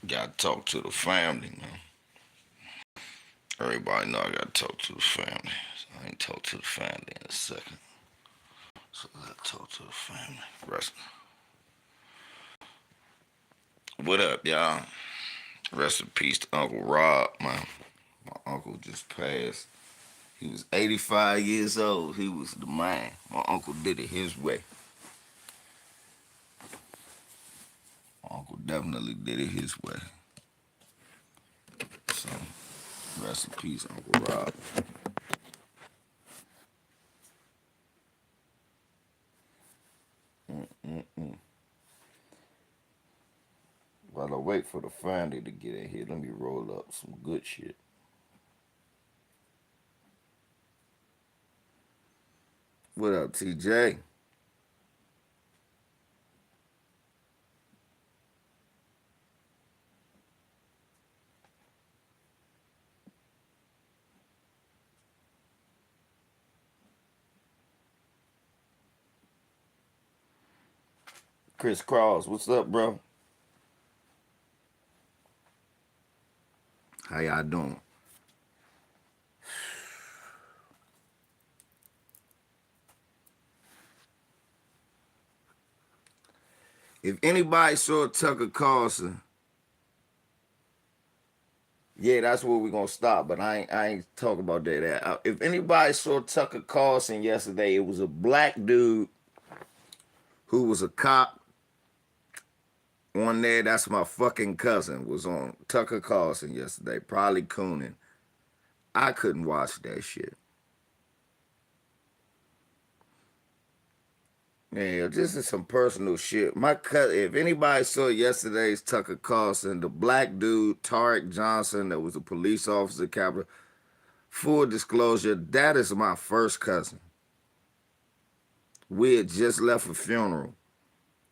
Gotta talk to the family, man. Everybody know I gotta talk to the family. So I ain't talk to the family in a second. So I gotta talk to the family. Rest. What up, y'all? Rest in peace to Uncle Rob, man. My uncle just passed. He was 85 years old. He was the man. My uncle did it his way. My uncle definitely did it his way. So, rest in peace, Uncle Rob. Mm-mm-mm. While I wait for the family to get in here, let me roll up some good shit. What up, TJ? Chris Cross, what's up, bro? How y'all doing? If anybody saw Tucker Carlson, yeah, that's where we're gonna stop. But I ain't talking about that. If anybody saw Tucker Carlson yesterday, it was a black dude who was a cop on there. That's my fucking cousin was on Tucker Carlson yesterday. Probably Coonan. I couldn't watch that shit. Yeah, this is some personal shit. My cousin, if anybody saw yesterday's Tucker Carlson, the black dude, Tarek Johnson, that was a police officer, Captain, full disclosure, that is my first cousin. We had just left a funeral,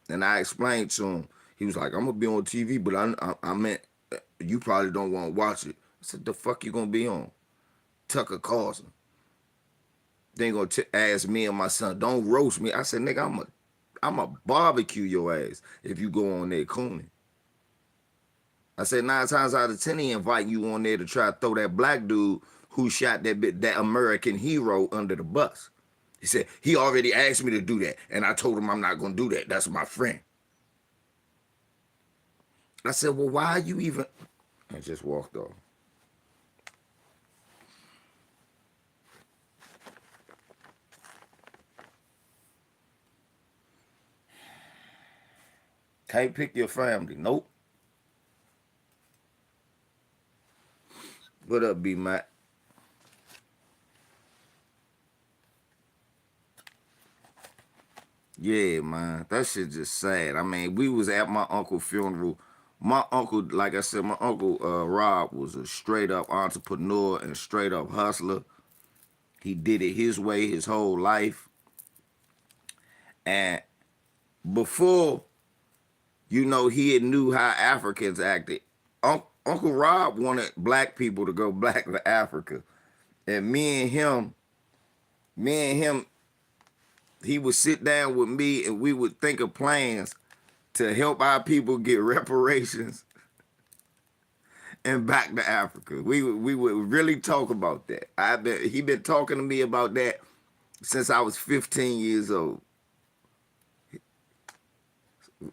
and I explained to him. He was like, "I'm gonna be on TV, but I meant you probably don't want to watch it." I said, "The fuck you gonna be on?" Tucker Carlson. They ain't gonna ask me and my son, "Don't roast me." I said, "Nigga, I'm a barbecue your ass if you go on there cooning." I said 9 times out of 10 he invite you on there to try to throw that black dude who shot that American hero under the bus. He said he already asked me to do that, and I told him I'm not gonna do that. That's my friend. I said, well, why are you even? I just walked off. Can't pick your family. Nope. What up, B Mac? Yeah, man, that shit just sad. I mean, we was at my uncle's funeral. My uncle, like I said, my uncle Rob was a straight up entrepreneur and straight up hustler. He did it his way his whole life. And before, he had knew how Africans acted. Uncle Rob wanted black people to go back to Africa. And me and him, he would sit down with me and we would think of plans to help our people get reparations and back to Africa. We would really talk about that. He been talking to me about that since I was 15 years old.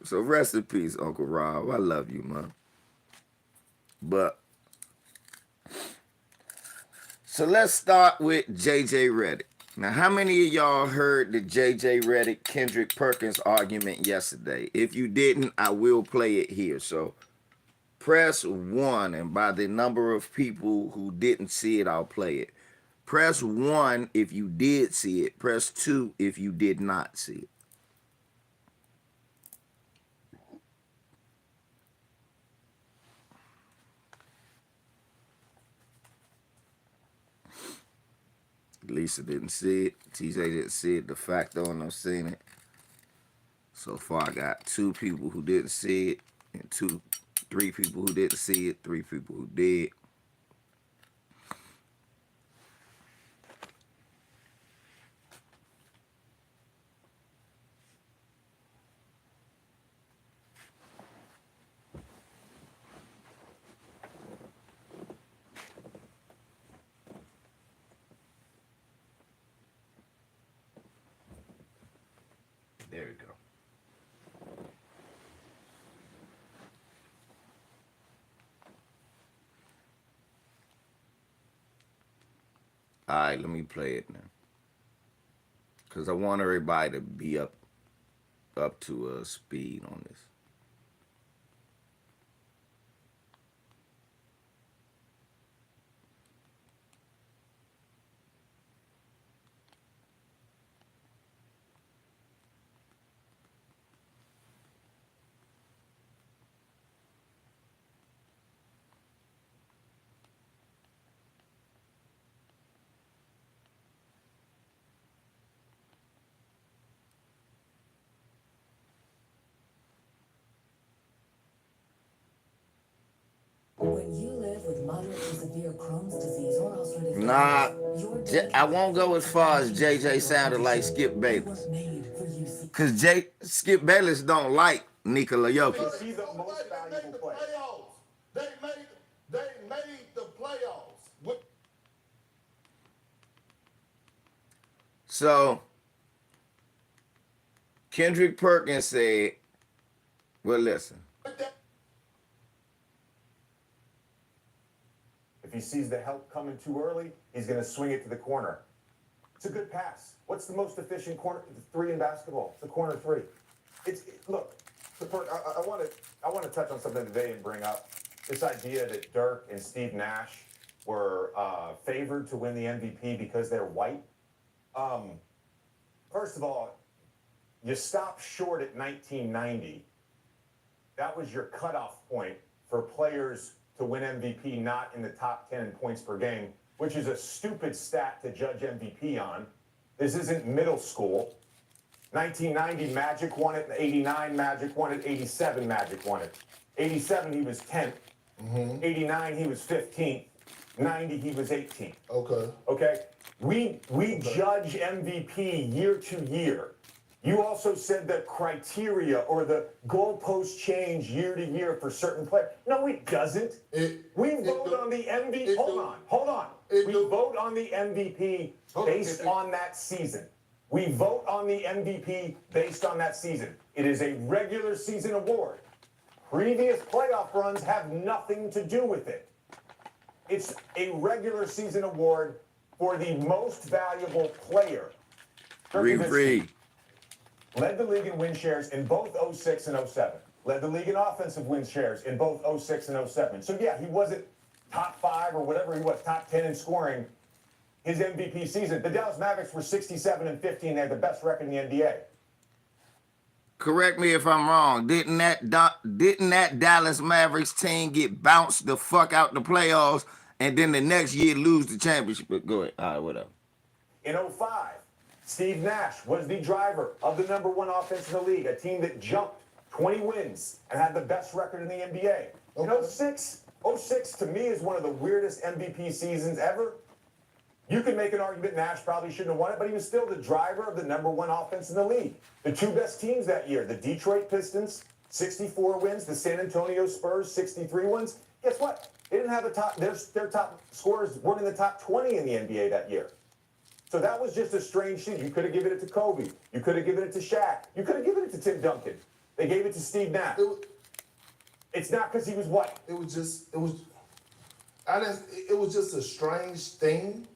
So rest in peace, Uncle Rob. I love you, man. But so let's start with JJ Redick. Now, how many of y'all heard the JJ Redick Kendrick Perkins argument yesterday? If you didn't, I will play it here. So press 1, and by the number of people who didn't see it, I'll play it. Press 1 if you did see it. Press 2 if you did not see it. Lisa didn't see it. TJ didn't see it. De facto, and I've seen it. So far, I got 2 people who didn't see it, and 3 people who didn't see it, 3 people who did. There we go. All right, let me play it now, cause I want everybody to be up to speed on this. When you live with moderate to severe Crohn's disease or ulcerative Nah, colitis, your body I can won't go as far as JJ sounded like Skip Bayless. Cause Skip Bayless don't like Nikola Jokic. He's the most valuable player. They made the playoffs. So Kendrick Perkins said, well, listen. If he sees the help coming too early, he's going to swing it to the corner. It's a good pass. What's the most efficient corner three in basketball? It's the corner three. Look. I want to touch on something that they didn't bring up. This idea that Dirk and Steve Nash were favored to win the MVP because they're white. First of all, you stop short at 1990. That was your cutoff point for players to win MVP not in the top 10 in points per game, which is a stupid stat to judge MVP on. This isn't middle school. 1990, Magic won it. 89, Magic won it. 87, Magic won it. 87, he was 10th. 89, he was 15th. 90, he was 18th. Okay? We judge MVP year to year. You also said the criteria or the goalposts change year to year for certain players. No, it doesn't. We vote on the MVP. Hold on. We vote on the MVP based on that season. We vote on the MVP based on that season. It is a regular season award. Previous playoff runs have nothing to do with it. It's a regular season award for the most valuable player. Reed. Led the league in win shares in both 06 and 07. Led the league in offensive win shares in both 06 and 07. So, yeah, he wasn't top 5 or whatever he was, top 10 in scoring his MVP season. The Dallas Mavericks were 67 and 15. They had the best record in the NBA. Correct me if I'm wrong. Didn't that Dallas Mavericks team get bounced the fuck out the playoffs and then the next year lose the championship? Go ahead. All right, whatever. In 05, Steve Nash was the driver of the number 1 offense in the league, a team that jumped 20 wins and had the best record in the NBA. In 06 to me is one of the weirdest MVP seasons ever. You could make an argument Nash probably shouldn't have won it, but he was still the driver of the number 1 offense in the league. The 2 best teams that year, the Detroit Pistons, 64 wins, the San Antonio Spurs, 63 wins. Guess what? They didn't have their top scorers weren't in the top 20 in the NBA that year. So that was just a strange thing. You could have given it to Kobe. You could have given it to Shaq. You could have given it to Tim Duncan. They gave it to Steve Nash. It's not because he was white. It was just a strange thing.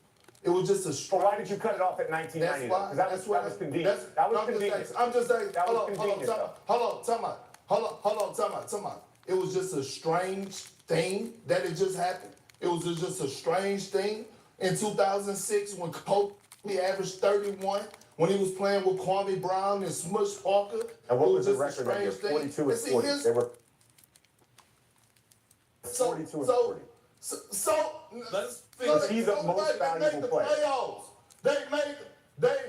It was just a strange. Why did you cut it off at 1990? Because that was convenient. That was convenient. I'm just saying. That was convenient. Hold on, time out. It was just a strange thing that it just happened. It was just a strange thing in 2006 when Kobe averaged 31. When he was playing with Kwame Brown and Smush Parker. And what was the record that year? 42 and 40. They were 42 and 40. He's the most valuable player. They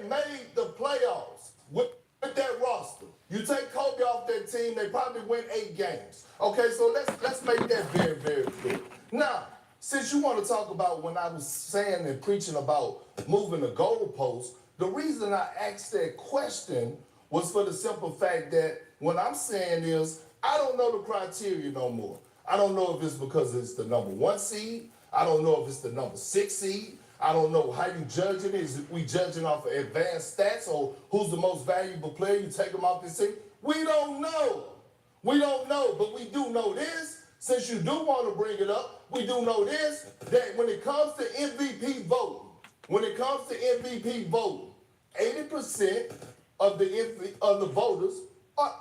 made the playoffs with that roster. You take Kobe off that team, they probably win 8 games. Okay, so let's make that very, very clear. Now, since you want to talk about when I was saying and preaching about moving the goalposts, the reason I asked that question was for the simple fact that what I'm saying is I don't know the criteria no more. I don't know if it's because it's the number 1 seed. I don't know if it's the number 6 seed. I don't know how you judging it. Is we judging off of advanced stats or who's the most valuable player? You take them off the team. We don't know. We don't know, but we do know this. Since you do want to bring it up, we do know this, that when it comes to MVP voting, 80% of the voters are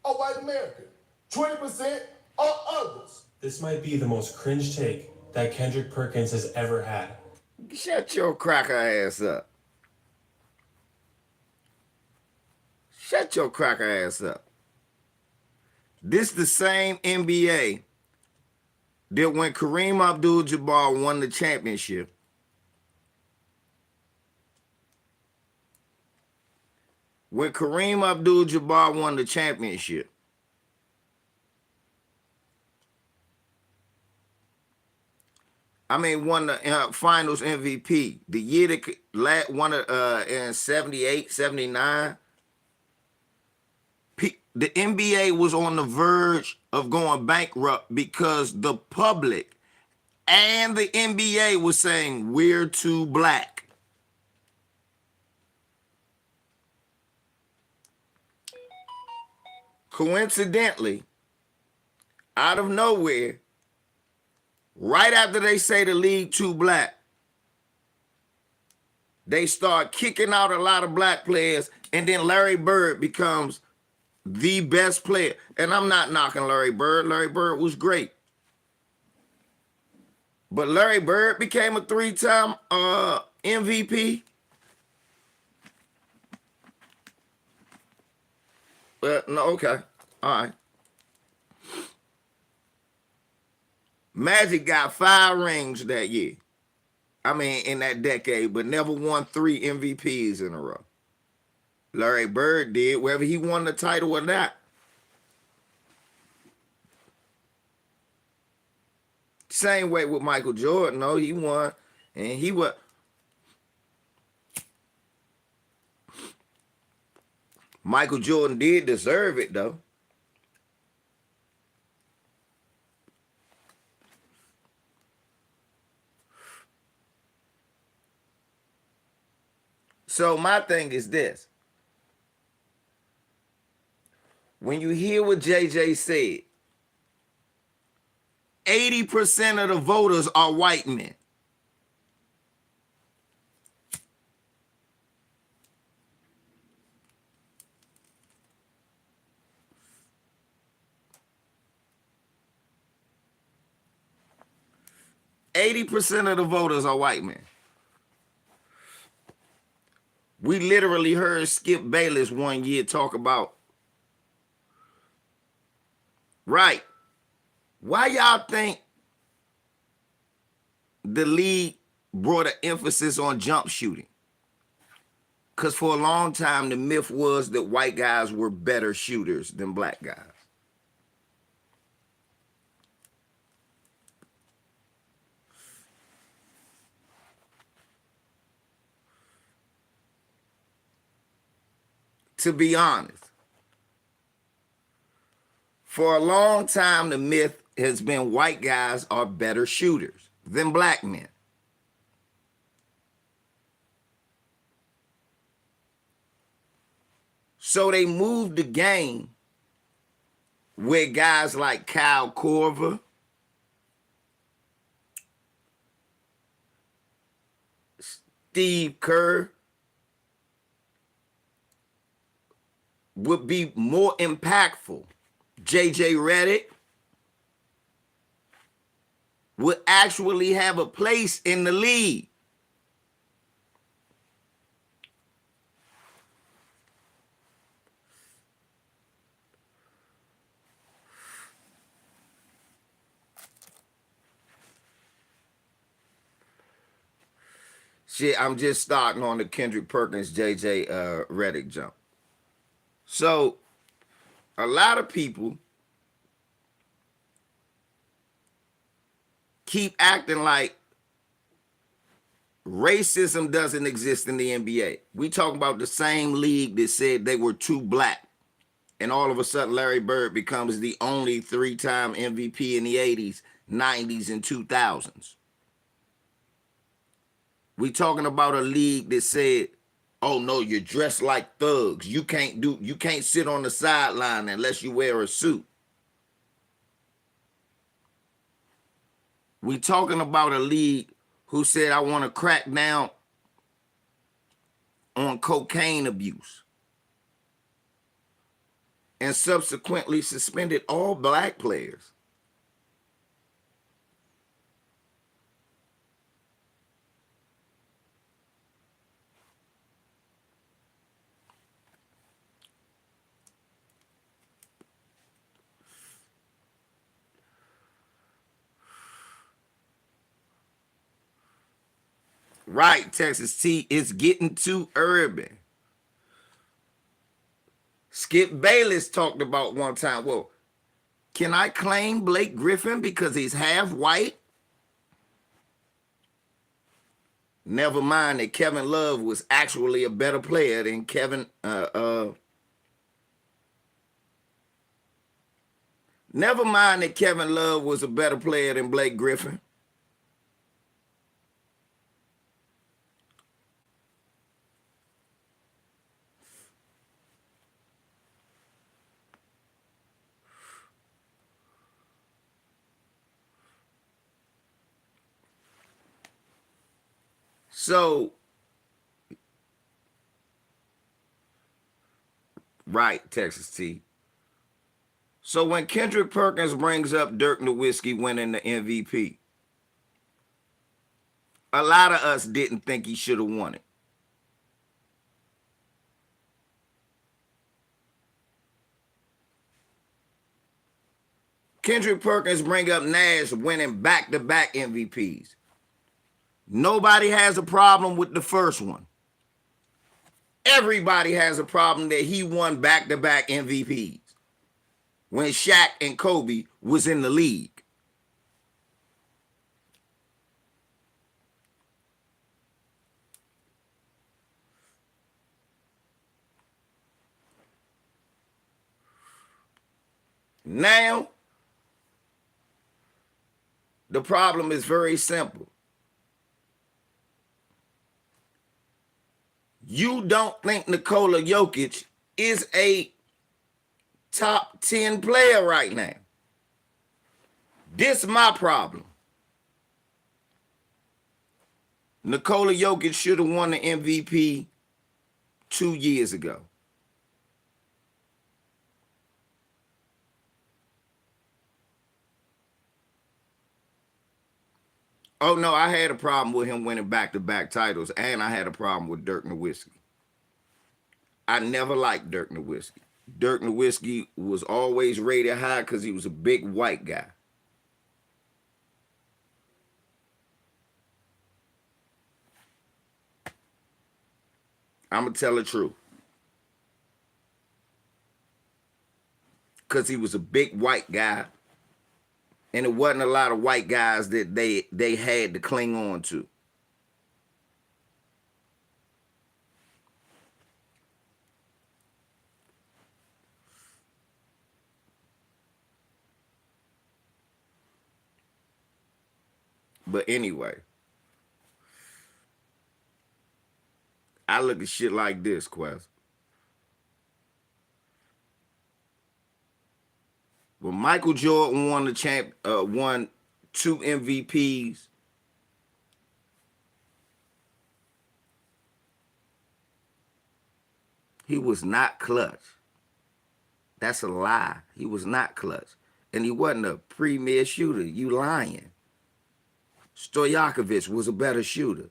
white American. 20% are others. This might be the most cringe take that Kendrick Perkins has ever had. Shut your cracker ass up. Shut your cracker ass up. This the same NBA that when Kareem Abdul-Jabbar won the championship, when Kareem Abdul-Jabbar won the championship, won the finals MVP. The year that won it in 78, 79, the NBA was on the verge of going bankrupt because the public and the NBA was saying, we're too black. Coincidentally, out of nowhere, right after they say the league too black, they start kicking out a lot of black players, and then Larry Bird becomes the best player. And I'm not knocking Larry Bird. Larry Bird was great. But Larry Bird became a 3-time MVP. No, okay. All right. Magic got 5 rings that year. In that decade, but never won 3 MVPs in a row. Larry Bird did, whether he won the title or not. Same way with Michael Jordan. No, he won, and he was. Michael Jordan did deserve it, though. So my thing is this. When you hear what JJ said, 80% of the voters are white men. % of the voters are white men. We literally heard Skip Bayless one year talk about, right, why y'all think the league brought an emphasis on jump shooting? Because for a long time, the myth was that white guys were better shooters than black guys. To be honest, for a long time, the myth has been white guys are better shooters than black men. So they moved the game where guys like Kyle Korver, Steve Kerr would be more impactful. JJ Redick would actually have a place in the league. Shit, I'm just starting on the Kendrick Perkins, JJ Redick jump. So, a lot of people keep acting like racism doesn't exist in the NBA. We talking about the same league that said they were too black. And all of a sudden, Larry Bird becomes the only 3-time MVP in the 80s, 90s, and 2000s. We talking about a league that said, oh no, you're dressed like thugs. You can't sit on the sideline unless you wear a suit. We talking about a league who said, I want to crack down on cocaine abuse, and subsequently suspended all black players. Right, Texas T, it's getting too urban. Skip Bayless talked about one time, well, can I claim Blake Griffin because he's half white? Never mind that Kevin Love was actually a better player than Never mind that Kevin Love was a better player than Blake Griffin. So, right, Texas T. So when Kendrick Perkins brings up Dirk Nowitzki winning the MVP, a lot of us didn't think he should have won it. Kendrick Perkins bring up Nash winning back-to-back MVPs. Nobody has a problem with the first one. Everybody has a problem that he won back-to-back MVPs when Shaq and Kobe was in the league. Now, the problem is very simple. You don't think Nikola Jokic is a top 10 player right now. This is my problem. Nikola Jokic should have won the MVP 2 years ago. Oh, no, I had a problem with him winning back-to-back titles, and I had a problem with Dirk Nowitzki. I never liked Dirk Nowitzki. Dirk Nowitzki was always rated high because he was a big white guy. I'm going to tell the truth. Because he was a big white guy, and it wasn't a lot of white guys that they had to cling on to. But anyway, I look at shit like this, Quest. When Michael Jordan won won 2 MVPs, he was not clutch. That's a lie. He was not clutch. And he wasn't a premier shooter. You lying. Stojakovic was a better shooter.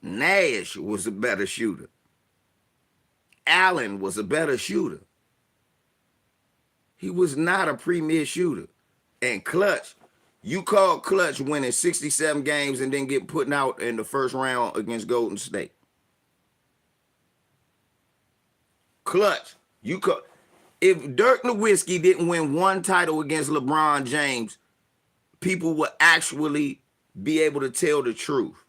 Nash was a better shooter. Allen was a better shooter. He was not a premier shooter. And clutch, you call clutch winning 67 games and then get put out in the first round against Golden State. Clutch, you call. If Dirk Nowitzki didn't win one title against LeBron James, people would actually be able to tell the truth.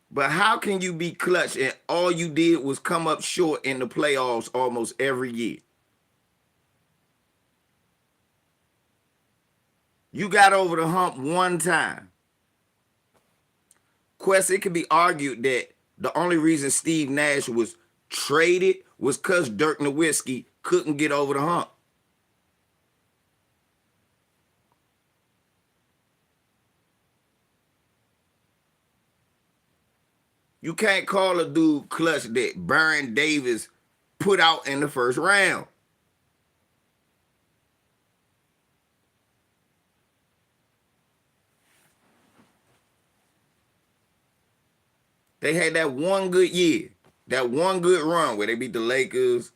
But how can you be clutch and all you did was come up short in the playoffs almost every year? You got over the hump one time. Quest, it could be argued that the only reason Steve Nash was traded was because Dirk Nowitzki couldn't get over the hump. You can't call a dude clutch that Baron Davis put out in the first round. They had that one good year, that one good run where they beat the Lakers,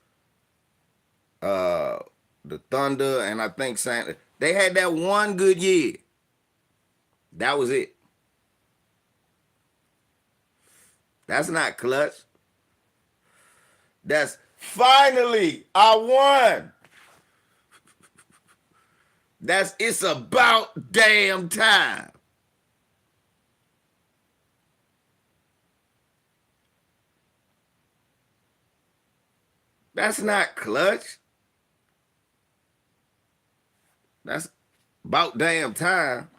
the Thunder, and I think they had that one good year. That was it. That's not clutch. That's finally I won. It's about damn time. That's not clutch. That's about damn time.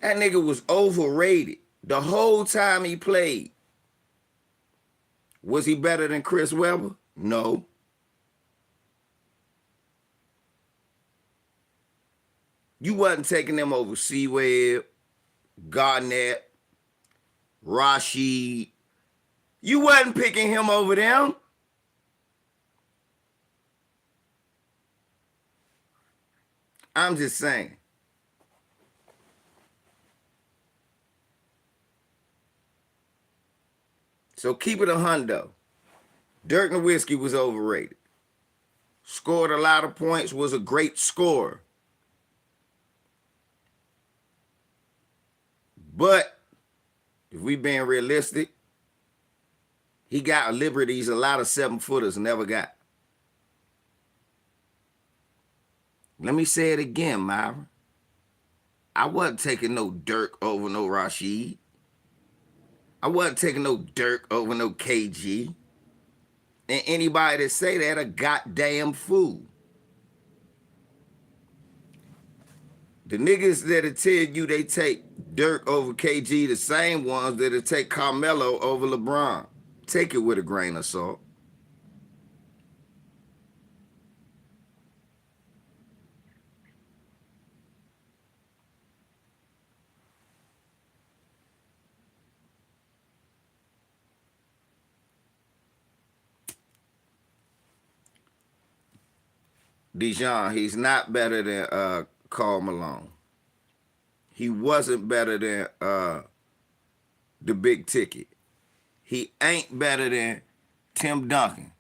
That nigga was overrated the whole time he played. Was he better than Chris Webber? No. You wasn't taking them over C-Webb, Garnett, Rashid. You wasn't picking him over them. I'm just saying. So keep it a hundo. Dirk Nowitzki was overrated. Scored a lot of points, was a great scorer. But if we being realistic, he got liberties a lot of 7-footers never got. Let me say it again, Myra. I wasn't taking no Dirk over no Rashid. I wasn't taking no Dirk over no KG. And anybody that say that a goddamn fool. The niggas that'll tell you they take Dirk over KG, the same ones that'll take Carmelo over LeBron. Take it with a grain of salt. Dijon, he's not better than Karl Malone. He wasn't better than the big ticket. He ain't better than Tim Duncan.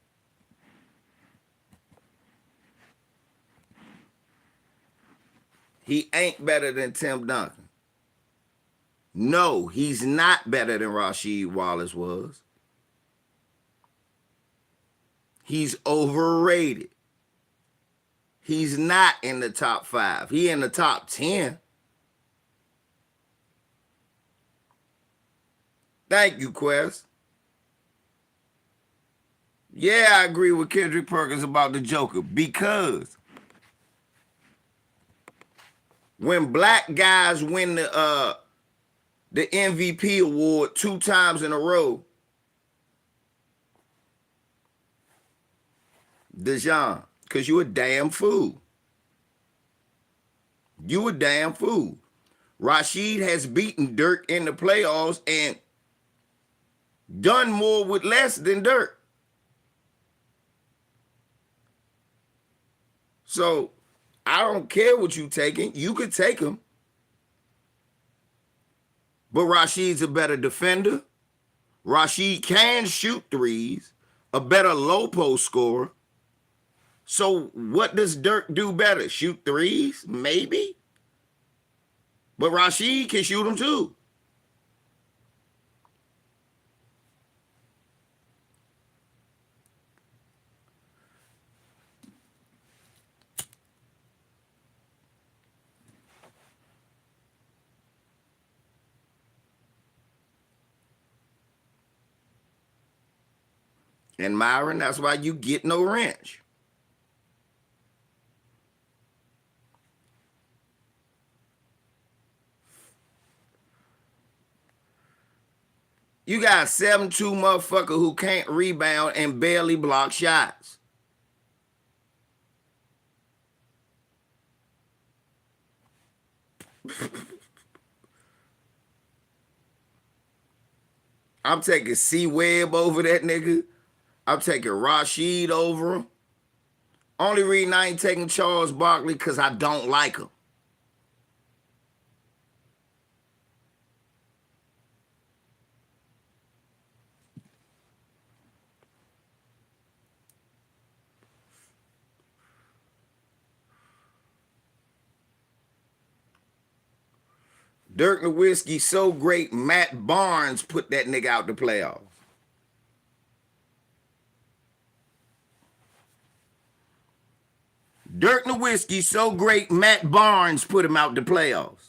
He ain't better than Tim Duncan. No, he's not better than Rasheed Wallace was. He's overrated. He's not in the top 5. He in the top 10. Thank you, Quest. Yeah, I agree with Kendrick Perkins about the Joker because when black guys win the MVP award 2 times in a row, Dejan, because you a damn fool. You a damn fool. Rasheed has beaten Dirk in the playoffs and done more with less than Dirk. So I don't care what you taking. You could take him. But Rasheed's a better defender. Rasheed can shoot threes, a better low post scorer. So what does Dirk do better? Shoot threes? Maybe. But Rasheed can shoot them too. And Myron, that's why you get no wrench. You got 7'2" motherfucker who can't rebound and barely block shots. I'm taking C-Webb over that nigga. I'm taking Rashid over him. Only reason I ain't taking Charles Barkley because I don't like him. Dirk Nowitzki so great, Matt Barnes put that nigga out the playoffs. Dirk Nowitzki so great, Matt Barnes put him out the playoffs.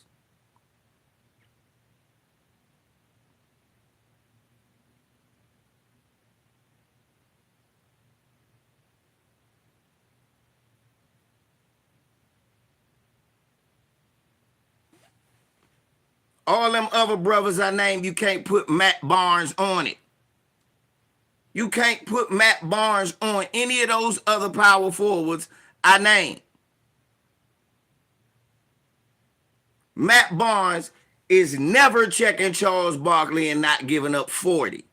All them other brothers I named, you can't put Matt Barnes on it. You can't put Matt Barnes on any of those other power forwards I named. Matt Barnes is never checking Charles Barkley and not giving up 40.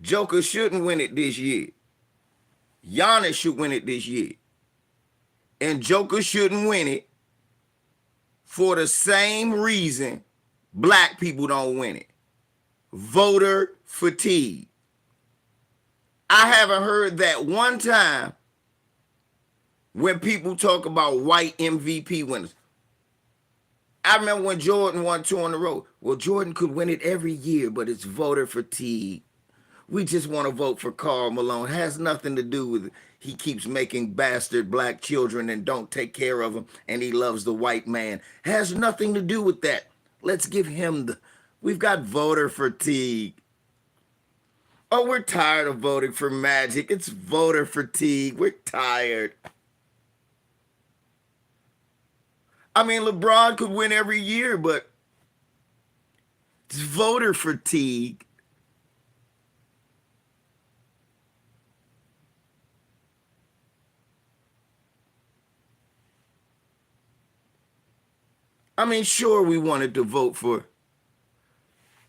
Joker shouldn't win it this year. Giannis should win it this year. And Joker shouldn't win it for the same reason black people don't win it. Voter fatigue. I haven't heard that one time when people talk about white MVP winners. I remember when Jordan won 2 in a row. Well, Jordan could win it every year, but it's voter fatigue. We just want to vote for Karl Malone. It has nothing to do with he keeps making bastard black children and don't take care of them, and he loves the white man. It has nothing to do with that. Let's give him the... We've got voter fatigue. Oh, we're tired of voting for Magic. It's voter fatigue. We're tired. I mean, LeBron could win every year, but it's voter fatigue. I mean, sure, we wanted to vote for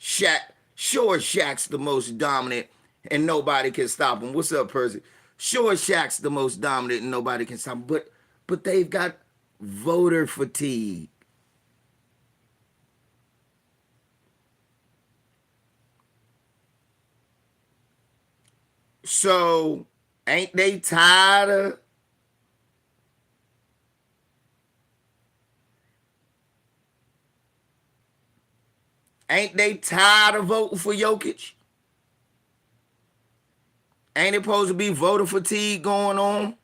Shaq. Sure, Shaq's the most dominant and nobody can stop him. What's up, Percy? Sure, Shaq's the most dominant and nobody can stop him. But they've got voter fatigue. So, ain't they tired of... Ain't they tired of voting for Jokic? Ain't it supposed to be voter fatigue going on?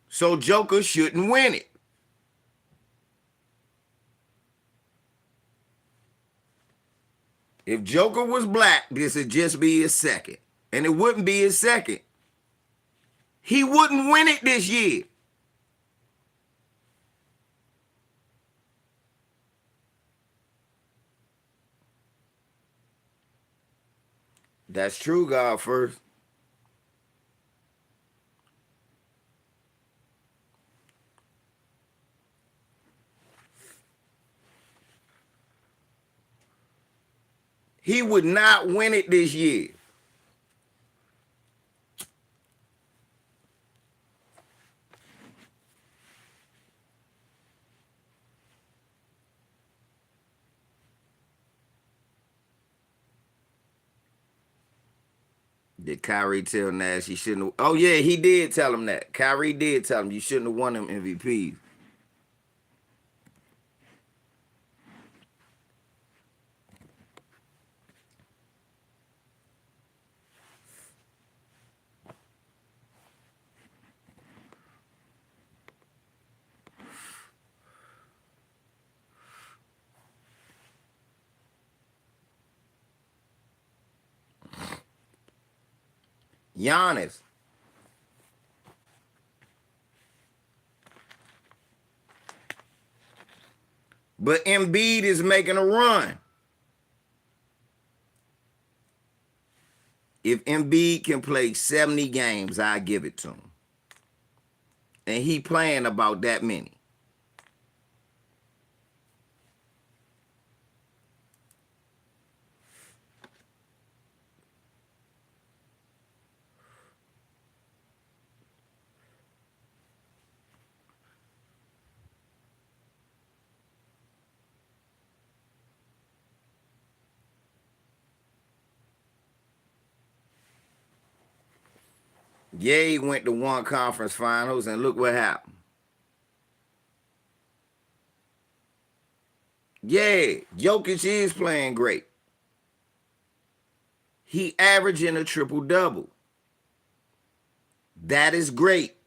So Joker shouldn't win it. If Joker was black, this would just be his second. And it wouldn't be his second. He wouldn't win it this year. That's true, God first. He would not win it this year. Did Kyrie tell Nash he shouldn't have? Oh, yeah, he did tell him that. Kyrie did tell him you shouldn't have won him MVP. Giannis. But Embiid is making a run. If Embiid can play 70 games, I give it to him. And he playing about that many. Ye went to one conference finals, and look what happened. Yeah, Jokic is playing great. He averaging a triple-double. That is great.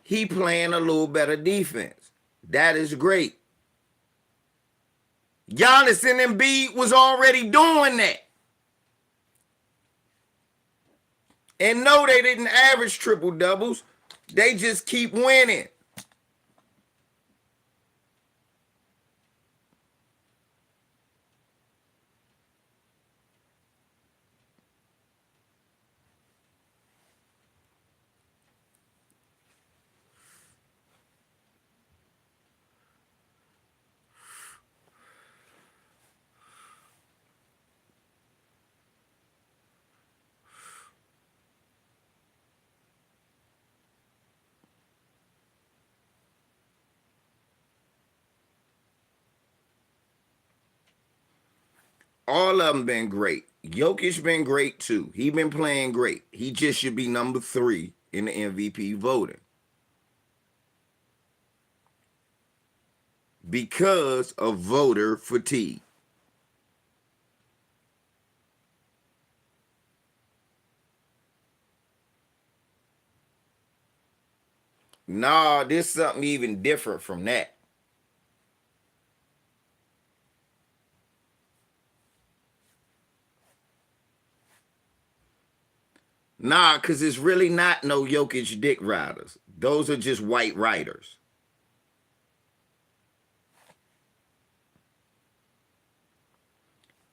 He playing a little better defense. That is great. Giannis and Embiid was already doing that. And no, they didn't average triple-doubles. They just keep winning. All of them been great. Jokic been great too. He been playing great. He just should be number 3 in the MVP voting. Because of voter fatigue. Nah, this is something even different from that. Nah, because it's really not no Jokic dick riders. Those are just white writers.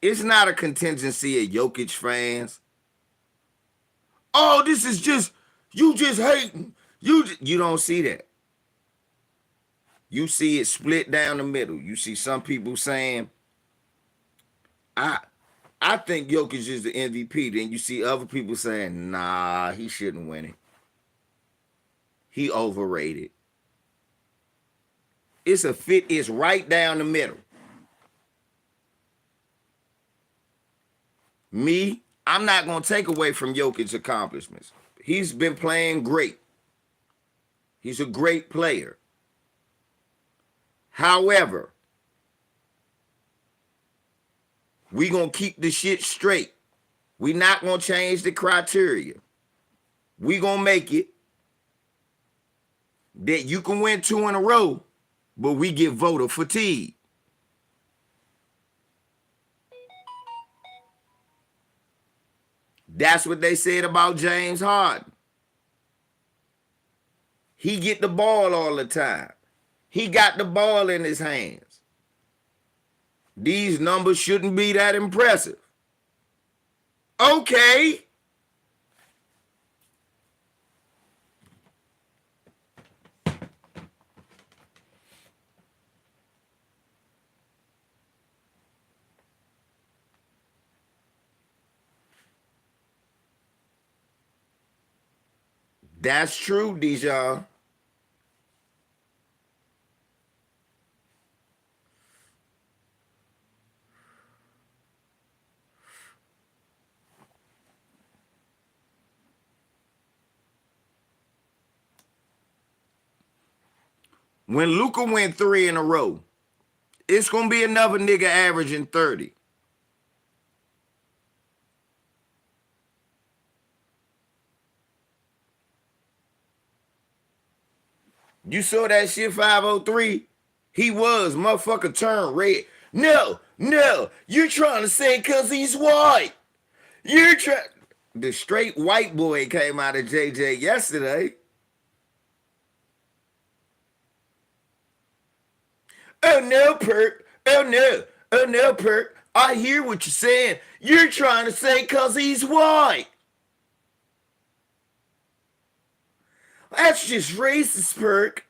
It's not a contingency of Jokic fans. Oh, this is just, you just hating. You don't see that. You see it split down the middle. You see some people saying, I think Jokic is the MVP. Then you see other people saying, nah, he shouldn't win it. He overrated. It's right down the middle. Me, I'm not going to take away from Jokic's accomplishments. He's been playing great. He's a great player. However, we going to keep the shit straight. We not going to change the criteria. We going to make it that you can win 2 in a row, but we get voter fatigue. That's what they said about James Harden. He get the ball all the time. He got the ball in his hands. These numbers shouldn't be that impressive. Okay. That's true, Dijon. When Luka went 3 in a row, it's going to be another nigga averaging 30. You saw that shit 503? He was. Motherfucker turned red. No, you're trying to say because he's white. You're trying. The straight white boy came out of JJ yesterday. Oh no, Perk. Oh no. Oh no, Perk. I hear what you're saying. You're trying to say because he's white. That's just racist, Perk.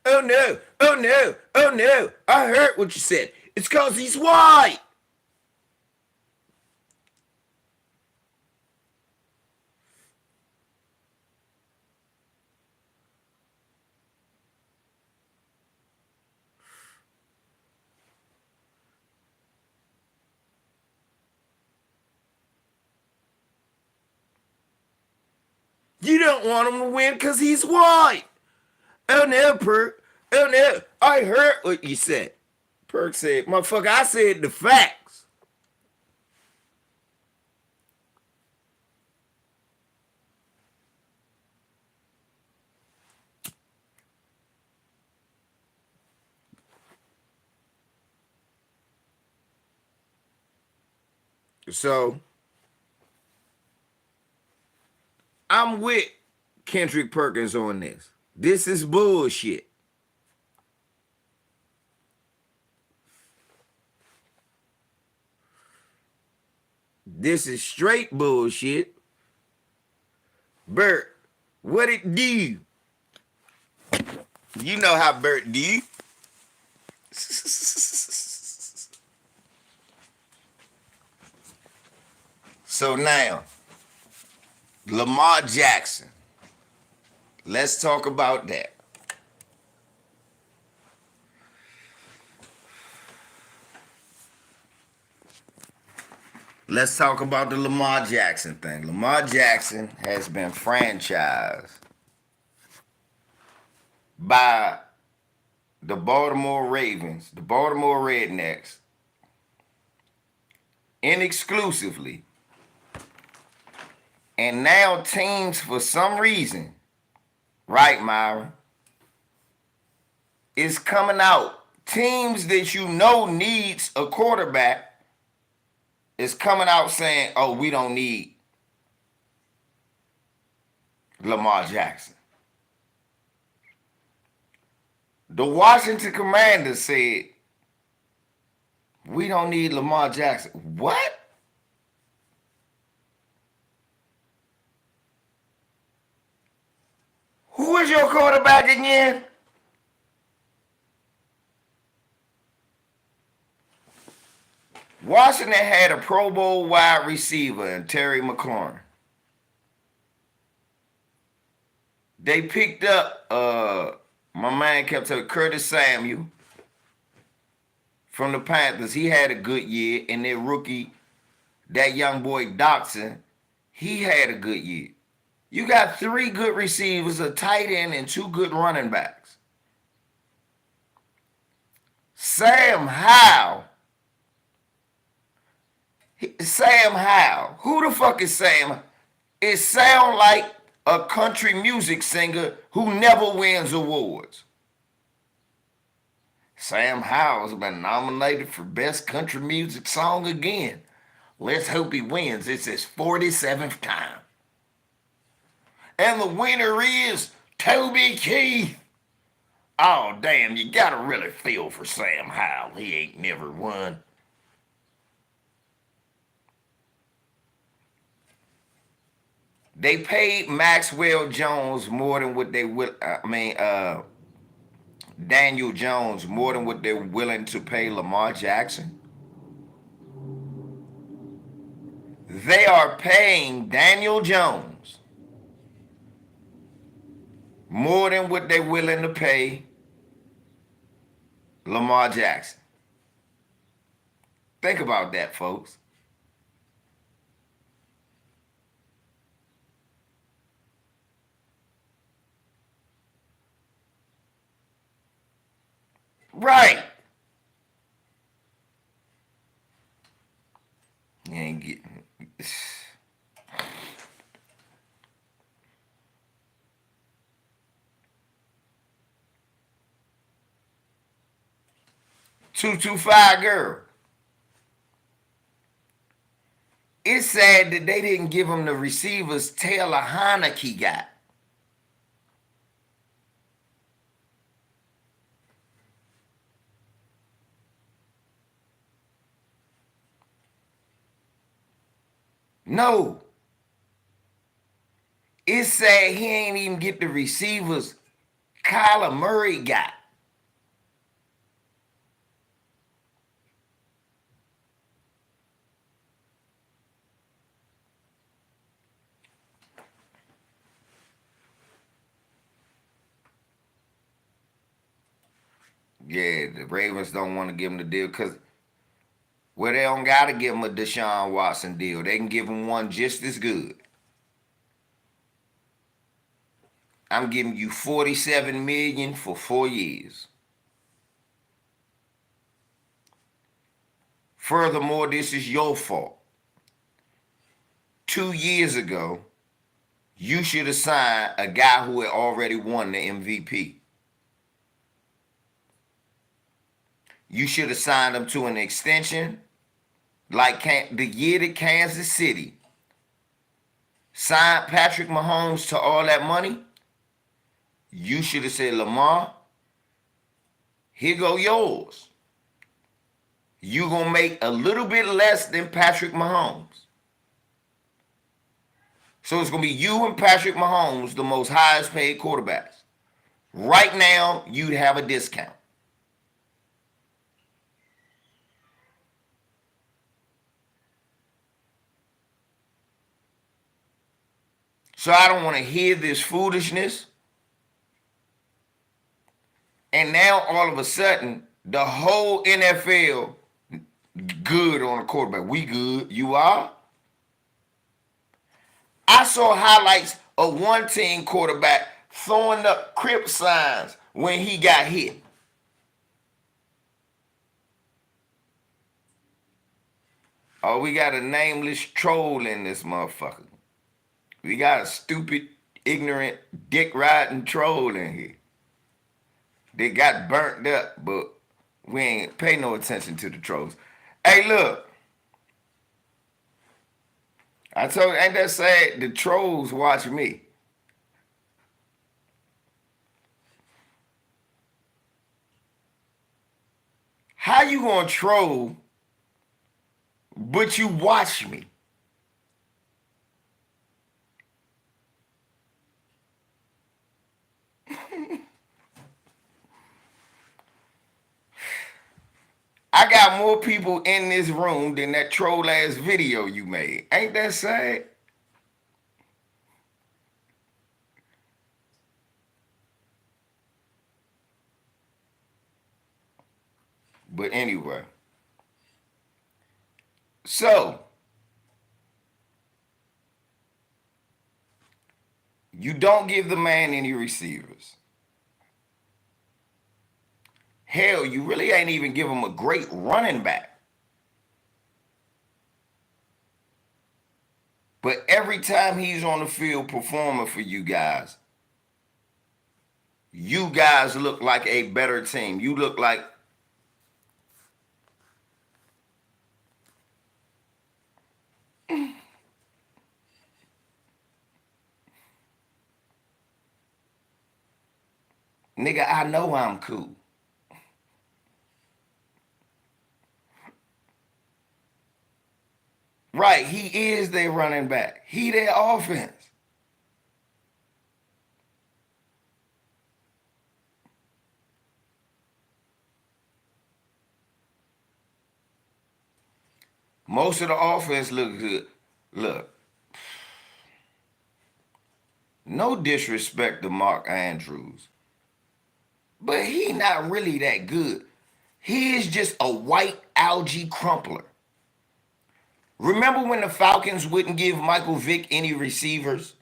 Oh no. Oh no. Oh no. I heard what you said. It's because he's white. You don't want him to win because he's white. Oh no, Perk. Oh no. I heard what you said. Perk said, motherfucker, I said the facts. So I'm with Kendrick Perkins on this. This is bullshit. This is straight bullshit. Bert, what it do? You know how Bert do. So now, Lamar Jackson. Let's talk about that. Let's talk about the Lamar Jackson thing. Lamar Jackson has been franchised by the Baltimore Ravens, the Baltimore Rednecks, inexclusively. And now teams, for some reason, right, Myra, is coming out. Teams that you know needs a quarterback is coming out saying, oh, we don't need Lamar Jackson. The Washington Commanders said, we don't need Lamar Jackson. What? Who is your quarterback again? Washington had a Pro Bowl wide receiver in Terry McLaurin. They picked up, my man kept saying Curtis Samuel from the Panthers. He had a good year. And their rookie, that young boy Doxson, he had a good year. You got 3 good receivers, a tight end, and 2 good running backs. Sam Howell. Who the fuck is Sam? It sound like a country music singer who never wins awards. Sam Howell's been nominated for Best Country Music Song again. Let's hope he wins. It's his 47th time. And the winner is Toby Keith. Oh, damn, you gotta really feel for Sam Howell. He ain't never won. They paid Maxwell Jones more than what they will. Daniel Jones more than what they're willing to pay Lamar Jackson. They are paying Daniel Jones more than what they're willing to pay Lamar Jackson. Think about that, folks. Right. You ain't getting. 225 girl. It's sad that they didn't give him the receivers Taylor Heineke got. No. It's sad he ain't even get the receivers Kyler Murray got. Yeah, the Ravens don't want to give him the deal because, well, they don't got to give him a Deshaun Watson deal. They can give him one just as good. I'm giving you $47 million for 4 years. Furthermore, this is your fault. 2 years ago, you should have signed a guy who had already won the MVP. You should have signed him to an extension like the year that Kansas City signed Patrick Mahomes to all that money. You should have said, Lamar, here go yours. You gonna make a little bit less than Patrick Mahomes. So it's gonna be you and Patrick Mahomes, the most highest paid quarterbacks. Right now, you'd have a discount. So I don't want to hear this foolishness. And now all of a sudden, the whole NFL good on a quarterback. We good. You are? I saw highlights of one team quarterback throwing up Crip signs when he got hit. Oh, we got a nameless troll in this motherfucker. We got a stupid, ignorant, dick-riding troll in here. They got burnt up, but we ain't pay no attention to the trolls. Hey, look. I told you, ain't that sad? The trolls watch me. How you gonna troll, but you watch me? I got more people in this room than that troll ass video you made. Ain't that sad? But anyway. So, you don't give the man any receivers. Hell, you really ain't even give him a great running back. But every time he's on the field performing for you guys look like a better team. You look like nigga, I know I'm cool. Right, he is their running back. He their offense. Most of the offense look good. Look. No disrespect to Mark Andrews. But he not really that good. He is just a white algae crumpler. Remember when the Falcons wouldn't give Michael Vick any receivers?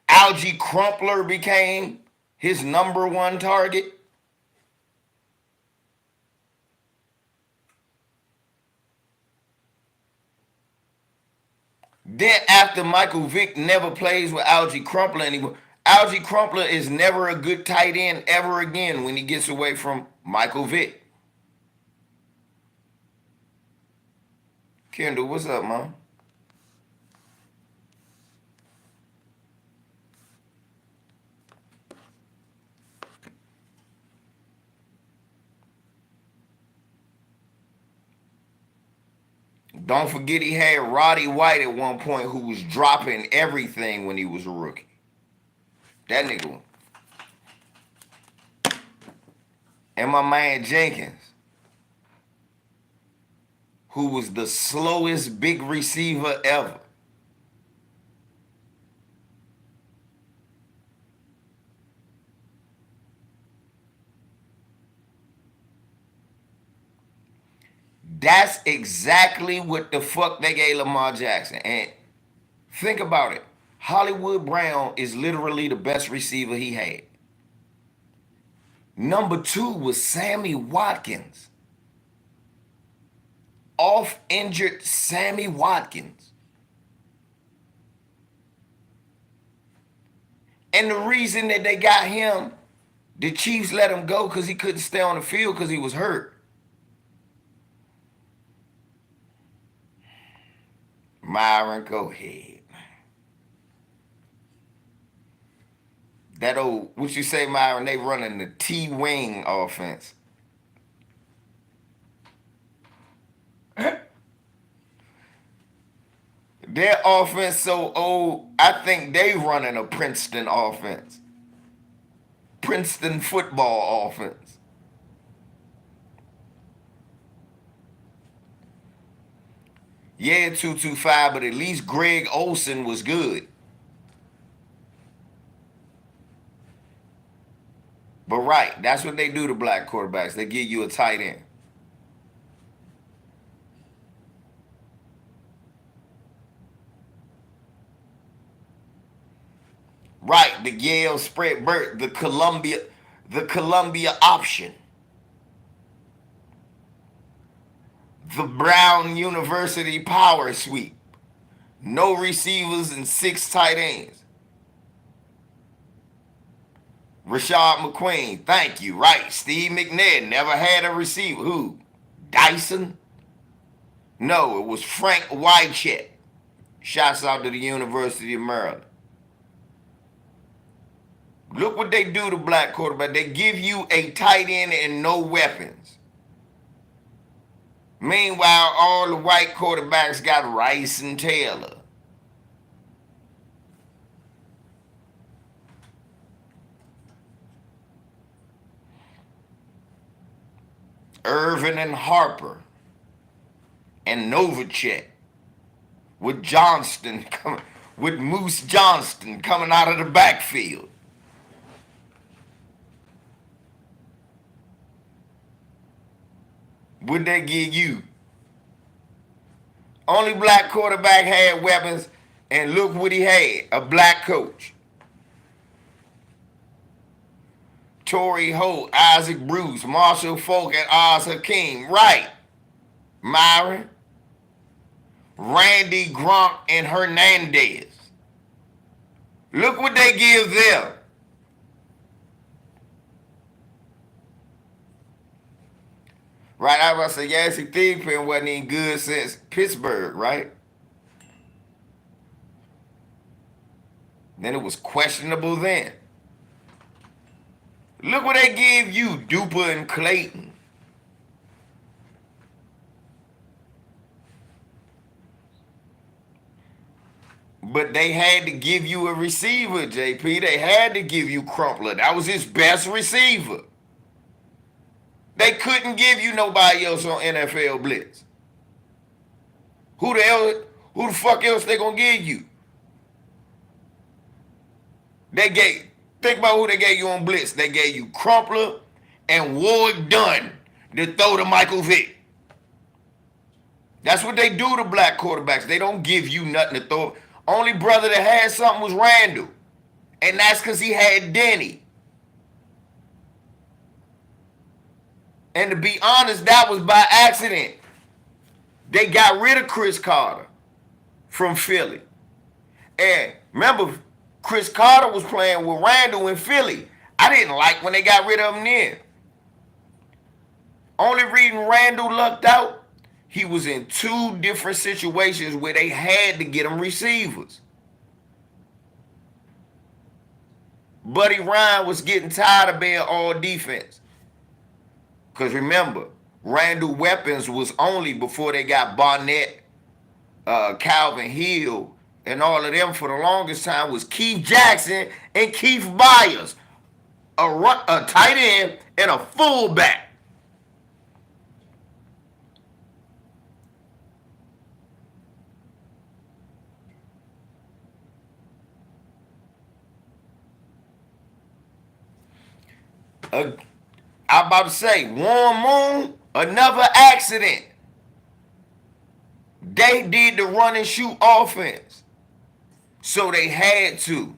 Algae Crumpler became his #1 target. Then after Michael Vick never plays with Algae Crumpler anymore, Algie Crumpler is never a good tight end ever again when he gets away from Michael Vick. Kendall, what's up, man? Don't forget he had Roddy White at one point who was dropping everything when he was a rookie. That nigga. And my man Jenkins, who was the slowest big receiver ever. That's exactly what the fuck they gave Lamar Jackson. And think about it. Hollywood Brown is literally the best receiver he had. Number 2 was Sammy Watkins. Off injured Sammy Watkins. And the reason that they got him, the Chiefs let him go because he couldn't stay on the field because he was hurt. Myron, go ahead. That old, what you say, Myron, they running the T-wing offense. Their offense so old, I think they running a Princeton offense. Princeton football offense. Yeah, 225, but at least Greg Olsen was good. But right, that's what they do to black quarterbacks. They give you a tight end. Right, the Yale spread bird, the Columbia option. The Brown University power sweep. No receivers and 6 tight ends. Rashad McQueen, thank you. Right, Steve McNair never had a receiver. Who? Dyson? No, it was Frank Wycheck. Shouts out to the University of Maryland. Look what they do to black quarterback. They give you a tight end and no weapons. Meanwhile, all the white quarterbacks got Rice and Taylor. Irvin and Harper and Novacek with with Moose Johnston coming out of the backfield. Would they give you? Only black quarterback had weapons, and look what he had, a black coach. Torrey Holt, Isaac Bruce, Marshall Falk, and Oz Hakeem. Right. Myron, Randy Gronk, and Hernandez. Look what they give them. Right, I was about to say, Yancey Thigpen wasn't even good since Pittsburgh, right? Then it was questionable then. Look what they give you, Duper and Clayton. But they had to give you a receiver, JP. They had to give you Crumpler. That was his best receiver. They couldn't give you nobody else on NFL Blitz. Who the fuck else they gonna give you? Think about who they gave you on Blitz. They gave you Crumpler and Ward Dunn to throw to Michael Vick. That's what they do to black quarterbacks. They don't give you nothing to throw. Only brother that had something was Randall. And that's because he had Denny. And to be honest, that was by accident. They got rid of Chris Carter from Philly. And remember, Chris Carter was playing with Randall in Philly. I didn't like when they got rid of him then. Only reason Randall lucked out, he was in 2 different situations where they had to get him receivers. Buddy Ryan was getting tired of being all defense. Because remember, Randall weapons was only before they got Barnett, Calvin Hill, and all of them for the longest time was Keith Jackson and Keith Byers, a tight end and a fullback. I'm about to say, Warren Moon, another accident. They did the run and shoot offense. So they had to.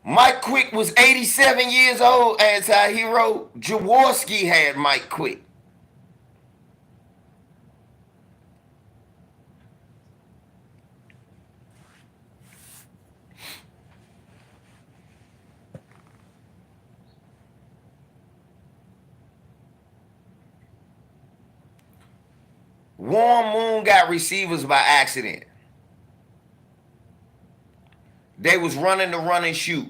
Mike Quick was 87 years old, anti-hero. Jaworski had Mike Quick. Warren Moon got receivers by accident. They was running the run and shoot.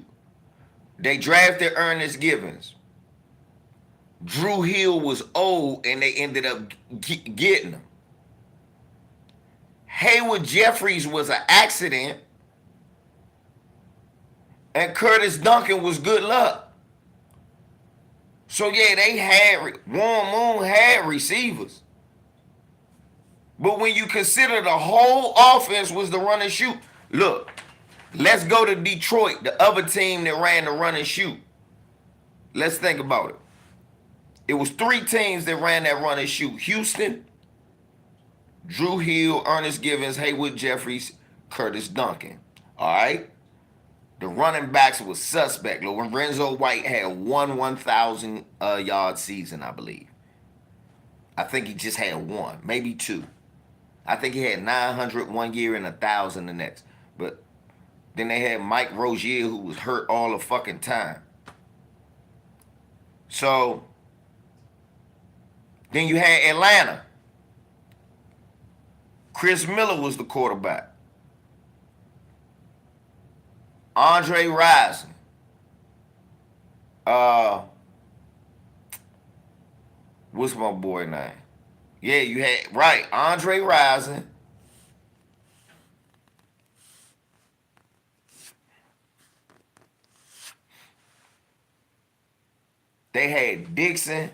They drafted Ernest Givens. Drew Hill was old, and they ended up getting him. Hayward Jeffries was an accident, and Curtis Duncan was good luck. So yeah, they had Warren Moon had receivers. But when you consider the whole offense was the run and shoot, look, let's go to Detroit, the other team that ran the run and shoot. Let's think about it. It was 3 teams that ran that run and shoot. Houston, Drew Hill, Ernest Givens, Hayward Jeffries, Curtis Duncan. All right? The running backs was suspect. Lorenzo White had 1,000 yard season, I believe. I think he just had 1, maybe 2. I think he had 900 one year and 1,000 the next. But then they had Mike Rozier, who was hurt all the fucking time. So then you had Atlanta. Chris Miller was the quarterback. Andre Rison. What's my boy name? Yeah, you had, right, Andre Rison. They had Dixon.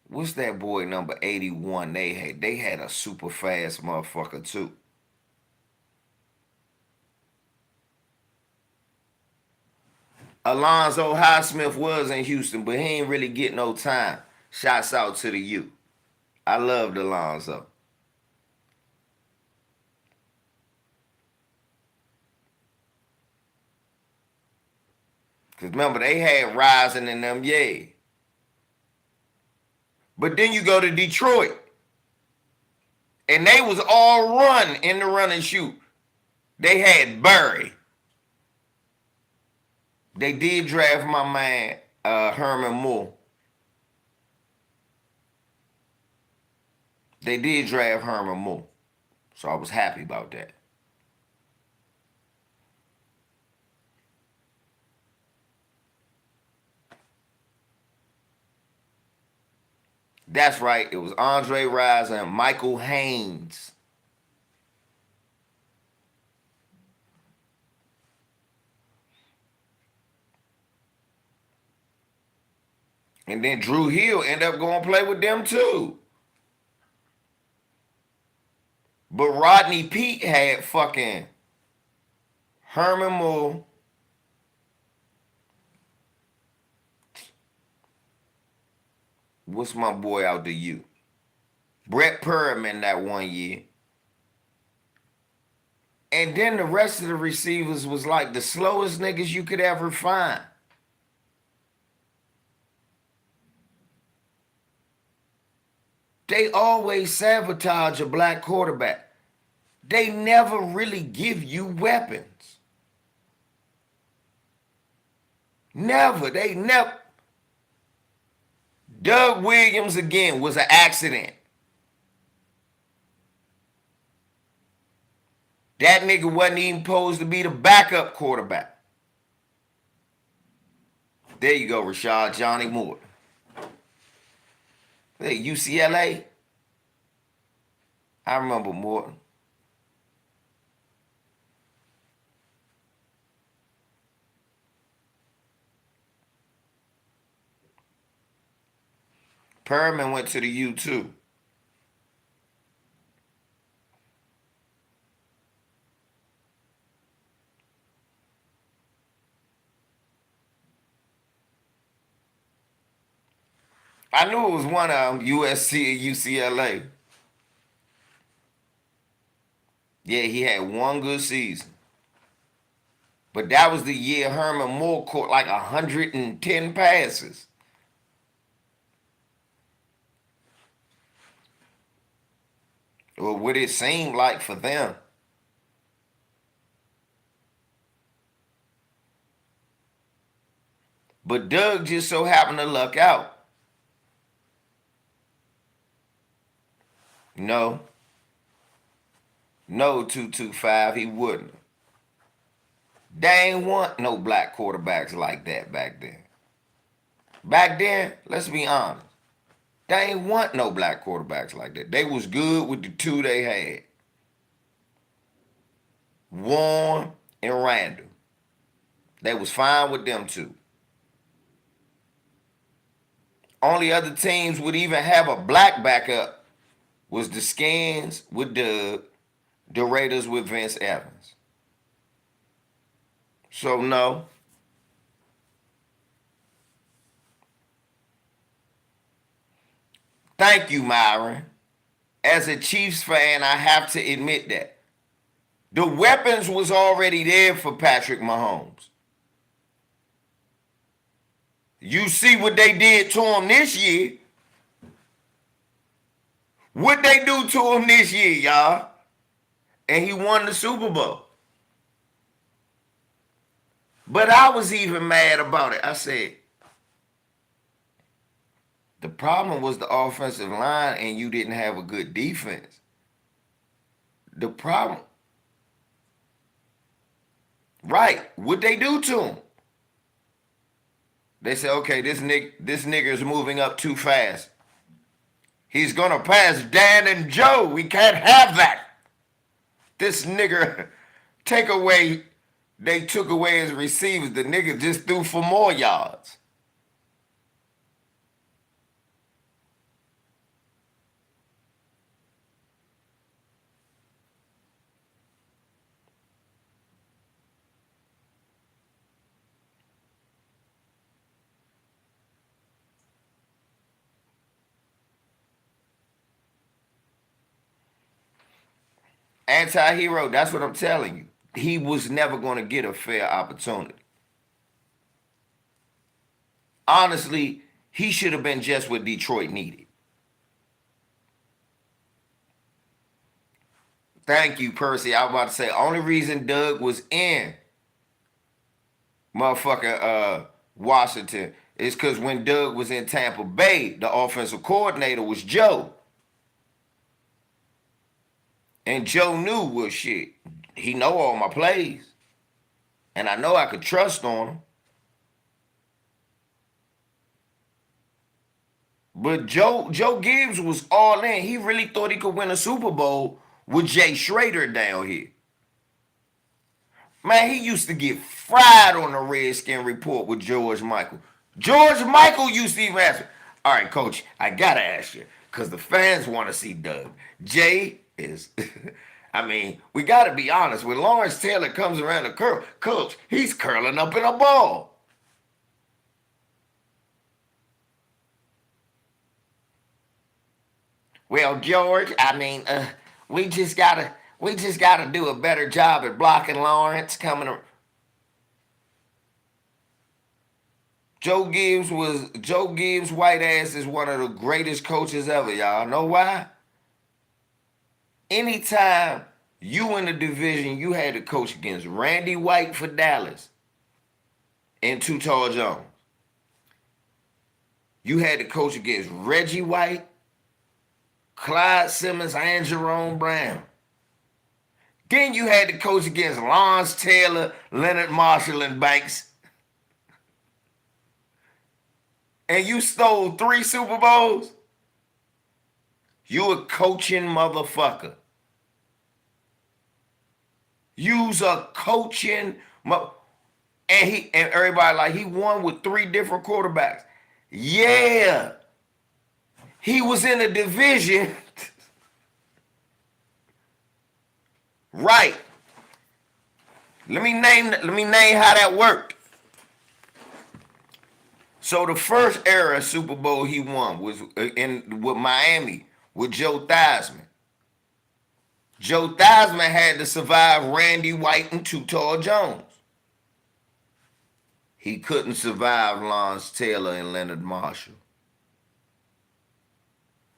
What's that boy number 81 they had? They had a super fast motherfucker too. Alonzo Highsmith was in Houston, but he ain't really get no time. Shouts out to the U. I loved Alonzo. Because remember, they had Rising in them, yeah. But then you go to Detroit, and they was all run in the run and shoot. They had Burry. They did draft my man, Herman Moore. They did draft Herman Moore. So I was happy about that. That's right. It was Andre Rison and Michael Haynes. And then Drew Hill ended up going to play with them too. But Rodney Peete had fucking Herman Moore. What's my boy out to you? Brett Perriman that one year. And then the rest of the receivers was like the slowest niggas you could ever find. They always sabotage a black quarterback. They never really give you weapons. Never. They never. Doug Williams again was an accident. That nigga wasn't even supposed to be the backup quarterback. There you go, Rashad Johnny Moore. Hey, UCLA. I remember Morton. Perriman went to the U too. I knew it was one of them, USC and UCLA. Yeah, he had one good season. But that was the year Herman Moore caught like 110 passes. Or what it seemed like for them. But Doug just so happened to luck out. No, 225, he wouldn't. They ain't want no black quarterbacks like that back then. Back then, let's be honest, they ain't want no black quarterbacks like that. They was good with the two they had. Warren and Randall. They was fine with them two. Only other teams would even have a black backup was the Skins with Doug, the Raiders with Vince Evans. So no. Thank you, Myron. As a Chiefs fan, I have to admit that. The weapons was already there for Patrick Mahomes. You see what they did to him this year. What they do to him this year, y'all? And he won the Super Bowl. But I was even mad about it. I said, the problem was the offensive line and you didn't have a good defense. The problem, right, what they do to him? They say, okay, this nigga is moving up too fast. He's gonna pass Dan and Joe. We can't have that. This nigga they took away his receivers. The nigga just threw for more yards. Anti-hero, that's what I'm telling you. He was never going to get a fair opportunity. Honestly, he should have been just what Detroit needed. Thank you, Percy. I was about to say, only reason Doug was in motherfucking Washington is because when Doug was in Tampa Bay, the offensive coordinator was Joe. And Joe knew, well, shit, he know all my plays. And I know I could trust on him. But Joe Gibbs was all in. He really thought he could win a Super Bowl with Jay Schrader down here. Man, he used to get fried on the Redskin Report with George Michael. George Michael used to even ask me, all right, coach, I got to ask you, because the fans want to see Doug. Jay is, I mean, we got to be honest. When Lawrence Taylor comes around the curl, coach, he's curling up in a ball. Well, George, I mean, we just gotta We just got to do a better job at blocking Lawrence coming. Joe Gibbs white ass is one of the greatest coaches ever, y'all. Know why? Anytime you in the division, you had to coach against Randy White for Dallas and Too Tall Jones. You had to coach against Reggie White, Clyde Simmons, and Jerome Brown. Then you had to coach against Lawrence Taylor, Leonard Marshall, and Banks. And you stole 3 Super Bowls? You a coaching motherfucker. You's a coaching and everybody like he won with 3 different quarterbacks. Yeah. He was in a division. Right. Let me name how that worked. So the first era Super Bowl he won was with Miami with Joe Theismann. Joe Theismann had to survive Randy White and Too Tall Jones. He couldn't survive Lawrence Taylor and Leonard Marshall.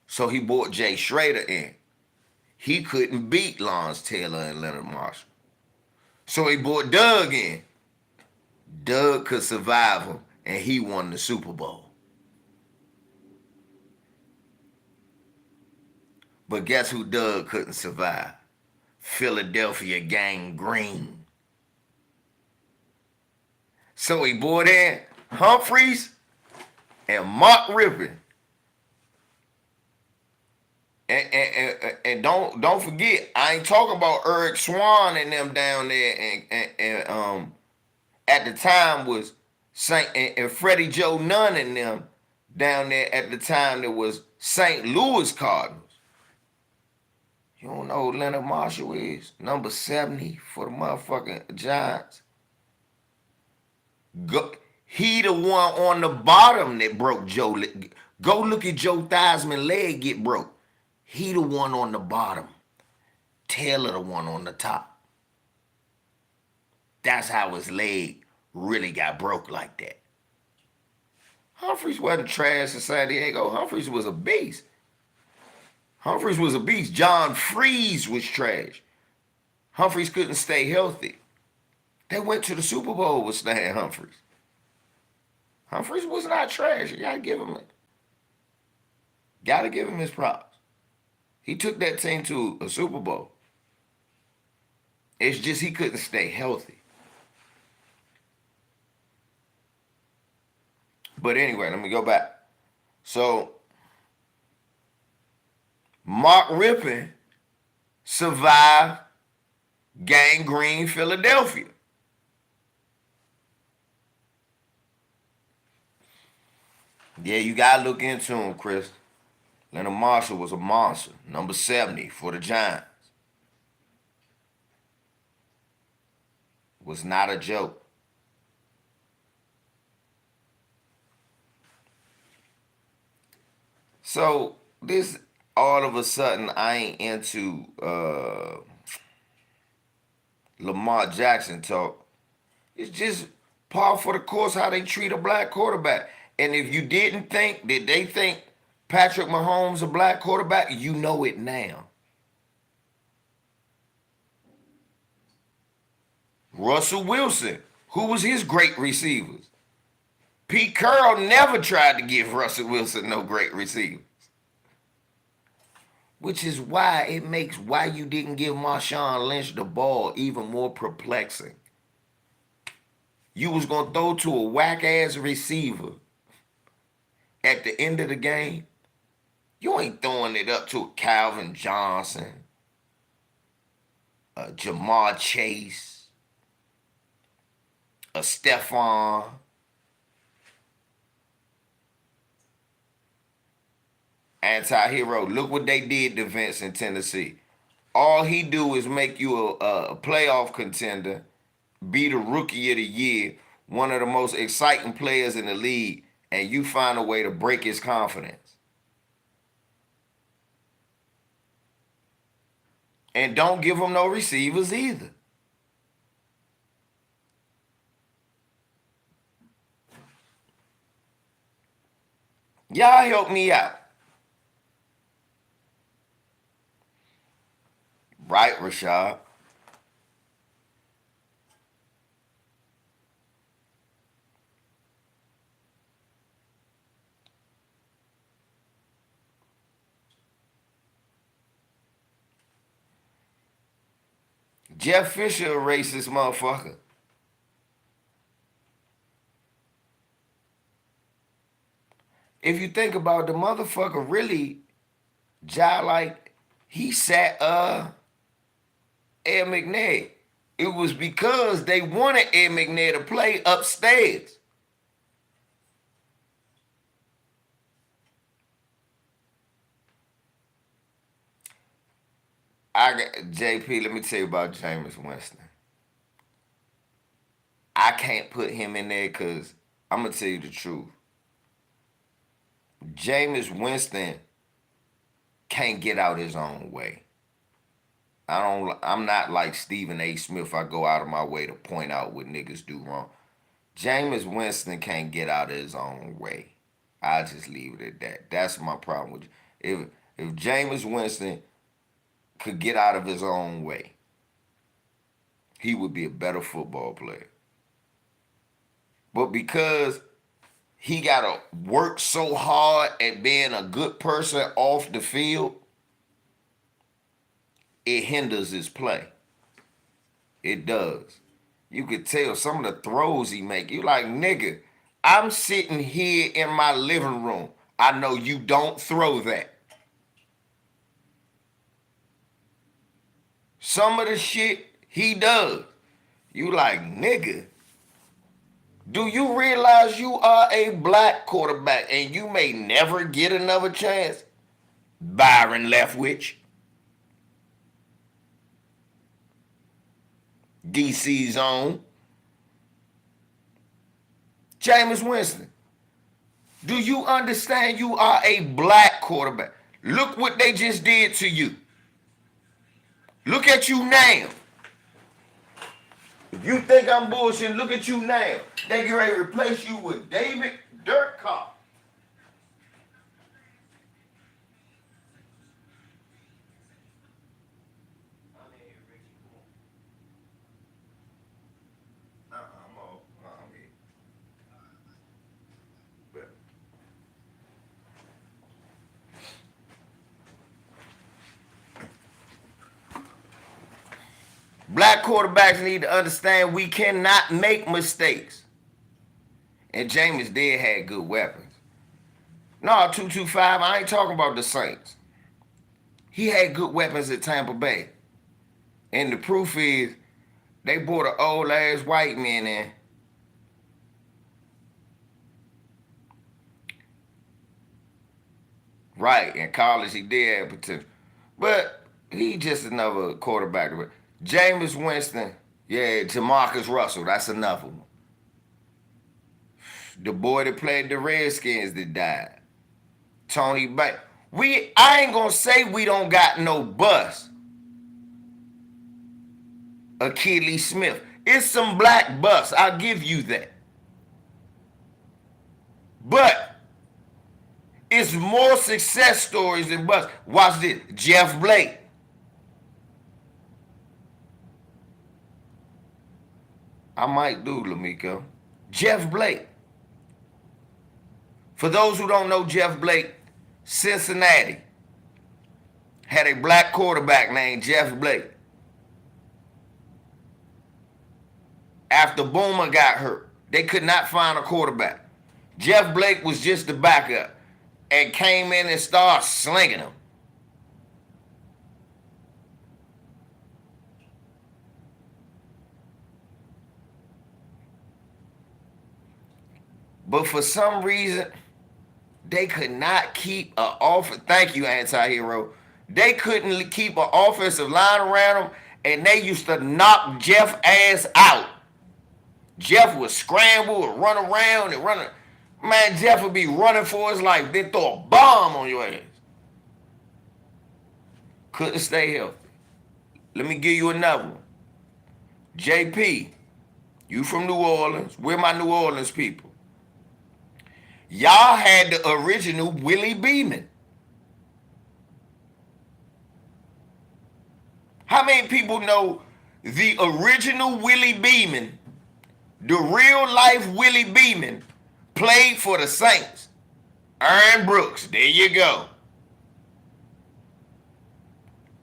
So he brought Jay Schrader in. He couldn't beat Lawrence Taylor and Leonard Marshall. So he brought Doug in. Doug could survive him, and he won the Super Bowl. But guess who Doug couldn't survive? Philadelphia Gang Green. So he brought in Humphreys and Mark Rippon. And don't forget, I ain't talking about Eric Swan and them down there, and at the time was Saint and Freddie Joe Nunn and them down there at the time that was St. Louis Cardinals. You don't know who Leonard Marshall is? Number 70 for the motherfucking Giants. He the one on the bottom that broke Joe. Go look at Joe Theismann's leg get broke. He the one on the bottom. Taylor the one on the top. That's how his leg really got broke like that. Humphreys wasn't trash in San Diego. Humphreys was a beast. Humphreys was a beast. John Freeze was trash. Humphreys couldn't stay healthy. They went to the Super Bowl with Stan Humphreys. Humphreys was not trash. You gotta give him it. Gotta give him his props. He took that team to a Super Bowl. It's just he couldn't stay healthy. But anyway, let me go back. So, Mark Rippon survived Gang Green Philadelphia. Yeah, you gotta look into him, Chris. Leonard Marshall was a monster. Number 70 for the Giants. Was not a joke. So this all of a sudden I ain't into Lamar Jackson talk. It's just par for the course how they treat a black quarterback. And if you didn't think that they think Patrick Mahomes a black quarterback, you know it now. Russell Wilson, who was his great receivers? Pete Carroll never tried to give Russell Wilson no great receivers. Which is why it makes why you didn't give Marshawn Lynch the ball even more perplexing. You was going to throw to a whack-ass receiver at the end of the game. You ain't throwing it up to a Calvin Johnson, a Jamar Chase, a Stephon. Anti-hero. Look what they did to Vince in Tennessee. All he do is make you a playoff contender, be the rookie of the year, one of the most exciting players in the league, and you find a way to break his confidence. And don't give them no receivers either. Y'all help me out. Right, Rashad? Jeff Fisher a racist motherfucker. If you think about the motherfucker really, like he sat Ed McNair. It was because they wanted Ed McNair to play upstairs. JP, let me tell you about Jameis Winston. I can't put him in there because I'm going to tell you the truth. Jameis Winston can't get out his own way. I'm not like Stephen A. Smith. I go out of my way to point out what niggas do wrong. Jameis Winston can't get out of his own way. I'll just leave it at that. That's my problem with you. If Jameis Winston could get out of his own way, he would be a better football player. But because he got to work so hard at being a good person off the field, it hinders his play. It does. You could tell some of the throws he make. You like, nigga, I'm sitting here in my living room. I know you don't throw that. Some of the shit he does, you like, nigga, do you realize you are a black quarterback and you may never get another chance? Byron Leftwich. DC's own. Jameis Winston. Do you understand you are a black quarterback? Look what they just did to you. Look at you now. If you think I'm bullshitting, look at you now. They get ready to replace you with David Dirk Carr. Black quarterbacks need to understand we cannot make mistakes. And Jameis did have good weapons. No, 225, I ain't talking about the Saints. He had good weapons at Tampa Bay. And the proof is, they brought an old ass white man in. Right, in college he did have potential. But he just another quarterback. Jameis Winston, yeah, Jamarcus Russell, that's another one. The boy that played the Redskins that died. Tony Baker. I ain't gonna say we don't got no bust. Achilles Smith. It's some black busts, I'll give you that. But it's more success stories than busts. Watch this, Jeff Blake. I might do, Lamico. Jeff Blake. For those who don't know Jeff Blake, Cincinnati had a black quarterback named Jeff Blake. After Boomer got hurt, they could not find a quarterback. Jeff Blake was just the backup and came in and started slinging them. But for some reason, they could not keep an offense. Thank you, anti-hero. They couldn't keep an offensive line around them, and they used to knock Jeff ass out. Jeff would scramble and run around and run. Man, Jeff would be running for his life, then throw a bomb on your ass. Couldn't stay healthy. Let me give you another one. JP, you from New Orleans. We're my New Orleans people. Y'all had the original Willie Beeman. How many people know the original Willie Beeman, the real life Willie Beeman, played for the Saints? Aaron Brooks, there you go.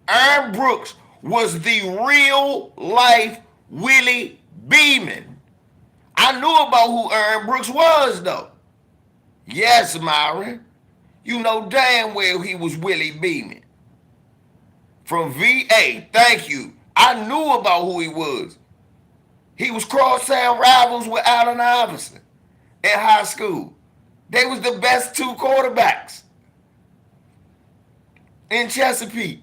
Aaron Brooks was the real life Willie Beeman. I knew about who Aaron Brooks was, though. Yes, Myron. You know damn well he was Willie Beeman. From VA, thank you. I knew about who he was. He was crosstown rivals with Allen Iverson in high school. They was the best two quarterbacks in Chesapeake.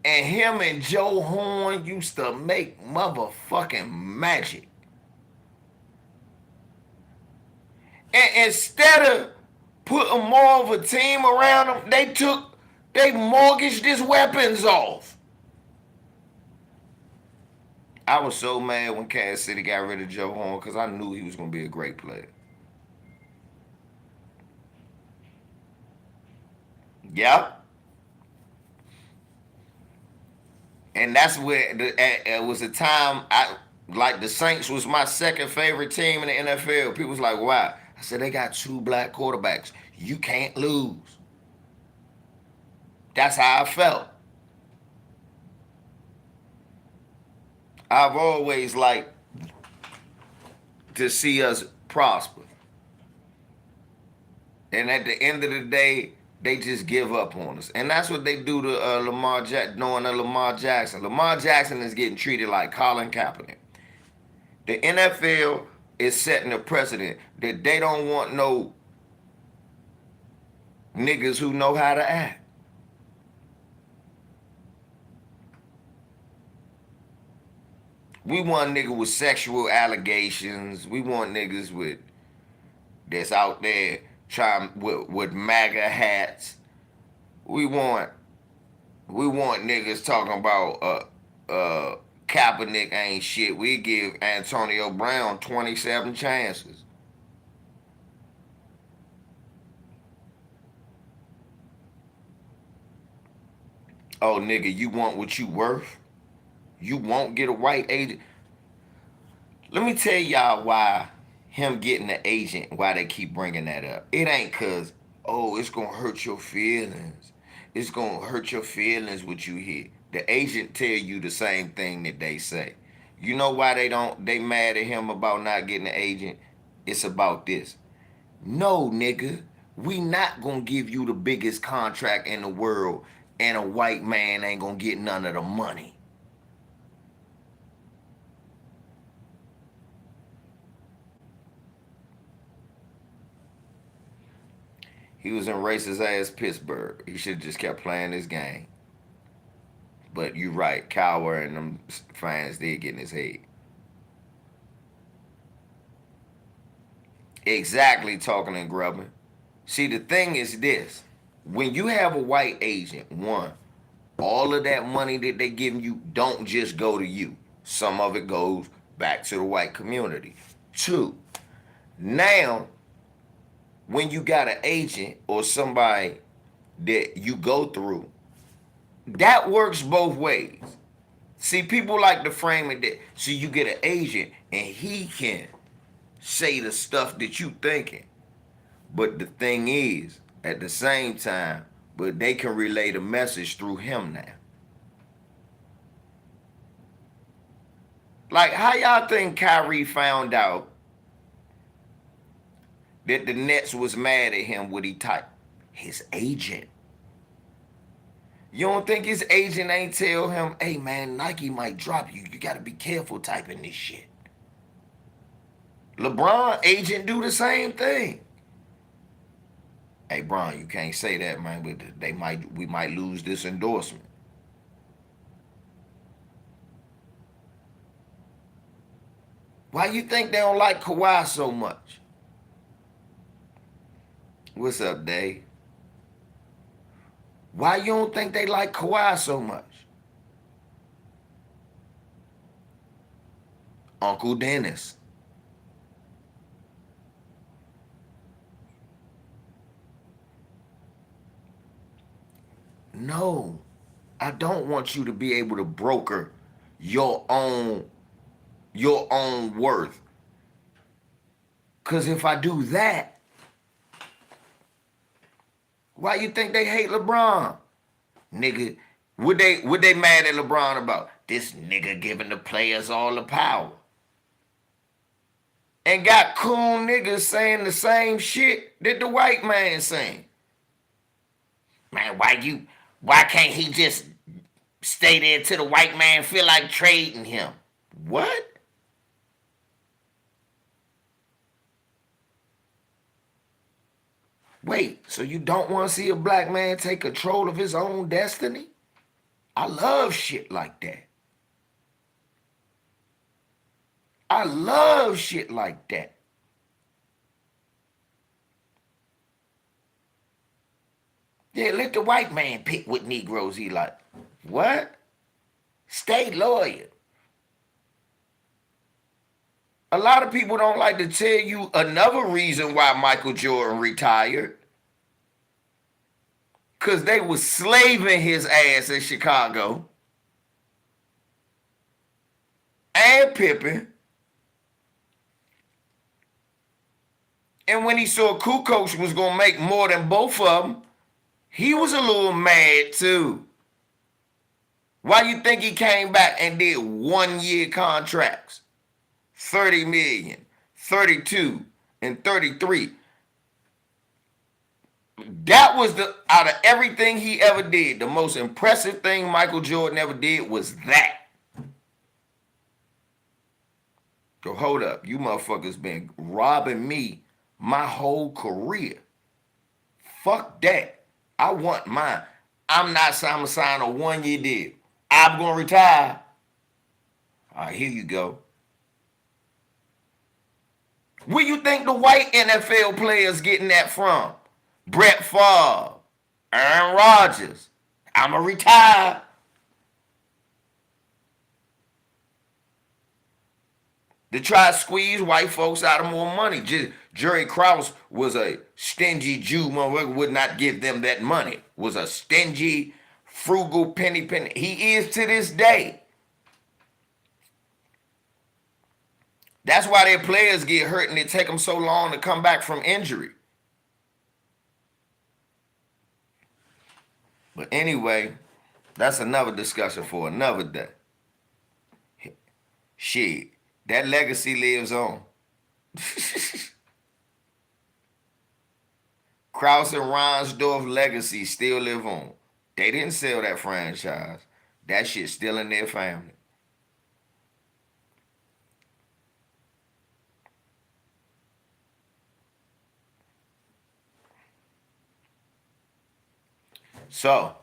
And him and Joe Horn used to make motherfucking magic. And instead of putting more of a team around them, they mortgaged his weapons off. I was so mad when Kansas City got rid of Joe Horn because I knew he was going to be a great player. Yep. And that's where it was a time like the Saints was my second favorite team in the NFL. People was like, "Why?" I said, "They got two black quarterbacks. You can't lose." That's how I felt. I've always liked to see us prosper. And at the end of the day, they just give up on us. And that's what they do to Lamar Jackson. Lamar Jackson is getting treated like Colin Kaepernick. The NFL is setting a precedent that they don't want no niggas who know how to act. We want niggas with sexual allegations. We want niggas that's out there trying with MAGA hats. We want niggas talking about Kaepernick ain't shit. We give Antonio Brown 27 chances. Oh nigga, you want what you worth? You won't get a white agent. Let me tell y'all why him getting an agent, why they keep bringing that up. It ain't cause, oh, it's gonna hurt your feelings. It's gonna hurt your feelings what you hear. The agent tell you the same thing that they say. You know why they mad at him about not getting an agent? It's about this. No, nigga, we not gonna give you the biggest contract in the world and a white man ain't gonna get none of the money. He was in racist ass Pittsburgh. He should have just kept playing this game. But you right, Cowher and them fans did get in his head. Exactly, talking and grubbing. See, the thing is this. When you have a white agent, one, all of that money that they giving you don't just go to you. Some of it goes back to the white community. Two, now, when you got an agent or somebody that you go through, that works both ways. See, people like to frame it that, so you get an agent and he can say the stuff that you thinking. But the thing is, at the same time, but they can relay the message through him now. Like, how y'all think Kyrie found out that the Nets was mad at him when he typed? His agent. You don't think his agent ain't tell him, hey man, Nike might drop you. You gotta be careful typing this shit. LeBron agent do the same thing. Hey Bron, you can't say that, man, but we might lose this endorsement. Why you think they don't like Kawhi so much? What's up, Dave? Why you don't think they like Kawhi so much? Uncle Dennis. No, I don't want you to be able to broker your own worth. Cause if I do that, why you think they hate LeBron? Nigga, what they mad at LeBron about? This nigga giving the players all the power. And got cool niggas saying the same shit that the white man saying. Man, why can't he just stay there till the white man feel like trading him? What? Wait, so you don't want to see a black man take control of his own destiny? I love shit like that. I love shit like that. Yeah, let the white man pick what Negroes he like. What? Stay loyal. A lot of people don't like to tell you another reason why Michael Jordan retired. Because they was slaving his ass in Chicago. And Pippen. And when he saw Kukoc was going to make more than both of them, he was a little mad too. Why you think he came back and did 1 year contracts? 30 million, 32, and 33. That was out of everything he ever did, the most impressive thing Michael Jordan ever did was that. So hold up, you motherfuckers been robbing me my whole career. Fuck that. I want mine. I'm not signing a 1 year deal. I'm gonna retire. All right, here you go. Where you think the white NFL players getting that from? Brett Favre, Aaron Rodgers. I'ma retire. To try to squeeze white folks out of more money. Jerry Krause was a stingy Jew, motherfucker, would not give them that money. Was a stingy, frugal penny. He is to this day. That's why their players get hurt and it take them so long to come back from injury. But anyway, that's another discussion for another day. Shit, that legacy lives on. Krause and Reinsdorf legacy still live on. They didn't sell that franchise. That shit's still in their family. So,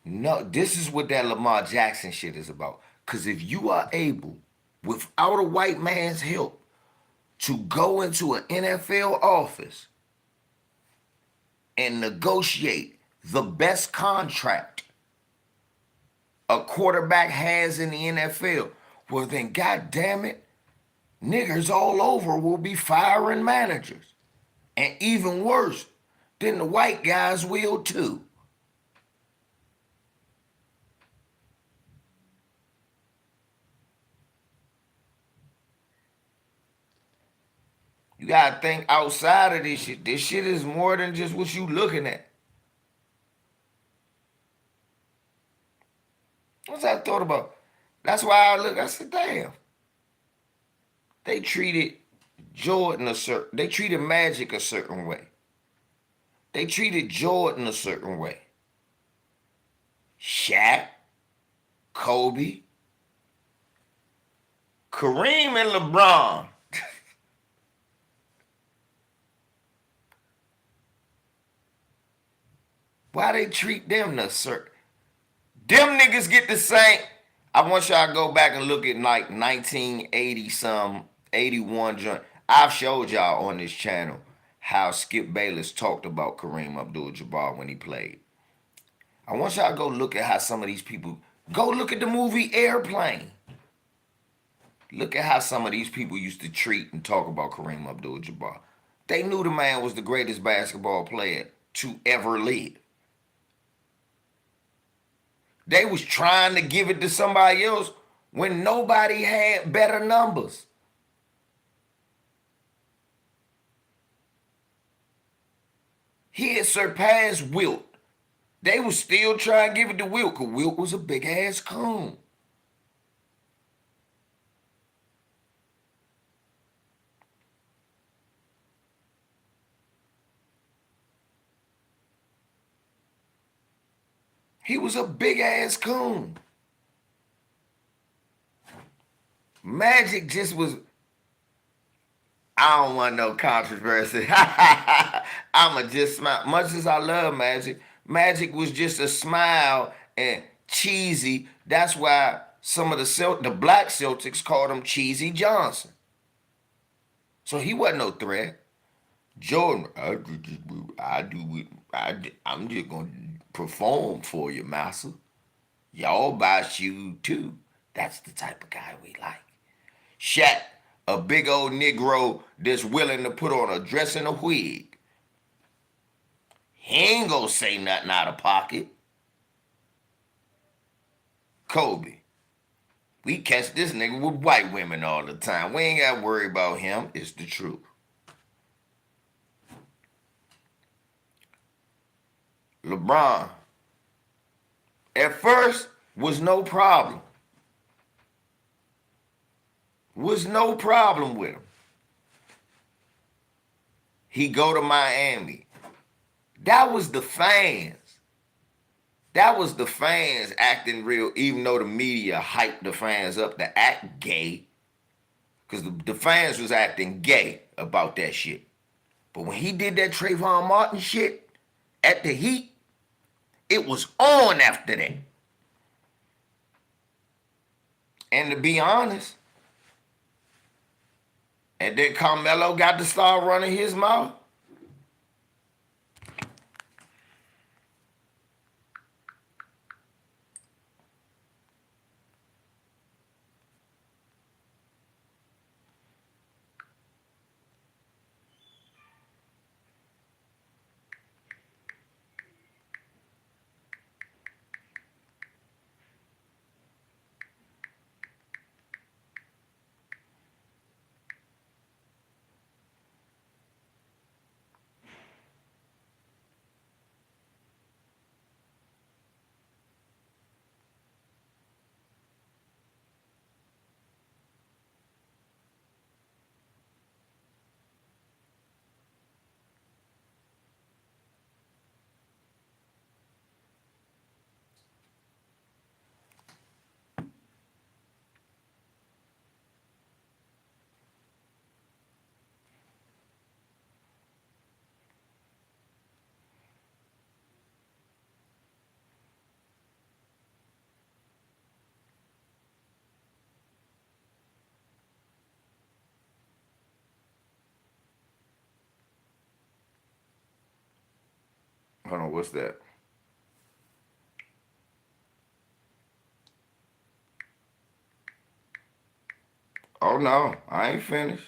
no, this is what that Lamar Jackson shit is about. Because if you are able, without a white man's help, to go into an NFL office and negotiate the best contract a quarterback has in the NFL, well then, God damn it, niggers all over will be firing managers. And even worse, then the white guys will too. You gotta think outside of this shit. This shit is more than just what you looking at. What's I thought about? That's why I said, damn. They treated Jordan they treated Magic a certain way. They treated Jordan a certain way. Shaq, Kobe, Kareem and LeBron. Why they treat them the certain? Them niggas get the same. I want y'all to go back and look at like 1980 some, 81 joint. I've showed y'all on this channel how Skip Bayless talked about Kareem Abdul-Jabbar when he played. I want y'all to go look at how some of these people, go look at the movie Airplane. Look at how some of these people used to treat and talk about Kareem Abdul-Jabbar. They knew the man was the greatest basketball player to ever live. They was trying to give it to somebody else when nobody had better numbers. He had surpassed Wilt. They was still trying to give it to Wilt because Wilt was a big ass coon. He was a big ass coon. Magic just was, I don't want no controversy. I'ma just smile. Much as I love Magic, Magic was just a smile and cheesy. That's why some of the black Celtics called him Cheesy Johnson. So he wasn't no threat. Jordan, I'm just gonna perform for you, massa. Y'all buy shoes too. That's the type of guy we like. Shaq, a big old Negro that's willing to put on a dress and a wig. He ain't gonna say nothing out of pocket. Kobe, we catch this nigga with white women all the time. We ain't gotta worry about him. It's the truth. LeBron, at first, was no problem. Was no problem with him. He go to Miami. That was the fans. That was the fans acting real, even though the media hyped the fans up to act gay. Because the fans was acting gay about that shit. But when he did that Trayvon Martin shit at the Heat, it was on after that. And to be honest, and then Carmelo got to start running his mouth. Hold on, what's that? Oh no, I ain't finished.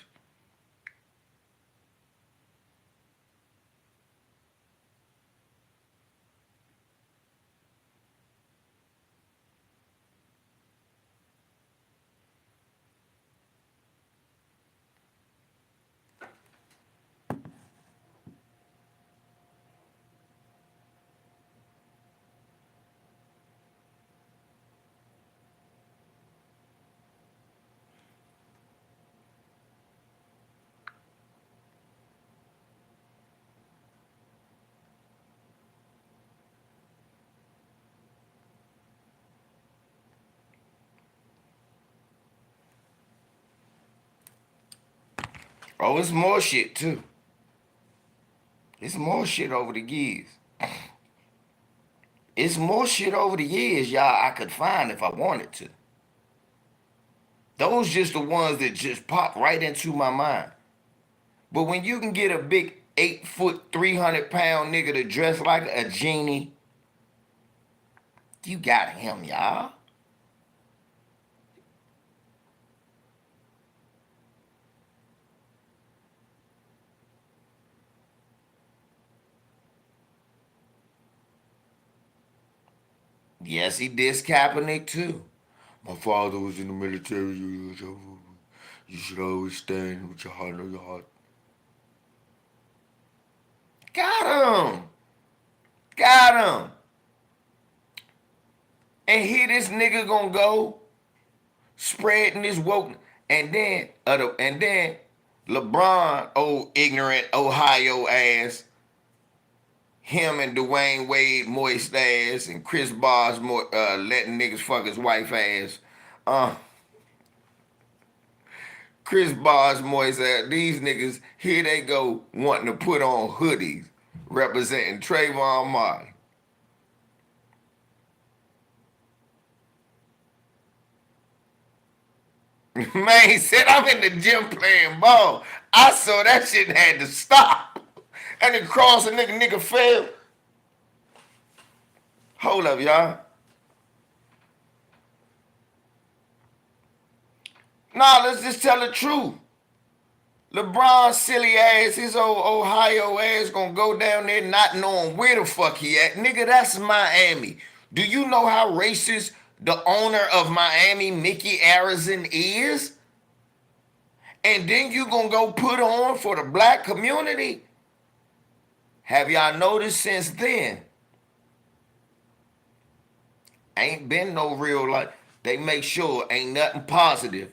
Oh, it's more shit too. It's more shit over the years. It's more shit over the years, y'all, I could find if I wanted to. Those just the ones that just pop right into my mind. But when you can get a big 8 foot, 300-pound nigga to dress like a genie. You got him, y'all. Yes, he dissed Kaepernick too. My father was in the military. You should always stand with your heart on your heart. Got him. Got him. And here this nigga gonna go spreading this woke, and then LeBron, old ignorant Ohio ass, him and Dwayne Wade moist ass, and Chris Bosh letting niggas fuck his wife ass. Chris Bosh moist ass. These niggas, here they go wanting to put on hoodies representing Trayvon Martin. Man, he said, I'm in the gym playing ball. I saw that shit and had to stop. And then cross a nigga fell. Hold up, y'all. Nah, let's just tell the truth. LeBron's silly ass, his old Ohio ass gonna go down there not knowing where the fuck he at. Nigga, that's Miami. Do you know how racist the owner of Miami, Mickey Arison, is? And then you gonna go put on for the black community? Have y'all noticed since then? Ain't been no real life. They make sure ain't nothing positive.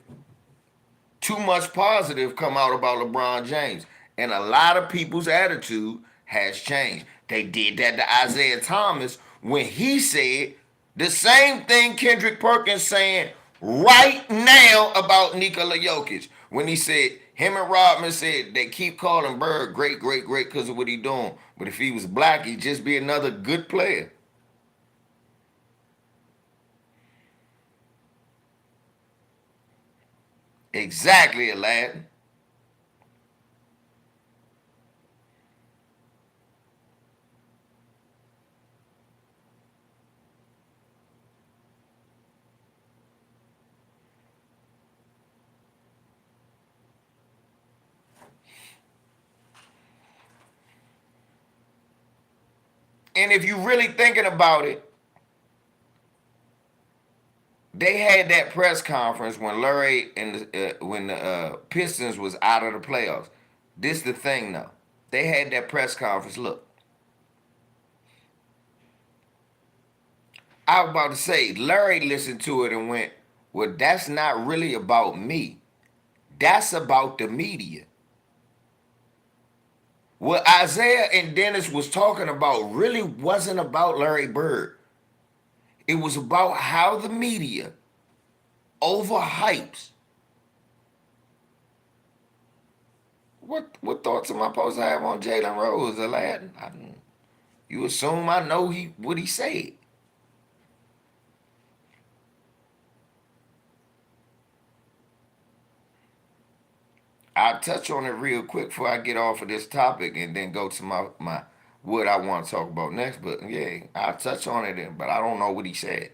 Too much positive come out about LeBron James. And a lot of people's attitude has changed. They did that to Isaiah Thomas when he said the same thing Kendrick Perkins saying right now about Nikola Jokic. When he said, him and Rodman said they keep calling Bird great because of what he doing. But if he was black, he'd just be another good player. Exactly, Aladdin. And if you really thinking about it, they had that press conference when Larry and when the Pistons was out of the playoffs. This the thing though. They had that press conference. Look, I was about to say, Larry listened to it and went, well, that's not really about me. That's about the media. What Isaiah and Dennis was talking about really wasn't about Larry Bird. It was about how the media overhypes. What thoughts am I supposed to have on Jalen Rose, Aladdin? You assume I know what he said. I'll touch on it real quick before I get off of this topic and then go to my what I want to talk about next. But yeah, I'll touch on it, but I don't know what he said.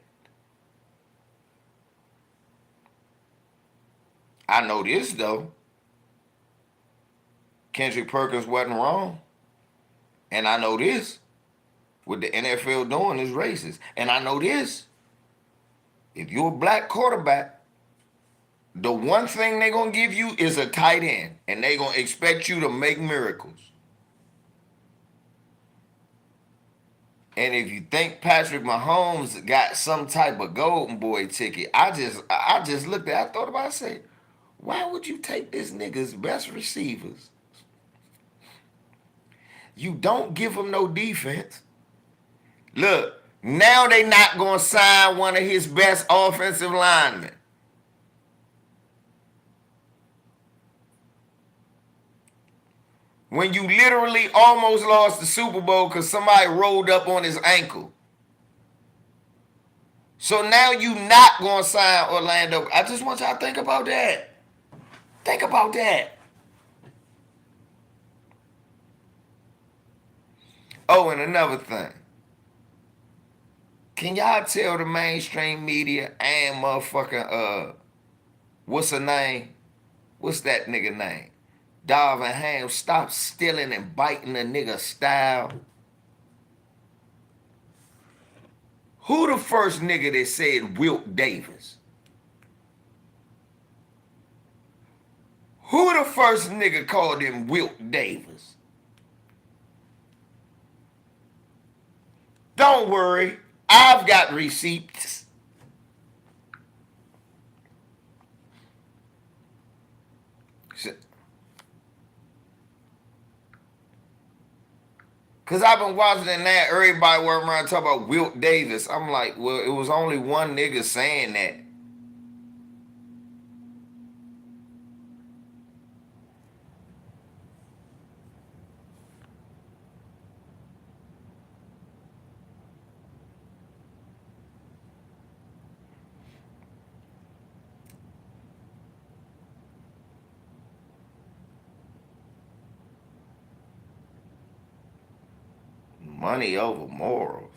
I know this though. Kendrick Perkins wasn't wrong. And I know this. What the NFL doing is racist. And I know this. If you're a black quarterback, the one thing they're going to give you is a tight end. And they're going to expect you to make miracles. And if you think Patrick Mahomes got some type of golden boy ticket, I just looked at it, I thought about it, I said, why would you take this nigga's best receivers? You don't give him no defense. Look, now they not going to sign one of his best offensive linemen. When you literally almost lost the Super Bowl because somebody rolled up on his ankle. So now you not going to sign Orlando. I just want y'all to think about that. Think about that. Oh, and another thing. Can y'all tell the mainstream media and motherfucking what's her name? What's that nigga name? Darvin Ham, stop stealing and biting the nigga style. Who the first nigga that said Wilt Davis? Who the first nigga called him Wilt Davis? Don't worry, I've got receipts. Cause I've been watching that everybody walking around talking about Wilt Davis. I'm like, well, it was only one nigga saying that. Money over morals.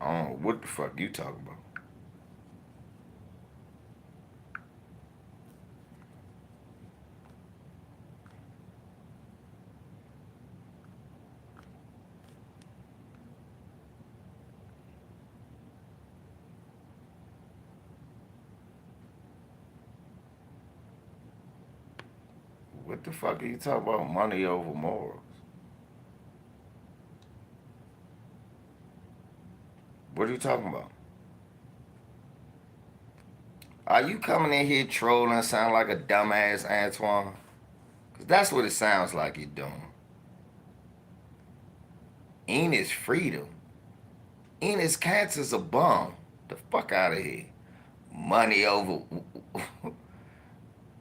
I don't know what the fuck you talking about. What the fuck are you talking about? Money over morals. What are you talking about? Are you coming in here trolling, sound like a dumbass, Antoine? Because that's what it sounds like you're doing. Enos freedom. Enos cancer's a bum. The fuck out of here. Money over.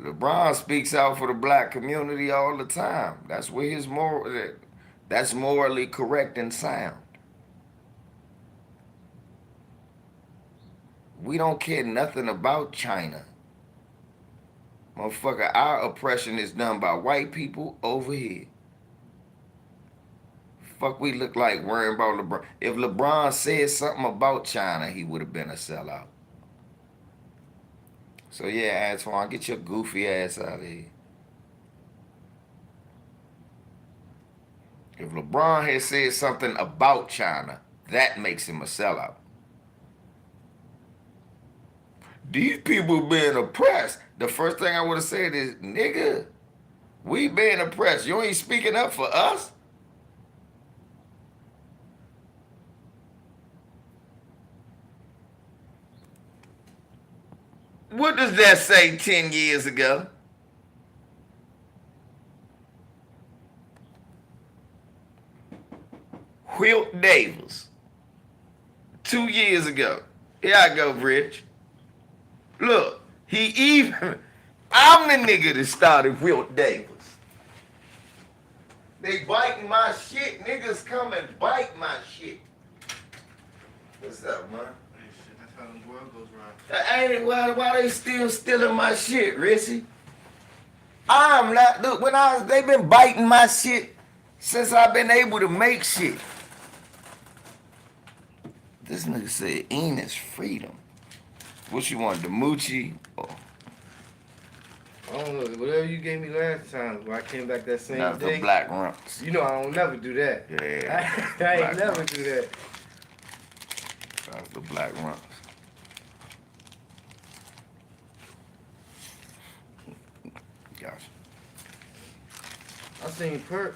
LeBron speaks out for the black community all the time. That's where his moral. That's morally correct and sound. We don't care nothing about China. Motherfucker, our oppression is done by white people over here. Fuck we look like worrying about LeBron. If LeBron said something about China, he would have been a sellout. So yeah, Antoine, get your goofy ass out of here. If LeBron had said something about China, that makes him a sellout. These people being oppressed. The first thing I would have said is, nigga, we being oppressed. You ain't speaking up for us? What does that say 10 years ago? Wilt Davis. 2 years ago. Here I go, Rich. Look, I'm the nigga that started Wilt Davis. They biting my shit. Niggas come and bite my shit. What's up, man? That's how the world goes round. Ain't why they still stealing my shit, Richie? I'm not. Look, they been biting my shit since I've been able to make shit. This nigga said Enos freedom. What you want, the Moochie? Oh, I don't know. Whatever you gave me last time, when I came back that same that's day. the black rumps. You know I don't never do that. Yeah. I Black ain't never rumps. do that. That's the black rumps. Gotcha. I seen Perk.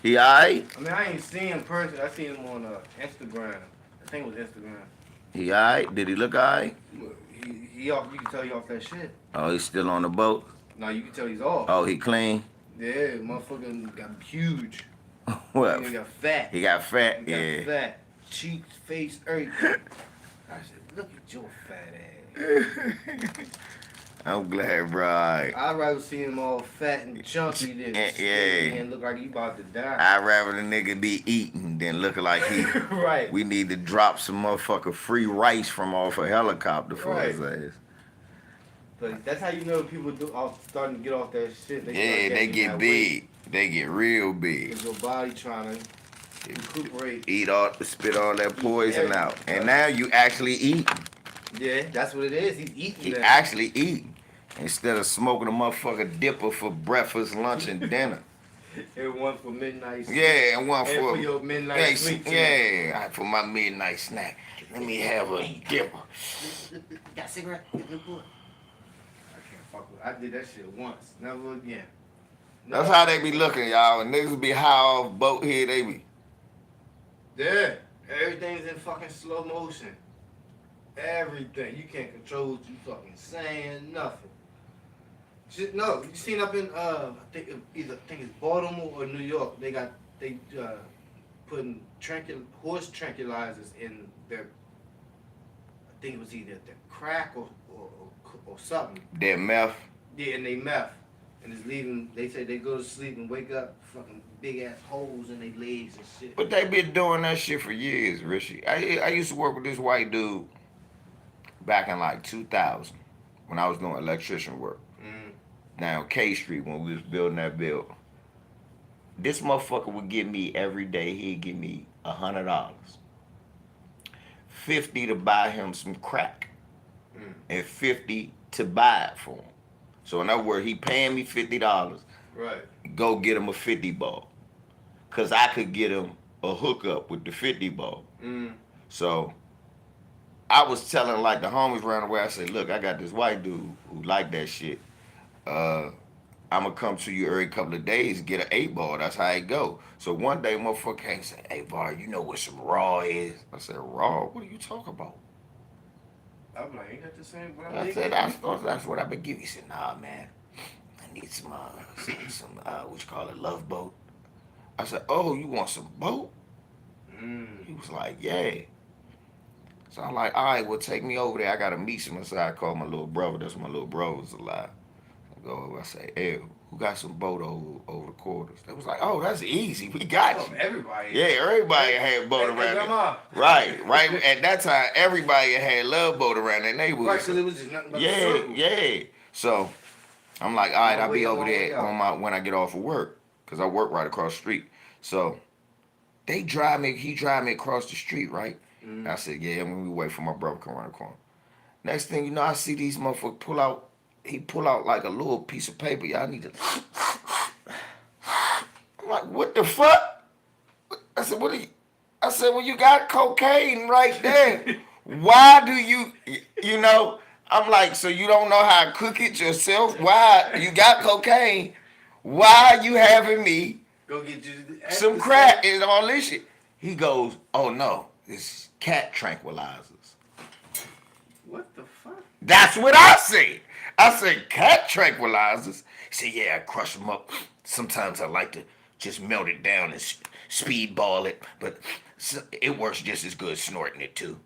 He alright? I mean, I ain't seen him personally. I seen him on Instagram. I think it was Instagram. He alright? Did he look alright? He off. You can tell he off that shit. Oh, he's still on the boat? No, you can tell he's off. Oh, he clean? Yeah, motherfucker got huge. Well, He got fat. he got fat? He got Yeah. fat. Cheeks, face, everything. I said, look at your fat ass. I'm glad, bro. Alright. I'd rather see him all fat and chunky than Yeah. skinny and look like he about to die. I'd rather the nigga be eating than looking like he. Right. We need to drop some motherfucker free rice from off a helicopter for his ass. But that's how you know people starting to get off that shit. Yeah, they start get that big. They get real Cause big. your body trying to recuperate. Spit all that poison out. And now you actually eat. Yeah, that's what it is. He's eating He that. actually eat. Instead of smoking a motherfucking dipper for breakfast, lunch, and dinner. And one for midnight sleep. Yeah, and one And for, for your midnight sleep, too. for my midnight snack. Let me have a dipper. Got a cigarette? I can't fuck with. I did that shit once. Never again. That's how they be looking, y'all. And niggas be high off boat here, they be. Yeah. Everything's in fucking slow motion. Everything. You can't control what you fucking saying. Nothing. Shit, no, you seen up in I think it's Baltimore or New York. They putting horse tranquilizers in their. I think it was either their crack or something. That meth. Yeah, and they meth, and it's leaving. They say they go to sleep and wake up fucking big ass holes in their legs and shit. But they been doing that shit for years, Richie. I used to work with this white dude back in like 2000 when I was doing electrician work. Down K Street when we was building that building. This motherfucker would give me every day, he'd give me $100. 50 to buy him some crack. And 50 to buy it for him. So in other words, he paying me $50. Right. Go get him a 50 ball. Cause I could get him a hookup with the 50 ball. So I was telling like the homies around the way, I said, look, I got this white dude who like that shit. I'm gonna come to you every couple of days and get an 8 ball. That's how it go. So one day, motherfucker came and said, hey, Var, you know what some raw is? I said, raw? What are you talking about? I'm like, ain't that the same? I said, that's what I've been giving. He said, nah, man. I need some what you call it, love boat. I said, oh, you want some boat? He was like, yeah. So I'm like, all right, well, take me over there. I got to meet some. So I call my little brother. That's my little brother was alive. I go over, I say, hey, who got some boat over the quarters? They was like, oh, that's easy. We got you. Everybody. Yeah, everybody had boat around grandma. there. Right. At that time, everybody had love boat around their neighborhood. Right, because it was just nothing but a circle. Yeah. So I'm like, all right, I'll be over there when I get off of work, because I work right across the street. So he drive me across the street, right? I said, yeah, when we wait for my brother to come around the corner. Next thing you know, I see these motherfuckers pull out like a little piece of paper. Y'all need to. I'm like, what the fuck? I said, what are you? I said, well, you got cocaine right there. Why do you know? I'm like, so you don't know how to cook it yourself? Why? You got cocaine. Why are you having me Go get you some crack and all this shit? He goes, oh no, it's cat tranquilizers. What the fuck? That's what I said. I said, cat tranquilizers? He said, yeah, I crush them up. Sometimes I like to just melt it down and speedball it, but it works just as good snorting it too.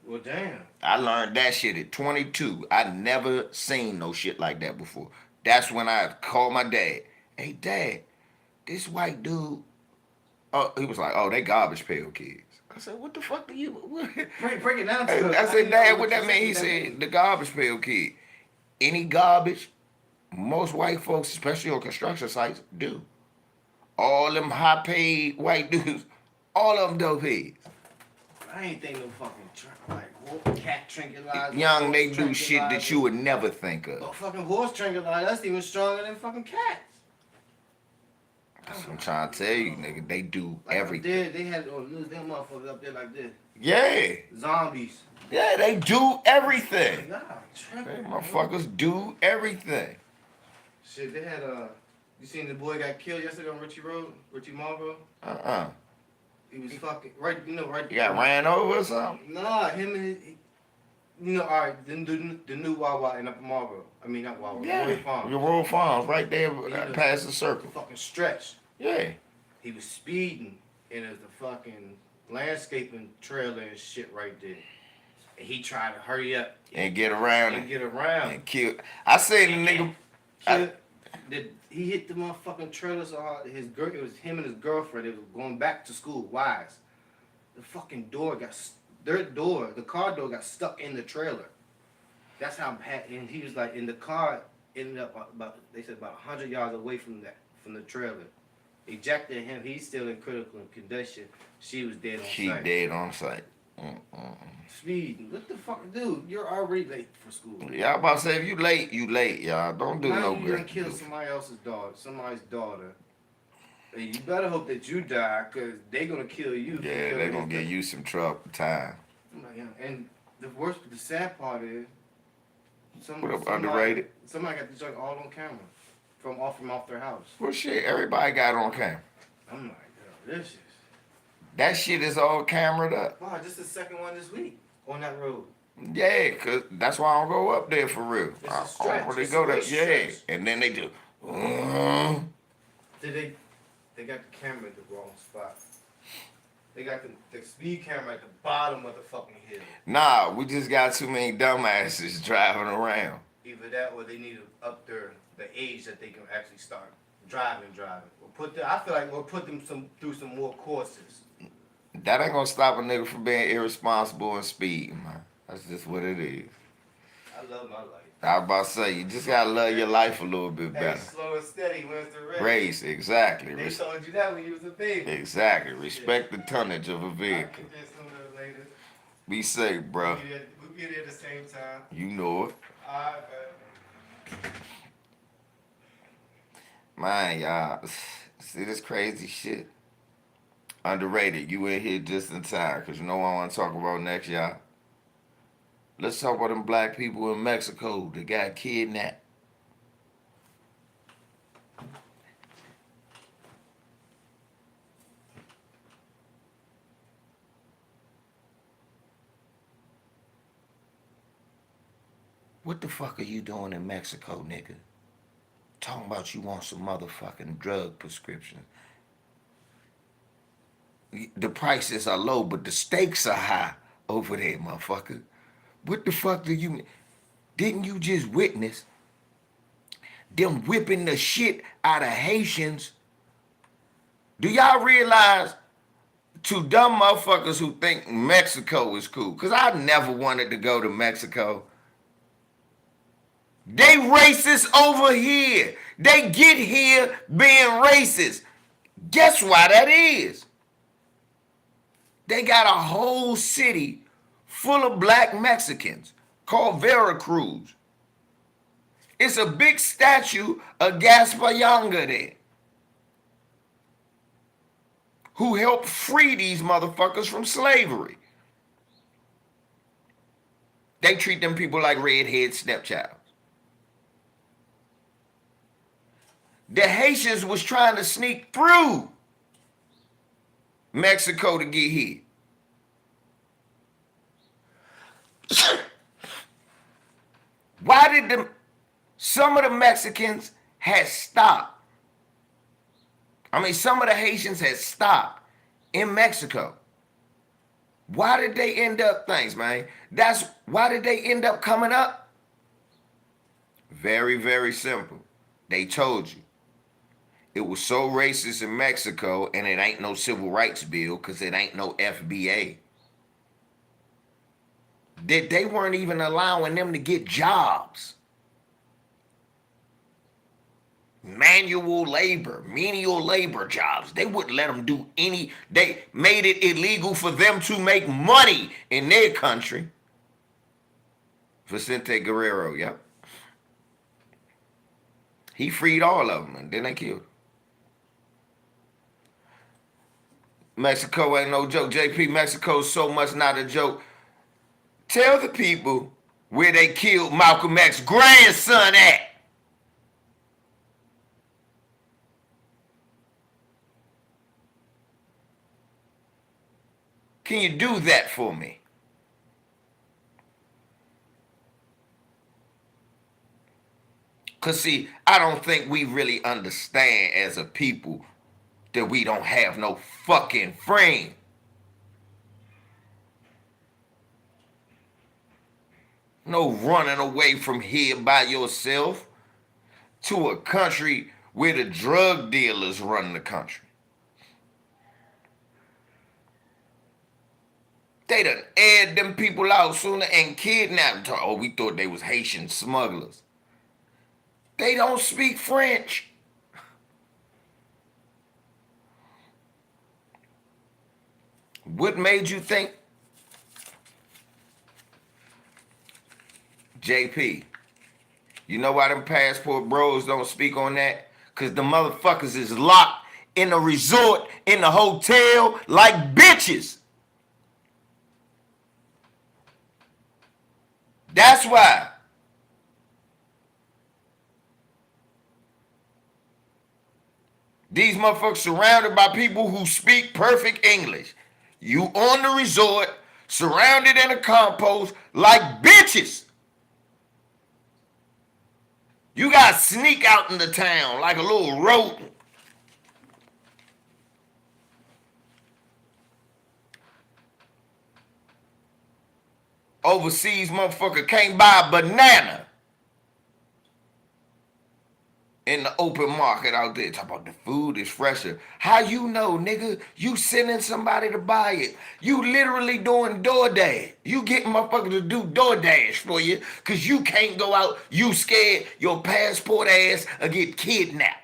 Well, damn. I learned that shit at 22. I never seen no shit like that before. That's when I called my dad. Hey, Dad, this white dude, he was like, oh, they garbage pail kids. I said, what the fuck do you... Break it down to us. I said, Dad, what that mean? He said, the garbage pail kid. Any garbage, most white folks, especially on construction sites, do. All them high-paid white dudes, all of them dope heads. I ain't think no fucking cat tranquilizer. Young, they do shit that you would never think of. But fucking horse tranquilizer, that's even stronger than fucking cats. That's what I'm trying to tell you, nigga. They do Like everything. They had on news, them motherfuckers up there like this. Yeah. Zombies. Yeah, they do everything. Nah, They tripping. motherfuckers do everything. Shit, they had you seen the boy got killed yesterday on Richie Marlboro? He was fucking right. You got ran over or something? Nah, him and all right. The new Wawa in Upper Marlboro. I mean, not Wawa. Royal Farm. Your Royal Farms, right there past the circle. Fucking stretch. Yeah. He was speeding, and there's a fucking landscaping trailer and shit right there. And he tried to hurry up And get around and it. get around. And kill. I seen the nigga. He hit the motherfucking trailer so hard. It was him and his girlfriend. They was going back to school. Wise. The fucking the car door got stuck in the trailer. That's how bad. And he was like in the car. ended up they said about 100 yards away from the trailer. Ejected him. He's still in critical condition. She was dead on She site. dead on site. Speed. What the fuck, dude? You're already late for school. Y'all about to say if you late, you late, y'all. Don't do Now no you done good. kill somebody else's daughter, somebody's daughter. And you better hope that you die, cause they gonna kill you. Yeah, they gonna give you some trouble time. And the sad part is, What up, underrated? Somebody got the joint all on camera from off their house. Well, shit, everybody got on camera. I'm like, yo, this is. That shit is all cameraed up. Wow, this is the second one this week on that road. Yeah, cause that's why I don't go up there for real. It's a I stretch. don't really It's go a there. real Yeah, stretch. and then they do. They got the camera at the wrong spot. They got the speed camera at the bottom of the fucking hill. Nah, we just got too many dumbasses driving around. Either that or they need to up the age that they can actually start driving. I feel like we'll put them through some more courses. That ain't gonna stop a nigga from being irresponsible and speeding, man. That's just what it is. I love my life. I was about to say, you just gotta love your life a little bit Hey, better. slow and steady wins the race. Race, exactly. They told you that when you was a baby. Exactly. Respect the tonnage of a I'll vehicle. get there sooner or later. Be safe, bro. We'll get there at the same time. You know it. Alright, man. Man, y'all. See this crazy shit? Underrated. You in here just in time, because you know what I want to talk about next, y'all? Let's talk about them black people in Mexico that got kidnapped. What the fuck are you doing in Mexico, nigga? Talking about you want some motherfucking drug prescription. The prices are low, but the stakes are high over there, motherfucker. What the fuck do you... Didn't you just witness them whipping the shit out of Haitians? Do y'all realize, to dumb motherfuckers who think Mexico is cool, because I never wanted to go to Mexico. They racist over here. They get here being racist. Guess why that is? They got a whole city full of black Mexicans called Veracruz. It's a big statue of Gaspar Yanga there, who helped free these motherfuckers from slavery. They treat them people like redhead stepchilds. The Haitians was trying to sneak through Mexico to get here. Why did some of the Mexicans had stopped? Some of the Haitians had stopped in Mexico. Why did they end up, thanks, man? Why did they end up coming up? Very, very simple. They told you. It was so racist in Mexico, and it ain't no civil rights bill because it ain't no FBA. That they weren't even allowing them to get jobs. Manual labor, menial labor jobs. They wouldn't let them do any. They made it illegal for them to make money in their country. Vicente Guerrero, yep. He freed all of them, and then they killed him. Mexico ain't no joke. JP, Mexico's so much not a joke. Tell the people where they killed Malcolm X's grandson at. Can you do that for me? Because, see, I don't think we really understand as a people that we don't have no fucking friend. No running away from here by yourself to a country where the drug dealers run the country. They done aired them people out sooner and kidnapped them. Oh, we thought they was Haitian smugglers. They don't speak French. What made you think, JP, you know why them passport bros don't speak on that? Because the motherfuckers is locked in a resort, in a hotel, like bitches. That's why. These motherfuckers surrounded by people who speak perfect English. You on the resort, surrounded in a compost, like bitches. You gotta sneak out in the town like a little rodent. Overseas motherfucker can't buy a banana in the open market out there. Talk about the food is fresher. How you know, nigga? You sending somebody to buy it. You literally doing DoorDash. You getting motherfuckers to do DoorDash for you because you can't go out. You scared your passport ass or get kidnapped.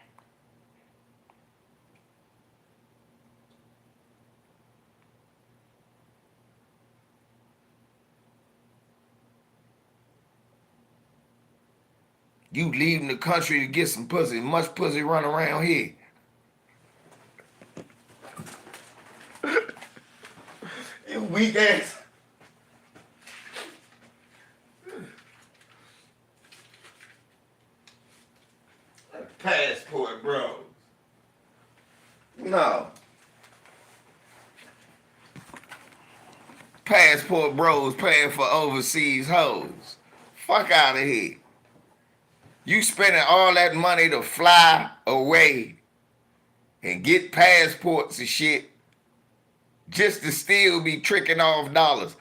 You leaving the country to get some pussy. Much pussy run around here. You weak ass. Passport bros. No. Passport bros paying for overseas hoes. Fuck out of here. You spending all that money to fly away and get passports and shit just to still be tricking off dollars.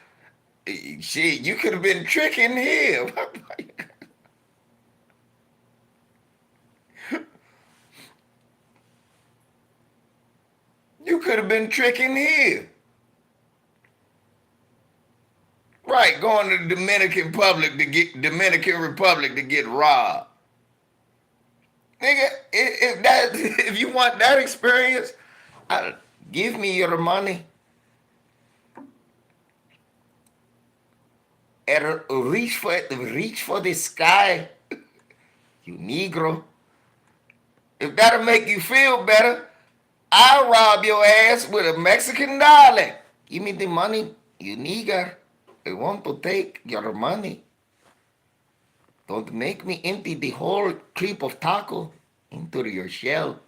Shit, you could have been tricking here. You could have been tricking here. Right, going to the Dominican Republic to get robbed. Nigga, if you want that experience, give me your money. And reach for the sky, you Negro. If that'll make you feel better, I'll rob your ass with a Mexican dollar. Give me the money, you nigger. I want to take your money. Don't make me empty the whole clip of taco into your shell.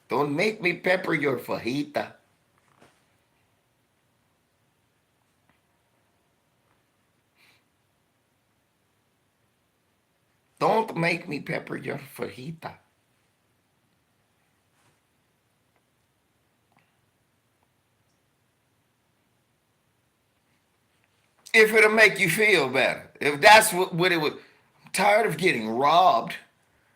Don't make me pepper your fajita. Don't make me pepper your fajita. If it'll make you feel better. If that's what it would. I'm tired of getting robbed.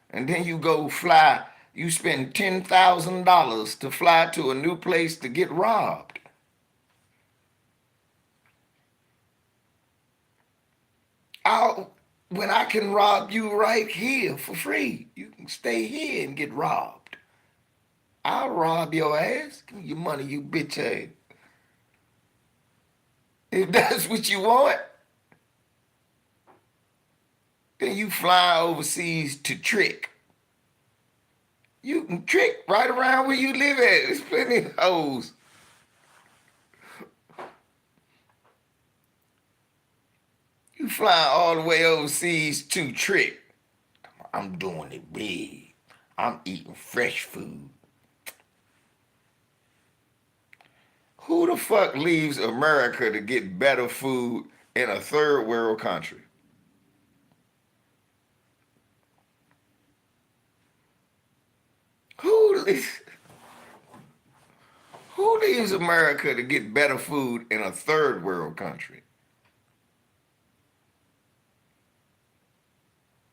And then you go fly. You spend $10,000 to fly to a new place to get robbed. When I can rob you right here for free. You can stay here and get robbed. I'll rob your ass. Give me your money, you bitch ass. If that's what you want, then you fly overseas to trick. You can trick right around where you live at. There's plenty of hoes. You fly all the way overseas to trick. I'm doing it big. I'm eating fresh food. Who the fuck leaves America to get better food in a third world country? Who leaves America to get better food in a third world country?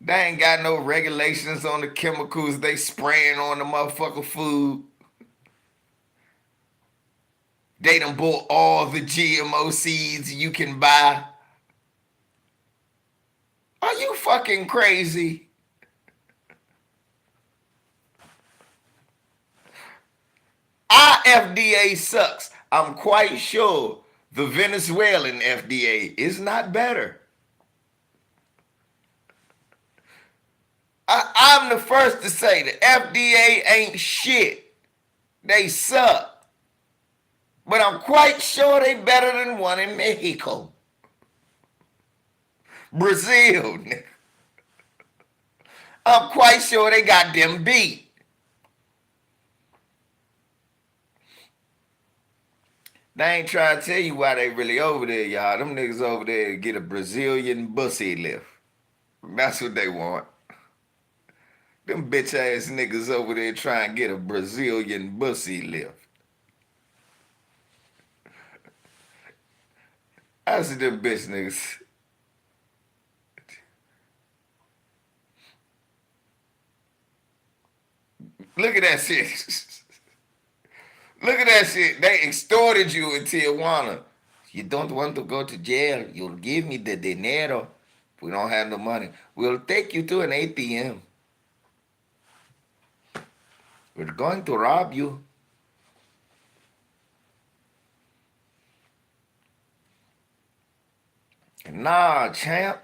They ain't got no regulations on the chemicals they spraying on the motherfucker food. They done bought all the GMO seeds you can buy. Are you fucking crazy? FDA sucks. I'm quite sure the Venezuelan FDA is not better. I'm the first to say the FDA ain't shit. They suck. But I'm quite sure they better than one in Mexico. Brazil, nigga. I'm quite sure they got them beat. They ain't trying to tell you why they really over there, y'all. Them niggas over there to get a Brazilian pussy lift. That's what they want. Them bitch ass niggas over there trying to get a Brazilian pussy lift. I said them bitch niggas. Look at that shit. Look at that shit. They extorted you in Tijuana. You don't want to go to jail. You'll give me the dinero. If we don't have no money, we'll take you to an ATM. We're going to rob you. Nah, champ.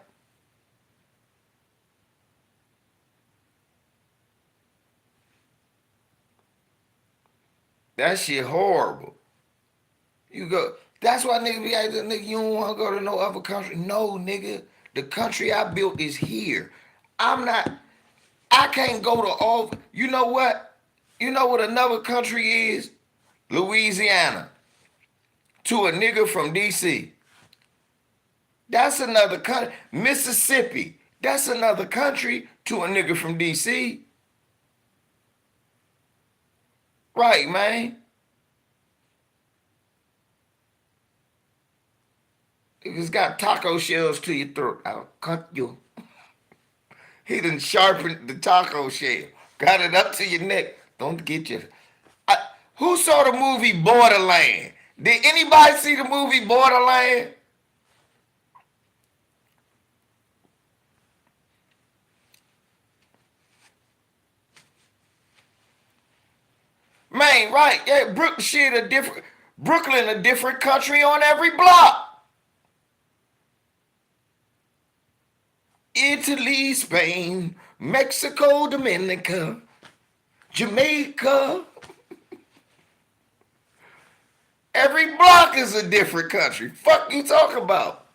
That shit horrible. You go. That's why nigga be like, nigga, you don't want to go to no other country. No, nigga. The country I built is here. I can't go to all. You know what? You know what another country is? Louisiana. To a nigga from DC. That's another country. Mississippi. That's another country to a nigga from DC. Right, man. Niggas got taco shells to your throat. I'll cut you. He done sharpened the taco shell. Got it up to your neck. Don't get you. Who saw the movie Borderland? Did anybody see the movie Borderland? Man, right. Yeah, Brooklyn a different country on every block. Italy, Spain, Mexico, Dominica, Jamaica. Every block is a different country. Fuck you talking about?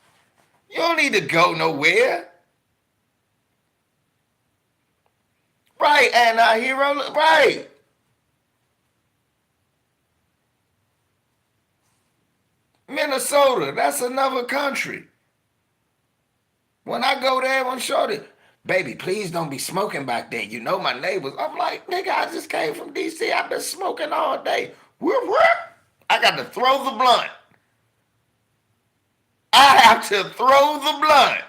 You don't need to go nowhere. Right, anti-hero, right. Minnesota, that's another country. When I go there, I'm shorty, baby, please don't be smoking back there. You know my neighbors. I'm like, nigga, I just came from DC. I've been smoking all day. Whoop, whoop. I got to throw the blunt. I have to throw the blunt.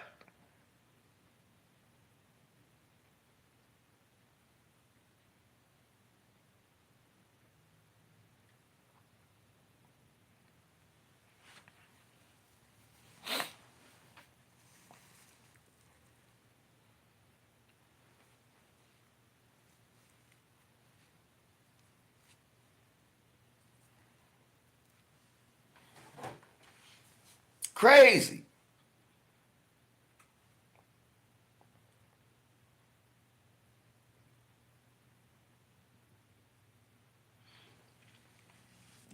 Crazy.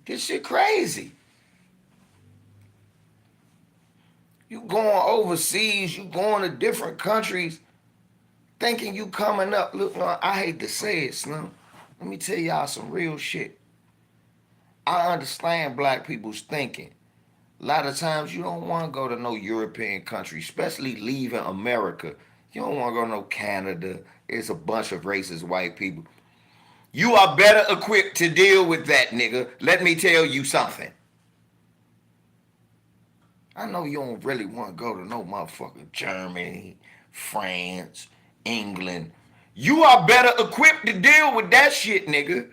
This shit crazy. You going overseas, you going to different countries, thinking you coming up. Look, I hate to say it, Slim. Let me tell y'all some real shit. I understand black people's thinking. A lot of times you don't want to go to no European country, especially leaving America. You don't want to go to no Canada. It's a bunch of racist white people. You are better equipped to deal with that, nigga. Let me tell you something. I know you don't really want to go to no motherfucking Germany, France, England. You are better equipped to deal with that shit, nigga.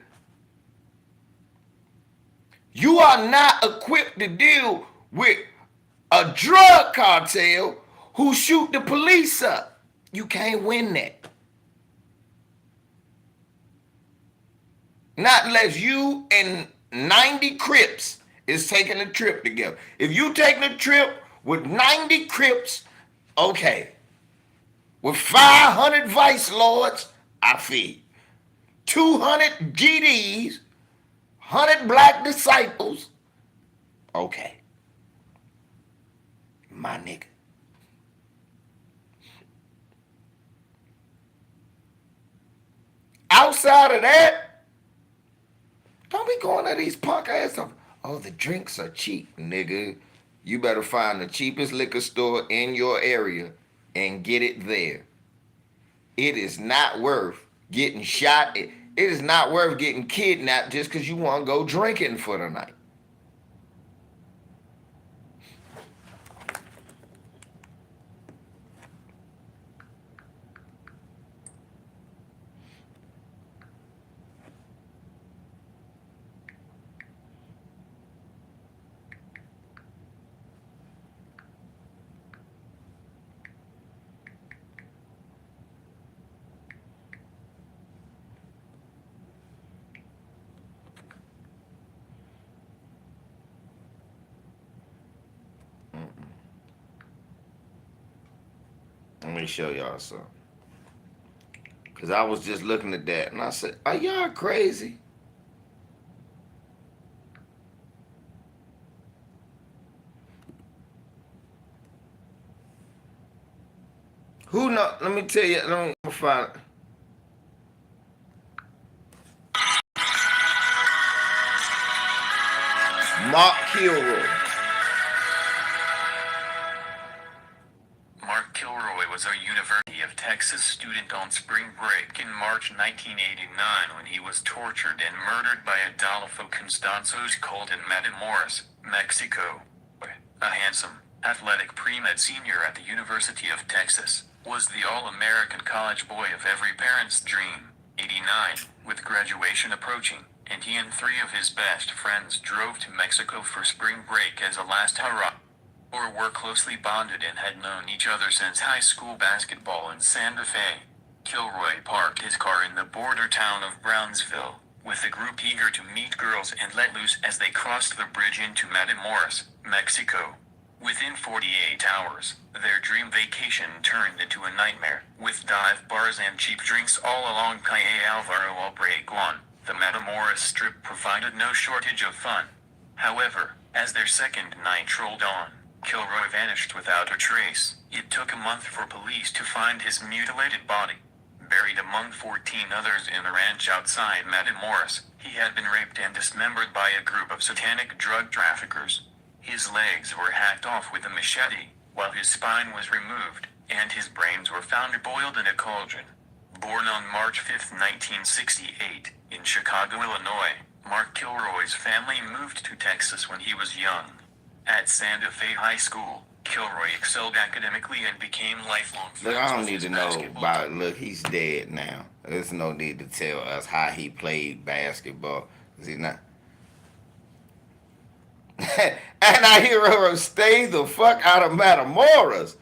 You are not equipped to deal with a drug cartel who shoot the police up. You can't win that. Not unless you and 90 Crips is taking a trip together. If you taking a trip with 90 Crips, okay. With 500 Vice Lords, I feed. 200 GDs, 100 Black Disciples, okay. My nigga. Outside of that, don't be going to these punk ass stuff. Oh, the drinks are cheap, nigga. You better find the cheapest liquor store in your area and get it there. It is not worth getting shot. It is not worth getting kidnapped just because you want to go drinking for the night. Let me show y'all something. Because I was just looking at that and I said, are y'all crazy? Who know? Let me tell you. Let me find it. Mark Kilroy. Mark Kilroy was a University of Texas student on spring break in March 1989 when he was tortured and murdered by Adolfo Constanzo's cult in Matamoros, Mexico. A handsome, athletic pre-med senior at the University of Texas, was the all-American college boy of every parent's dream. 89, with graduation approaching, and he and 3 of his best friends drove to Mexico for spring break as a last hurrah. Or were closely bonded and had known each other since high school basketball in Santa Fe. Kilroy parked his car in the border town of Brownsville, with the group eager to meet girls and let loose as they crossed the bridge into Matamoros, Mexico. Within 48 hours, their dream vacation turned into a nightmare, with dive bars and cheap drinks all along Calle Alvaro Obregón. The Matamoros Strip provided no shortage of fun. However, as their second night rolled on, Kilroy vanished without a trace. It took a month for police to find his mutilated body. Buried among 14 others in a ranch outside Matamoros, he had been raped and dismembered by a group of satanic drug traffickers. His legs were hacked off with a machete, while his spine was removed, and his brains were found boiled in a cauldron. Born on March 5, 1968, in Chicago, Illinois, Mark Kilroy's family moved to Texas when he was young. At Santa Fe High School, Kilroy excelled academically and became lifelong friends. Look, I don't with need his to know basketball about team. look, he's dead now. There's no need to tell us how he played basketball. 'Cause he's not. And I hear her stay the fuck out of Matamoros.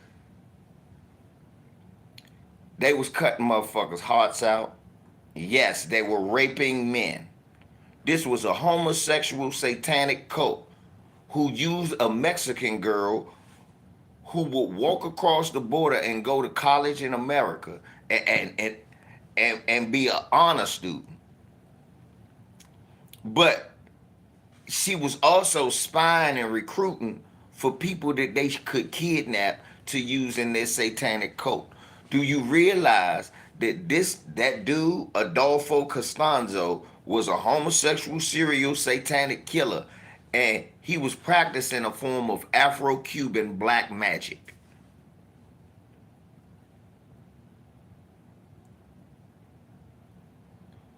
They was cutting motherfuckers' hearts out. Yes, they were raping men. This was a homosexual satanic cult who used a Mexican girl who would walk across the border and go to college in America and be an honor student. But she was also spying and recruiting for people that they could kidnap to use in their satanic cult. Do you realize that that dude, Adolfo Costanzo, was a homosexual serial satanic killer, and he was practicing a form of Afro-Cuban black magic?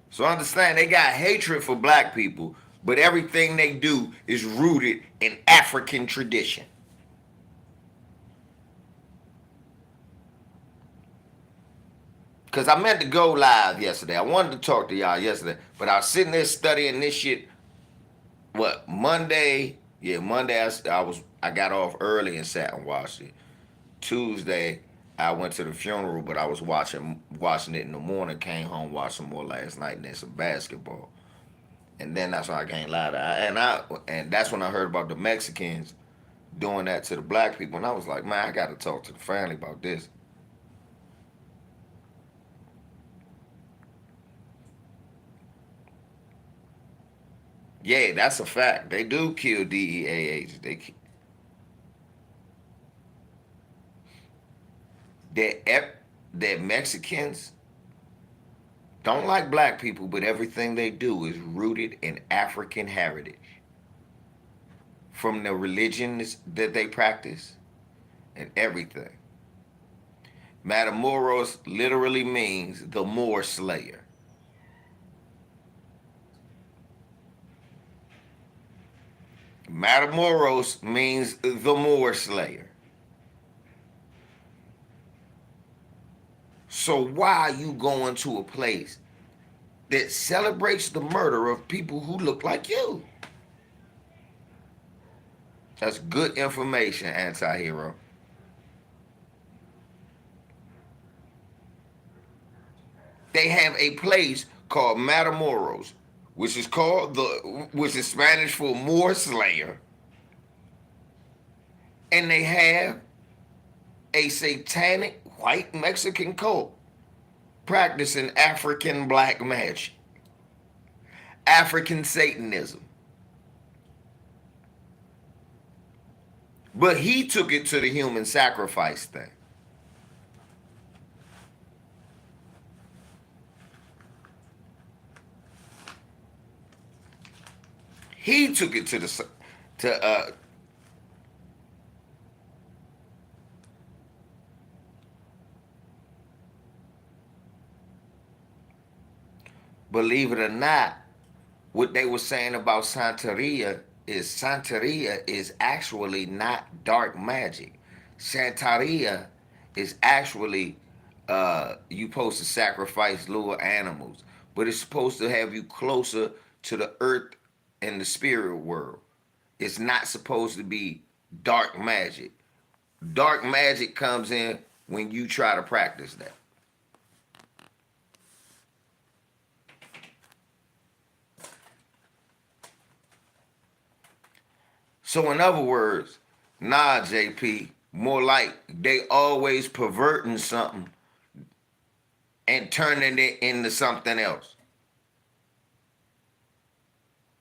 So understand, they got hatred for black people, but everything they do is rooted in African tradition. Because I meant to go live yesterday. I wanted to talk to y'all yesterday, but I was sitting there studying this shit. What, Monday? Yeah, Monday I got off early and sat and watched it. Tuesday, I went to the funeral, but I was watching it in the morning, came home, watched some more last night, and then some basketball. And then that's when I can't lie to and that's when I heard about the Mexicans doing that to the black people, and I was like, man, I got to talk to the family about this. Yeah, that's a fact. They do kill DEA agents. That Mexicans don't like black people, but everything they do is rooted in African heritage. From the religions that they practice and everything. Matamoros literally means the Moor slayer. Matamoros means the Moor slayer. So why are you going to a place that celebrates the murder of people who look like you? That's good information, anti-hero. They have a place called Matamoros, which is Spanish for Moor slayer. And they have a satanic white Mexican cult practicing African black magic, African Satanism. But he took it to the human sacrifice thing. He took it believe it or not, what they were saying about Santeria is actually not dark magic. Santeria is actually you supposed to sacrifice little animals, but it's supposed to have you closer to the earth and the spirit world. It's not supposed to be dark magic. Dark magic comes in when you try to practice that. So in other words, nah, JP, more like they always perverting something and turning it into something else.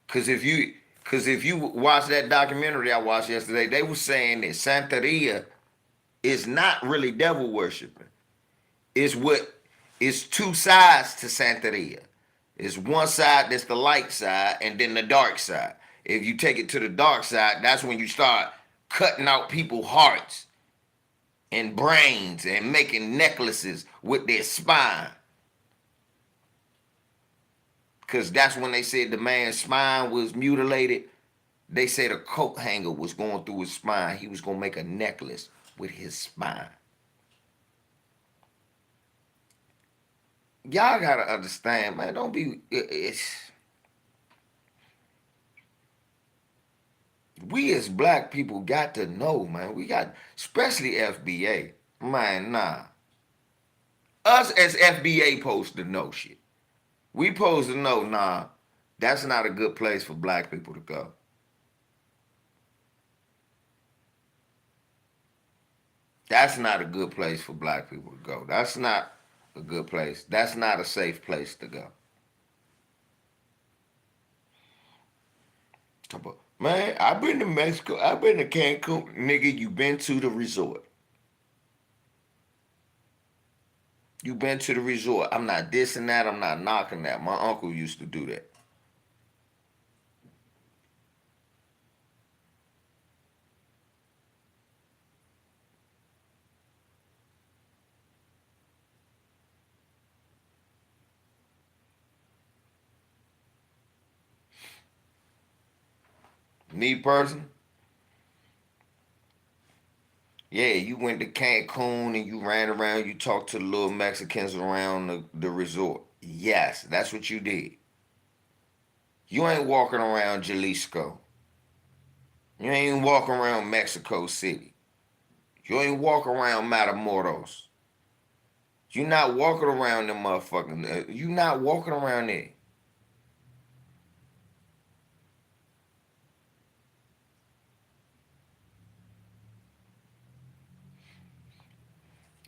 Cause if you watch that documentary I watched yesterday, they were saying that Santeria is not really devil worshiping. It's two sides to Santeria. It's one side that's the light side and then the dark side. If you take it to the dark side, that's when you start cutting out people's hearts and brains and making necklaces with their spine. Because that's when they said the man's spine was mutilated. They said a coat hanger was going through his spine. He was going to make a necklace with his spine. Y'all got to understand, man. Don't be... We as black people got to know, man. We got... Especially FBA. Man, nah. Us as FBA supposed to know shit. We supposed to know, nah, that's not a good place for black people to go. That's not a good place for black people to go. That's not a good place. That's not a safe place to go. Man, I've been to Mexico. I've been to Cancun. Nigga, you been to the resort. You been to the resort. I'm not dissing that. I'm not knocking that. My uncle used to do that. Me person? Yeah, you went to Cancun and you ran around, you talked to the little Mexicans around the resort. Yes, that's what you did. You ain't walking around Jalisco. You ain't walking around Mexico City. You ain't walking around Matamoros. You not walking around them motherfucking... You not walking around there.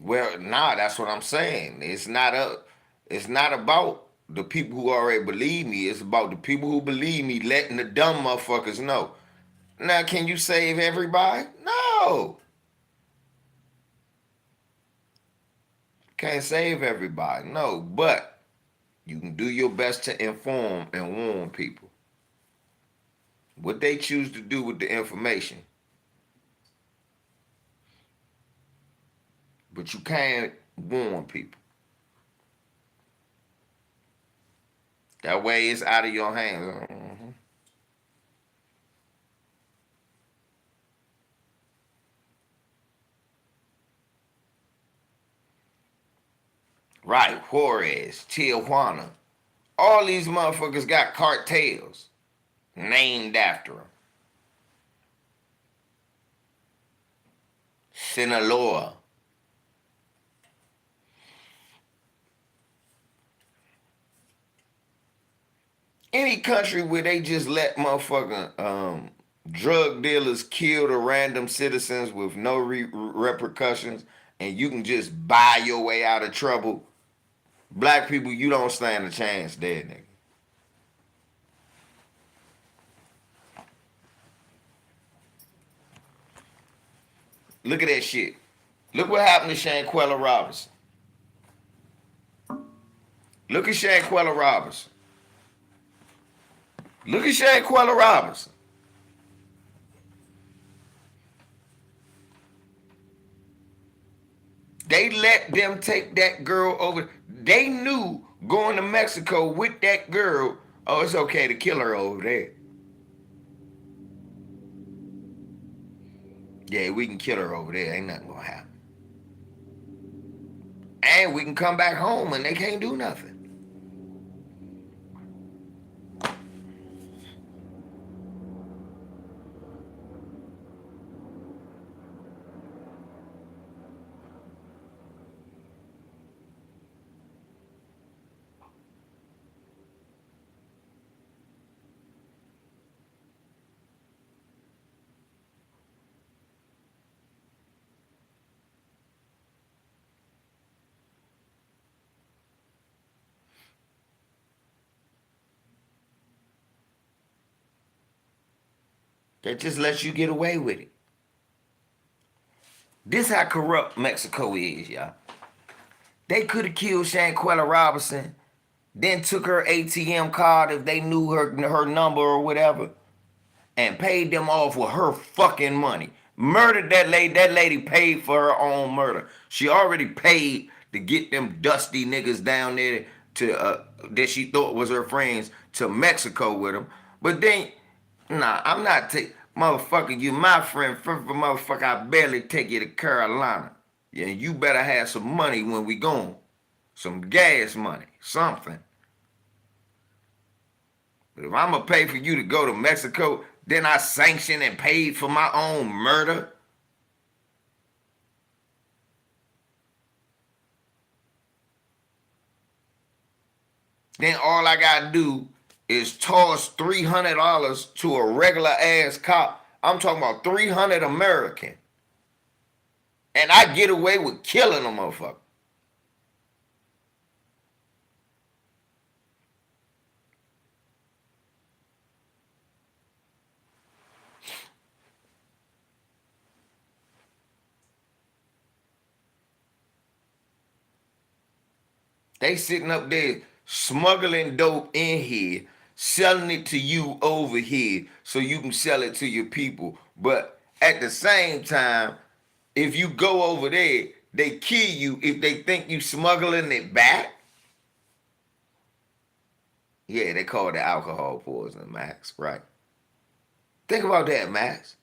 Well, nah, that's what I'm saying. It's not about the people who already believe me. It's about the people who believe me letting the dumb motherfuckers know. Now, can you save everybody? No. Can't save everybody. No, but you can do your best to inform and warn people. What they choose to do with the information. But you can't warn people. That way it's out of your hands. Right, Juarez, Tijuana. All these motherfuckers got cartels named after them. Sinaloa. Any country where they just let motherfucking drug dealers kill the random citizens with no repercussions, and you can just buy your way out of trouble. Black people, you don't stand a chance there, nigga. Look at that shit. Look what happened to Shanquella Robinson. Look at Shanquella Robinson. Look at Shanquella Robinson. They let them take that girl over. They knew going to Mexico with that girl, oh, it's okay to kill her over there. Yeah, we can kill her over there. Ain't nothing gonna happen. And we can come back home and they can't do nothing. That just lets you get away with it. This how corrupt Mexico is, y'all. They could have killed Shanquella Robinson, then took her ATM card if they knew her number or whatever, and paid them off with her fucking money. Murdered that lady. That lady paid for her own murder. She already paid to get them dusty niggas down there to that she thought was her friends to Mexico with them. But then, nah, I'm not motherfucker, you my friend. First of all, motherfucker, I barely take you to Carolina. Yeah, you better have some money when we gone. Some gas money, something. But if I'm gonna pay for you to go to Mexico, then I sanctioned and paid for my own murder. Then all I gotta do is toss $300 to a regular ass cop. I'm talking about 300 American. And I get away with killing a motherfucker. They sitting up there smuggling dope in here, selling it to you over here so you can sell it to your people. But at the same time, if you go over there, they kill you if they think you smuggling it back. Yeah, they call it the alcohol poisoning, Max, right? Think about that, Max.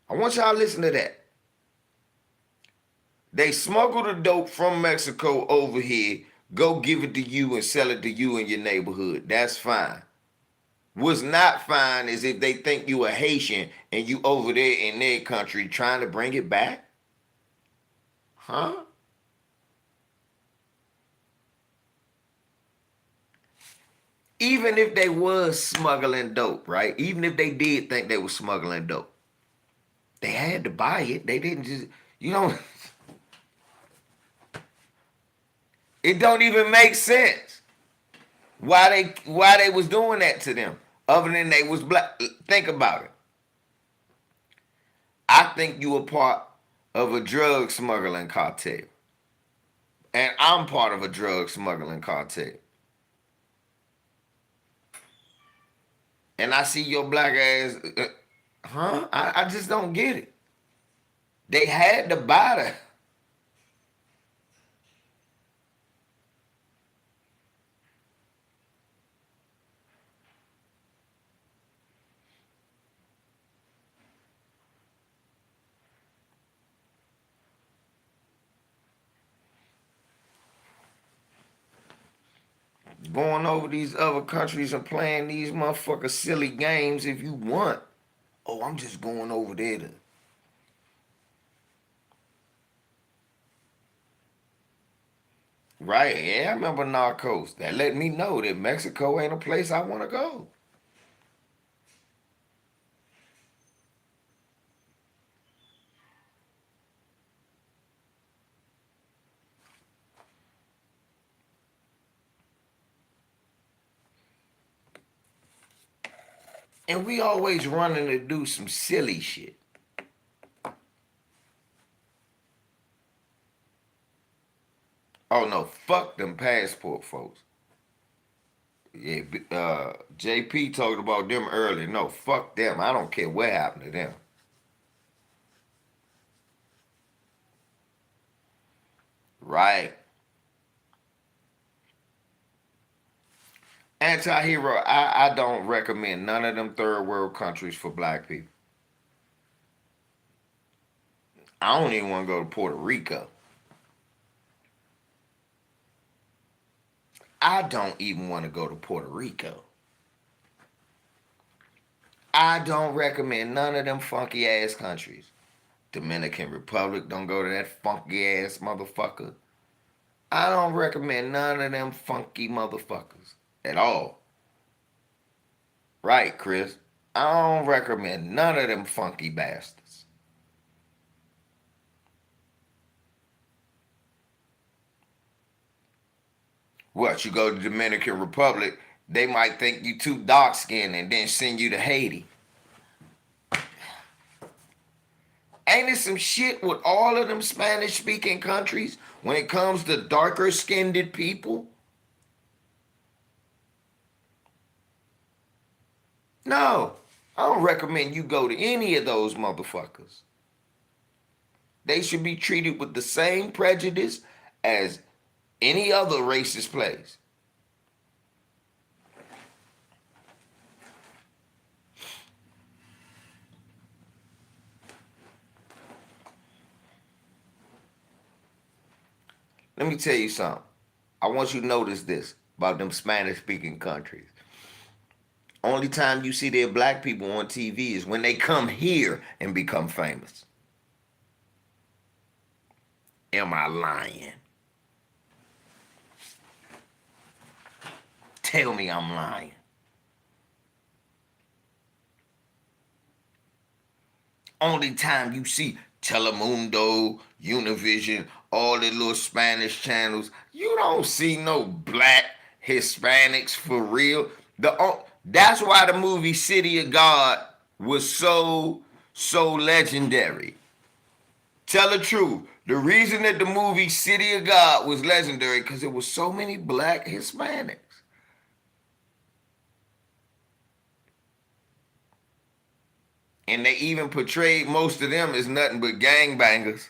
I want y'all to listen to that. They smuggle the dope from Mexico over here, go give it to you and sell it to you in your neighborhood. That's fine. What's not fine is if they think you a Haitian and you over there in their country trying to bring it back. Huh? Even if they was smuggling dope, right? Even if they did think they were smuggling dope, they had to buy it. They didn't just, you know. It don't even make sense why they was doing that to them, other than they was black. Think about it. I think you a part of a drug smuggling cartel, and I'm part of a drug smuggling cartel. And I see your black ass, huh? I just don't get it. They had to buy the. Going over these other countries and playing these motherfucker silly games if you want. Oh, I'm just going over there to. Right, yeah, I remember Narcos. That let me know that Mexico ain't a place I want to go. And we always running to do some silly shit. Oh no, fuck them passport folks. Yeah, JP talked about them earlier. No, fuck them. I don't care what happened to them. Right. Anti-hero, I don't recommend none of them third world countries for black people. I don't even want to go to Puerto Rico. I don't even want to go to Puerto Rico. I don't recommend none of them funky ass countries. Dominican Republic, don't go to that funky ass motherfucker. I don't recommend none of them funky motherfuckers at all. Right, Chris? I don't recommend none of them funky bastards. What, you go to Dominican Republic, they might think you too dark skinned and then send you to Haiti. Ain't it some shit with all of them Spanish speaking countries when it comes to darker skinned people? No, I don't recommend you go to any of those motherfuckers. They should be treated with the same prejudice as any other racist place. Let me tell you something. I want you to notice this about them Spanish speaking countries. Only time you see their black people on TV is when they come here and become famous. Am I lying? Tell me I'm lying. Only time you see Telemundo, Univision, all the little Spanish channels, you don't see no black Hispanics for real. That's why the movie City of God was so legendary. Tell the truth. The reason that the movie City of God was legendary because there was so many black Hispanics. And they even portrayed most of them as nothing but gangbangers.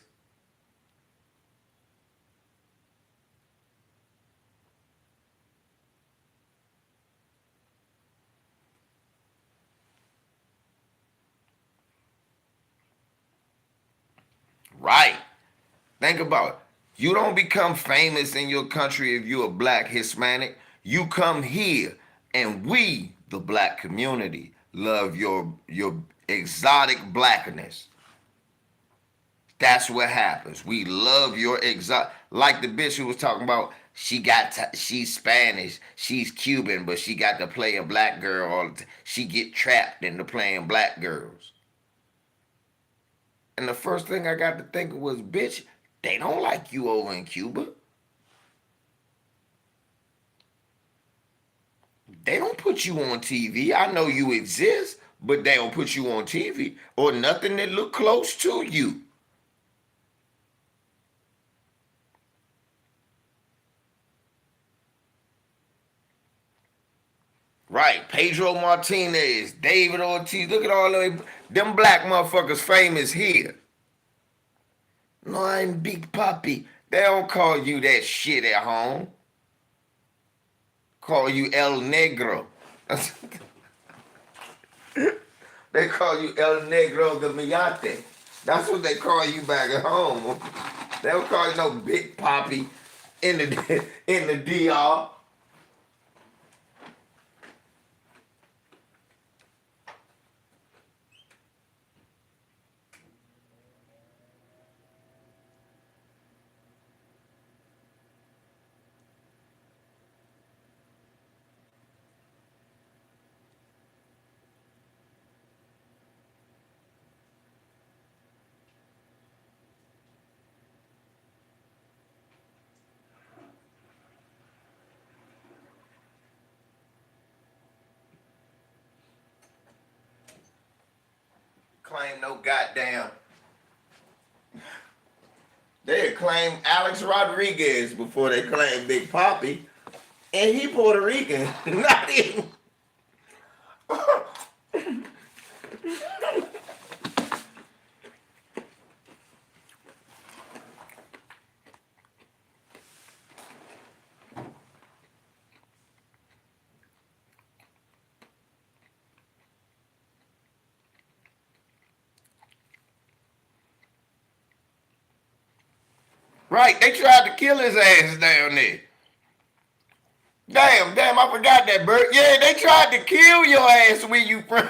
Right. Think about it. You don't become famous in your country if you're a black Hispanic. You come here and we, the black community, love your exotic blackness. That's what happens. We love your exotic. Like the bitch who was talking about, she's Spanish, she's Cuban, but she got to play a black girl all the time. She get trapped into playing black girls. And the first thing I got to think was, bitch, they don't like you over in Cuba. They don't put you on TV. I know you exist, but they don't put you on TV or nothing that look close to you. Right, Pedro Martinez, David Ortiz. Look at all of them black motherfuckers famous here. No, I'm Big Papi. They don't call you that shit at home. Call you El Negro. They call you El Negro de Millante. That's what they call you back at home. They don't call you no Big Papi in the DR. Claim no goddamn. They claim Alex Rodriguez before they claim Big Papi, and he Puerto Rican. Not even. Right, they tried to kill his ass down there. Damn, I forgot that, Bert. Yeah, they tried to kill your ass where you from.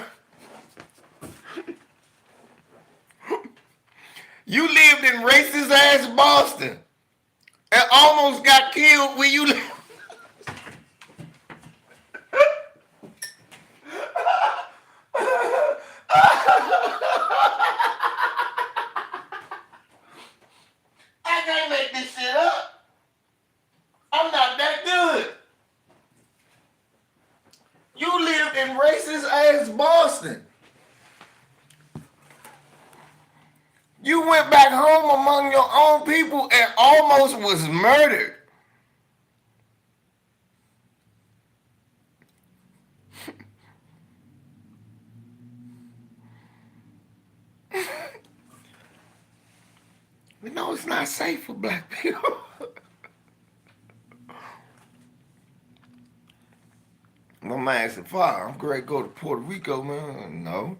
You lived in racist ass Boston and almost got killed where you live. I can't make this shit up. I'm not that good. You lived in racist ass Boston. You went back home among your own people and almost was murdered. You know it's not safe for black people. My man said, "Father, I'm great to go to Puerto Rico, man." No.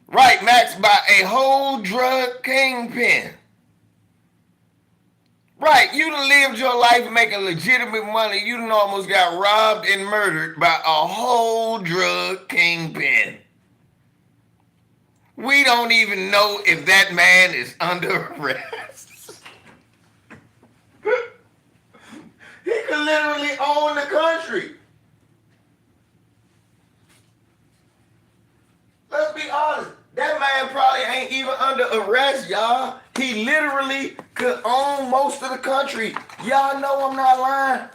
Right, Max, by a whole drug kingpin. Right, you done lived your life making legitimate money. You done almost got robbed and murdered by a whole drug kingpin. We don't even know if that man is under arrest. He could literally own the country. Let's be honest. That man probably ain't even under arrest, y'all. He literally could own most of the country. Y'all know I'm not lying.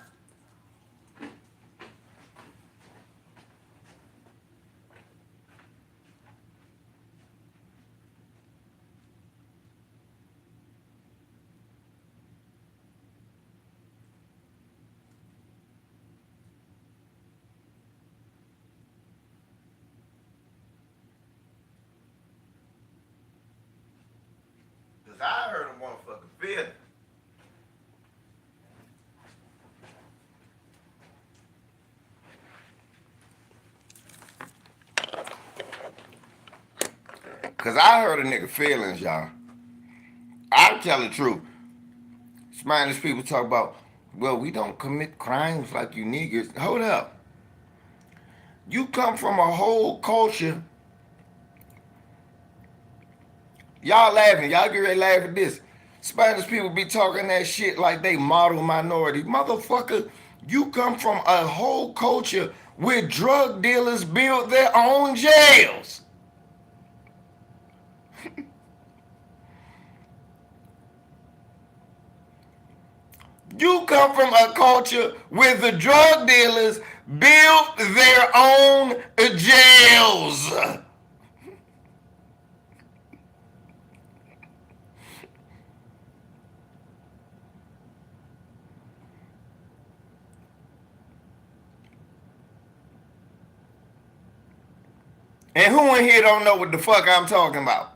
I heard a motherfucking feeling. Cause I heard a nigga feelings, y'all. I tell the truth. Spanish people talk about, well, we don't commit crimes like you niggers. Hold up. You come from a whole culture. Y'all laughing. Y'all get ready to laugh at this. Spanish people be talking that shit like they model minority. Motherfucker, you come from a whole culture where drug dealers build their own jails. You come from a culture where the drug dealers built their own jails. And who in here don't know what the fuck I'm talking about?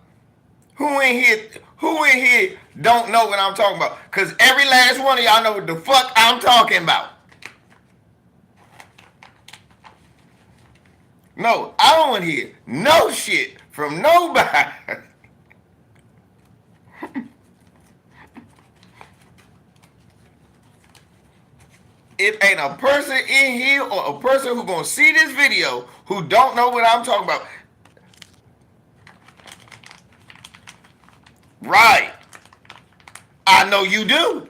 Who in here don't know what I'm talking about? Cause every last one of y'all know what the fuck I'm talking about. No, I don't want to hear no shit from nobody. It ain't a person in here or a person who gonna see this video who don't know what I'm talking about. Right. I know you do.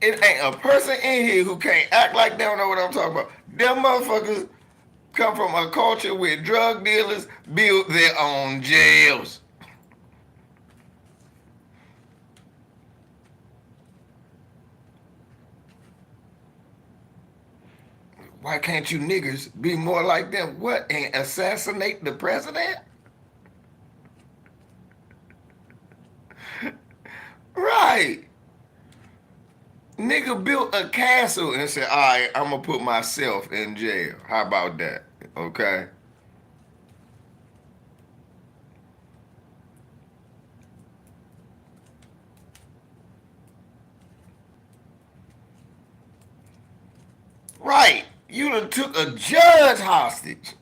It ain't a person in here who can't act like they don't know what I'm talking about. Them motherfuckers come from a culture where drug dealers build their own jails. Why can't you niggas be more like them? What, and assassinate the president? Right. Nigga built a castle and said, all right, I'm gonna put myself in jail. How about that? Okay. Right. You done took a judge hostage.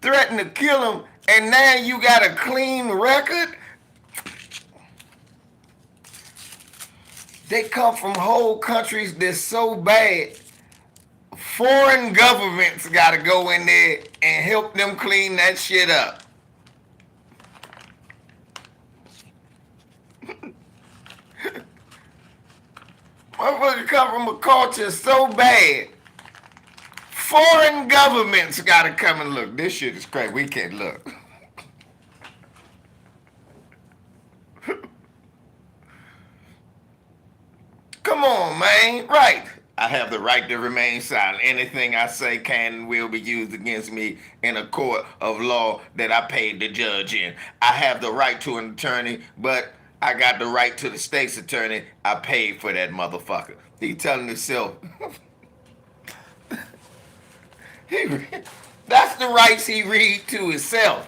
Threatened to kill him, and now you got a clean record? They come from whole countries that's so bad. Foreign governments gotta go in there and help them clean that shit up. Motherfuckers come from a culture so bad. Foreign governments gotta come and look. This shit is crazy. We can't look. Come on, man. Right. I have the right to remain silent. Anything I say can and will be used against me in a court of law that I paid the judge in. I have the right to an attorney, but I got the right to the state's attorney. I paid for that motherfucker. He telling himself. That's the rights he read to himself.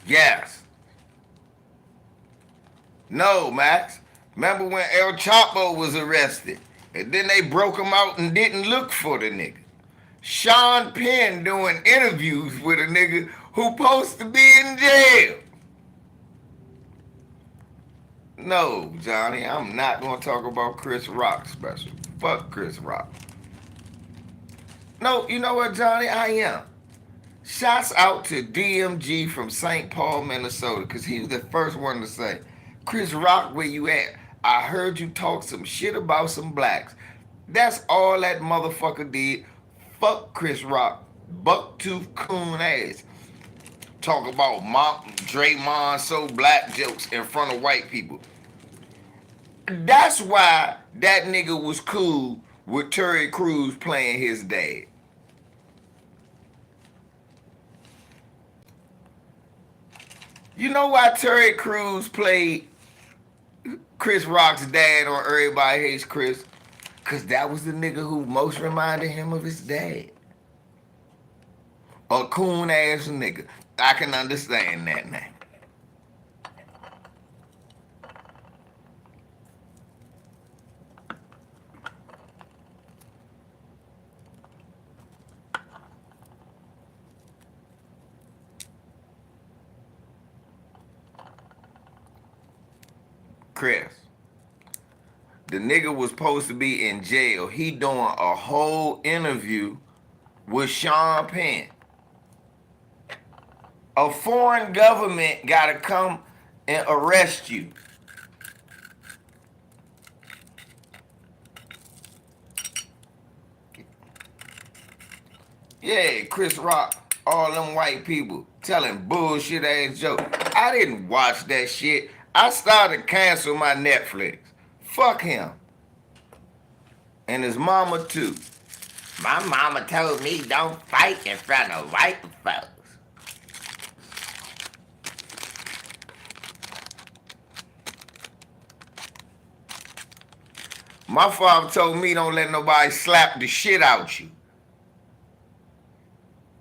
Yes. No, Max. Remember when El Chapo was arrested? And then they broke him out and didn't look for the nigga. Sean Penn doing interviews with a nigga who supposed to be in jail. No, Johnny, I'm not going to talk about Chris Rock special. Fuck Chris Rock. No, you know what, Johnny? I am. Shouts out to DMG from St. Paul, Minnesota, because he was the first one to say, Chris Rock, where you at? I heard you talk some shit about some blacks. That's all that motherfucker did. Fuck Chris Rock. Bucktooth coon ass. Talk about Draymond so black jokes in front of white people. That's why that nigga was cool with Terry Crews playing his dad. You know why Terry Crews played Chris Rock's dad on Everybody Hates Chris? Because that was the nigga who most reminded him of his dad. A coon ass nigga. I can understand that now. Chris, The nigga was supposed to be in jail. He doing a whole interview with Sean Penn. A foreign government gotta come and arrest you. Yeah, Chris Rock, all them white people telling bullshit ass jokes. I didn't watch that shit. I started to cancel my Netflix. Fuck him. And his mama too. My mama told me don't fight in front of white folks. My father told me don't let nobody slap the shit out you.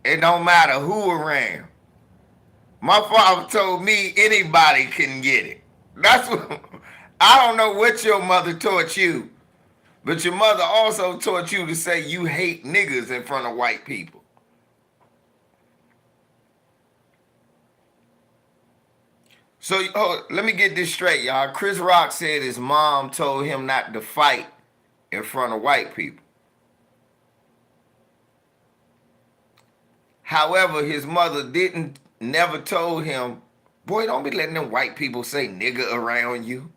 It don't matter who around. My father told me anybody can get it. That's what, I don't know what your mother taught you, but your mother also taught you to say you hate niggas in front of white people. So, let me get this straight, y'all. Chris Rock said his mom told him not to fight in front of white people. However, his mother never told him, boy, don't be letting them white people say nigga around you.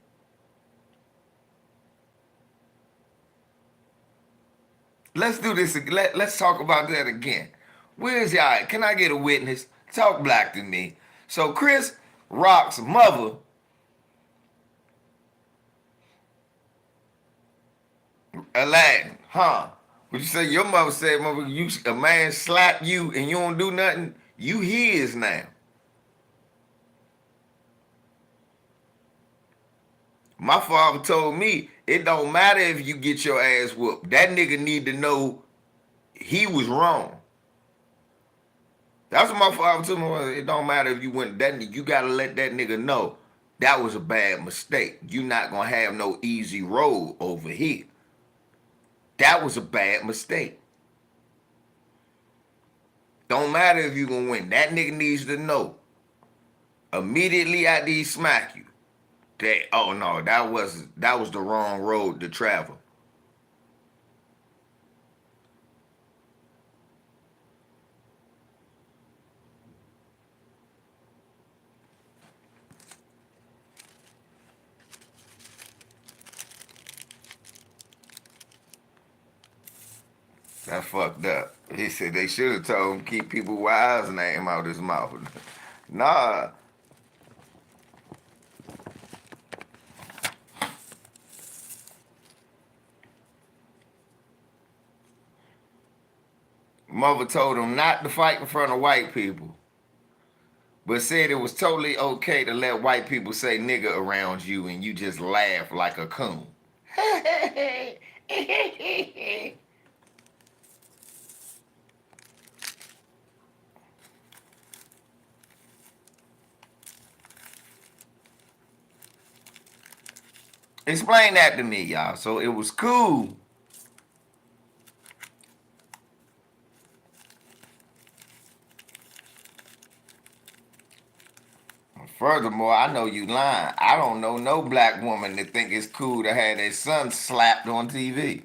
Let's do this. Let's talk about that again. Where's y'all at? Can I get a witness? Talk black to me. So Chris Rock's mother Aladdin, huh? Would you say your mother said, mother, a man slap you and you don't do nothing? You his now. My father told me it don't matter if you get your ass whooped. That nigga need to know he was wrong. That's what my father told me. It don't matter if you went that. You gotta let that nigga know that was a bad mistake. You not gonna have no easy road over here. That was a bad mistake. Don't matter if you gonna win. That nigga needs to know immediately after he smack you that, oh no, that was the wrong road to travel. That's fucked up. He said they should have told him keep people wise name out his mouth. Nah. Mother told him not to fight in front of white people, but said it was totally okay to let white people say nigga around you and you just laugh like a coon. Explain that to me, y'all. So it was cool. Furthermore, I know you lying. I don't know no black woman that think it's cool to have their son slapped on TV.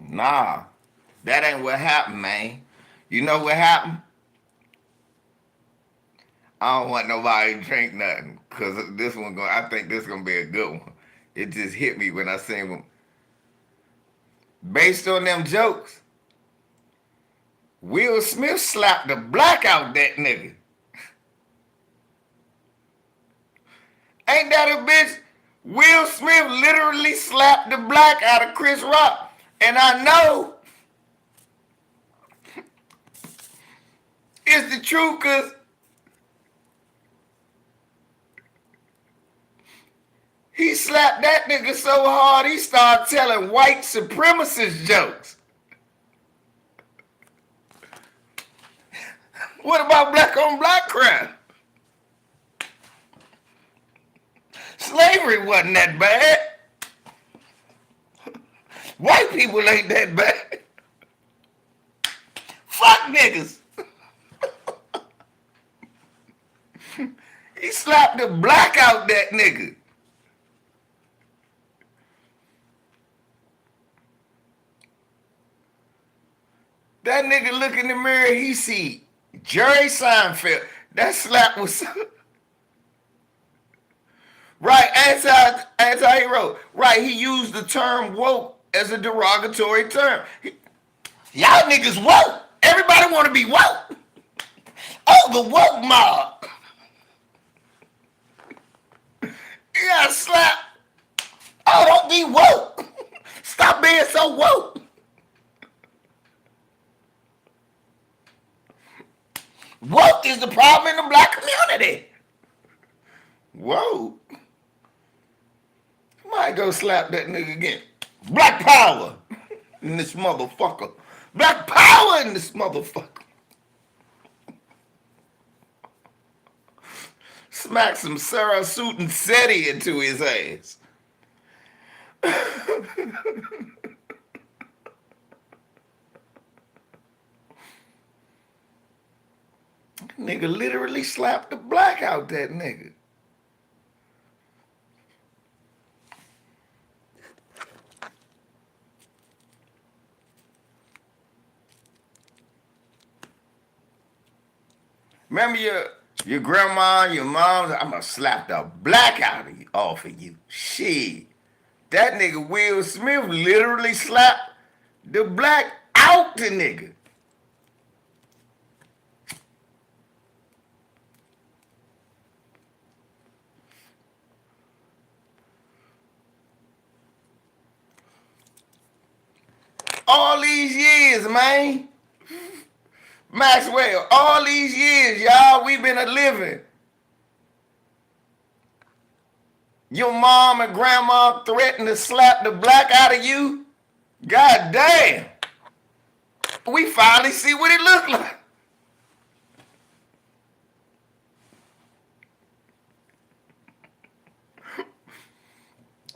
Nah, that ain't what happened, man. You know what happened? I don't want nobody to drink nothing, cause I think this gonna be a good one. It just hit me when I seen them. Based on them jokes, Will Smith slapped the black out that nigga. Ain't that a bitch? Will Smith literally slapped the black out of Chris Rock. And I know it's the truth, because he slapped that nigga so hard he started telling white supremacist jokes. What about black on black crime? slavery wasn't that bad. White people ain't that bad. Fuck niggas. He slapped the black out that nigga. That nigga look in the mirror, he see Jerry Seinfeld. That slap was right, anti-hero. Right, he used the term woke as a derogatory term. Y'all niggas woke. Everybody want to be woke. Oh, the woke mob. You got slapped. Oh, don't be woke. Stop being so woke. Woke is the problem in the black community. Whoa. Might go slap that nigga again. Black power in this motherfucker. Black power in this motherfucker. Smack some Sarah Suit Seti into his ass. Nigga literally slapped the black out that nigga. Remember your grandma, your mom, I'm gonna slap the black out of you, off of you. Shit. That nigga Will Smith literally slapped the black out the nigga. All these years, man. Maxwell, all these years, y'all, we been a living. Your mom and grandma threatened to slap the black out of you. God damn. We finally see what it looked like.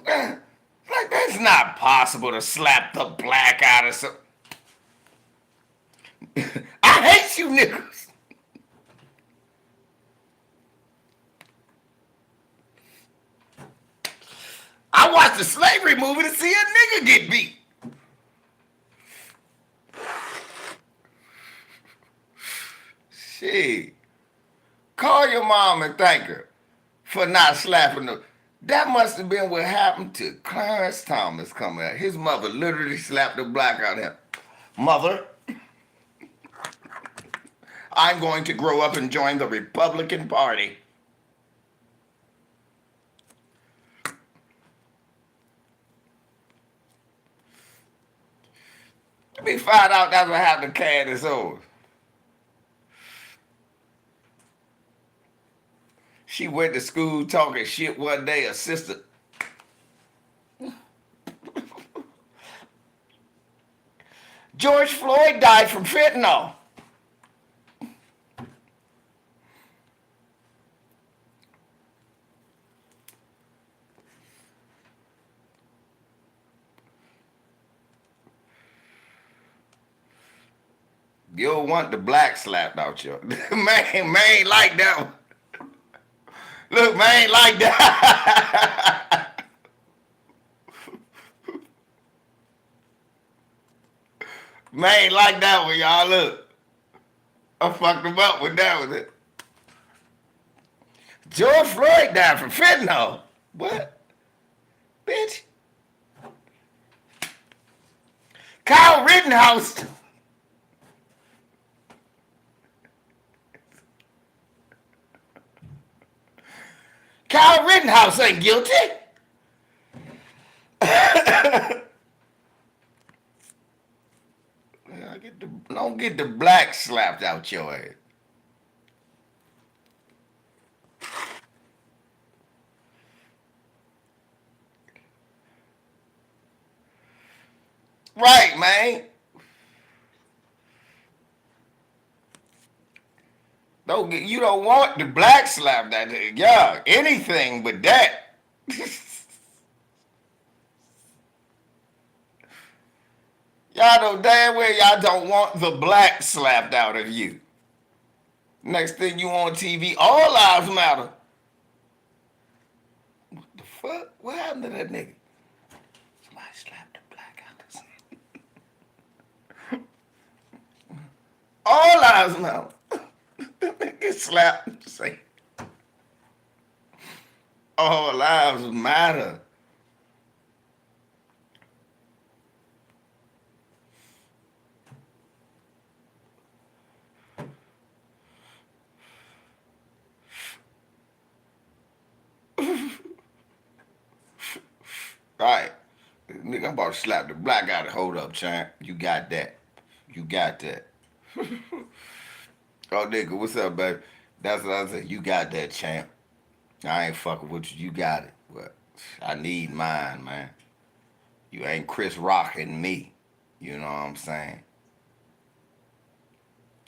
Like, that's not possible to slap the black out of some. I hate you niggas. I watched a slavery movie to see a nigga get beat. Shit. Call your mom and thank her for not slapping her. That must have been what happened to Clarence Thomas coming out. His mother literally slapped the black out of him. Mother, I'm going to grow up and join the Republican Party. We find out that's what happened to Candace Owens. She went to school talking shit one day, her sister. George Floyd died from fentanyl. You don't want the black slapped out you. Man like that one. Look, man like that. Man like that one, y'all. Look. I fucked him up with that one. George Floyd died from fentanyl. What? Bitch. Kyle Rittenhouse. Kyle Rittenhouse ain't guilty. Don't get the black slapped out your ass. Right, man. You don't want the black slap that. Yeah, anything but that. Y'all know damn well y'all don't want the black slapped out of you. Next thing you on TV, all lives matter. What the fuck? What happened to that nigga? Somebody slapped the black out. All lives matter. Get slapped. Say, all lives matter. Right. Nigga, I'm about to slap the black out of. Hold up, champ. You got that. You got that. Oh, nigga, what's up, baby? That's what I said. You got that, champ. I ain't fucking with you. You got it. But I need mine, man. You ain't Chris rocking me. You know what I'm saying?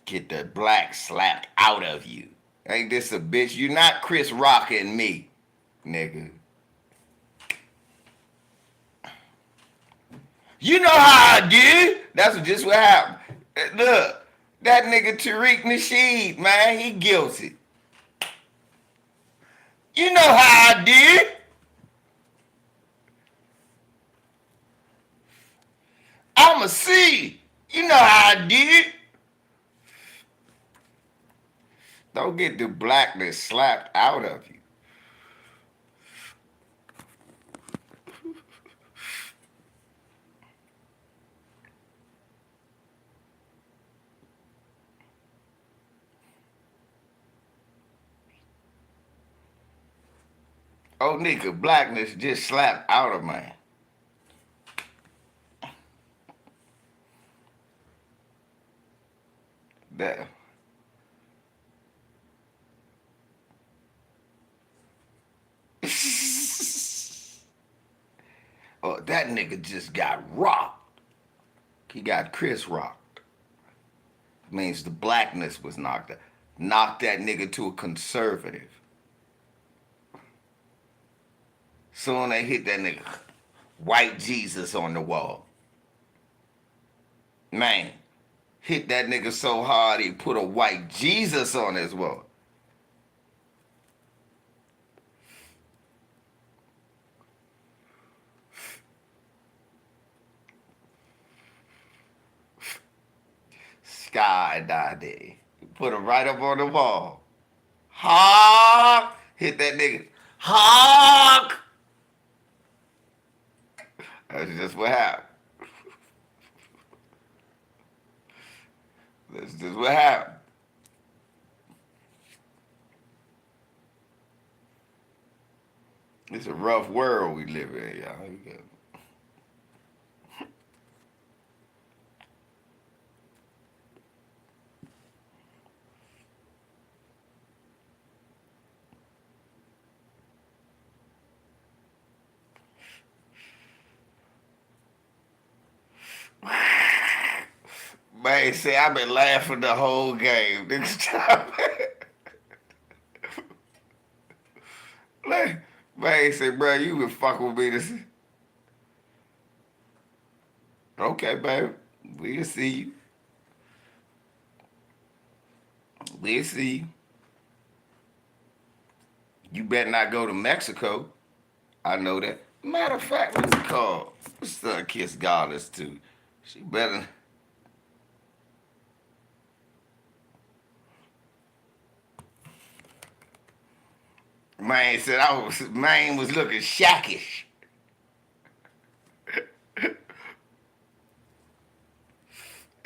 Get the black slapped out of you. Ain't this a bitch? You not Chris rocking me, nigga. You know how I do. That's just what happened. Look, that nigga Tariq Nasheed, man, he guilty. You know how I do. I'ma see. You know how I do. Don't get the blackness slapped out of you. Oh, nigga, blackness just slapped out of man. That. Oh, that nigga just got rocked. He got Chris rocked. Means the blackness was knocked out. Knocked that nigga to a conservative. Soon they hit that nigga. White Jesus on the wall. Man, hit that nigga so hard he put a white Jesus on his wall. Sky died. Put him right up on the wall. Hawk! Hit that nigga. Hawk! That's just what happened. That's just what happened. It's a rough world we live in, y'all. Man, say I've been laughing the whole game. This time. Man, say, bro, you been fucking with me this. Okay, baby. We'll see you. We'll see you. You better not go to Mexico. I know that. Matter of fact, what's it called? What's the Kiss Goddess too? She better. Man said man was looking shackish.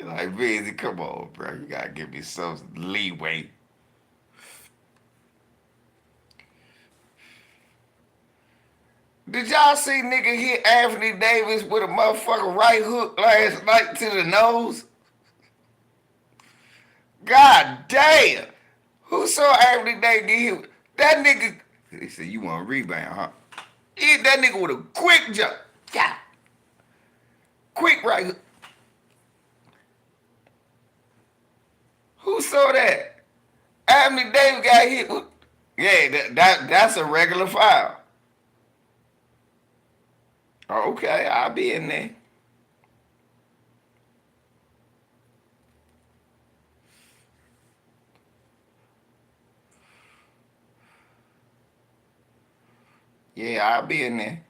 Like, Busy, come on, bro. You gotta give me some leeway. Did y'all see nigga hit Anthony Davis with a motherfucking right hook last night to the nose? God damn. Who saw Anthony Davis get hit? That nigga, he said, you want a rebound, huh? He hit that nigga with a quick jump. Yeah. Quick right hook. Who saw that? Anthony Davis got hit with, yeah, that's a regular foul. Okay, I'll be in there. Yeah, I'll be in there.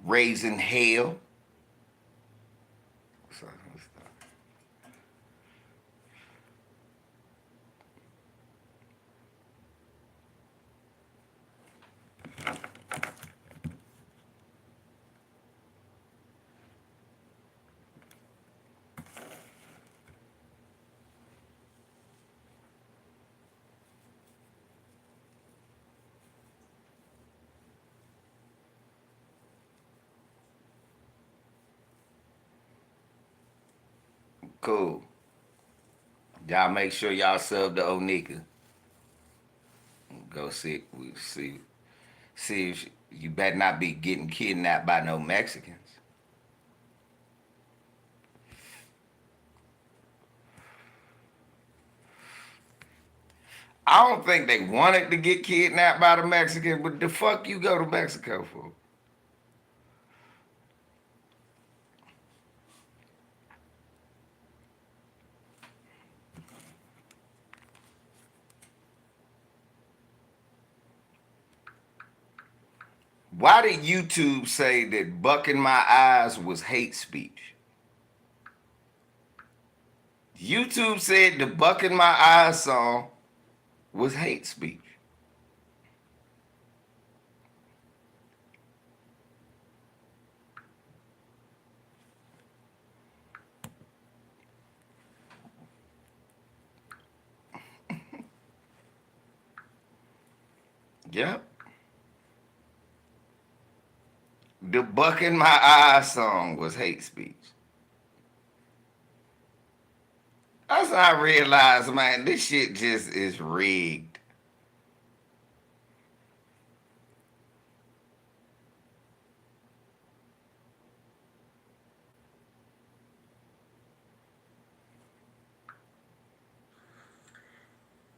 Raising hell. Cool. Y'all make sure y'all sub to Onika. Go see if you better not be getting kidnapped by no Mexicans. I don't think they wanted to get kidnapped by the Mexicans, but the fuck you go to Mexico for? Why did YouTube say that bucking my eyes was hate speech? YouTube said the bucking my eyes song was hate speech. Yep. The bucking my eyes song was hate speech. That's when I realized, man, this shit just is rigged.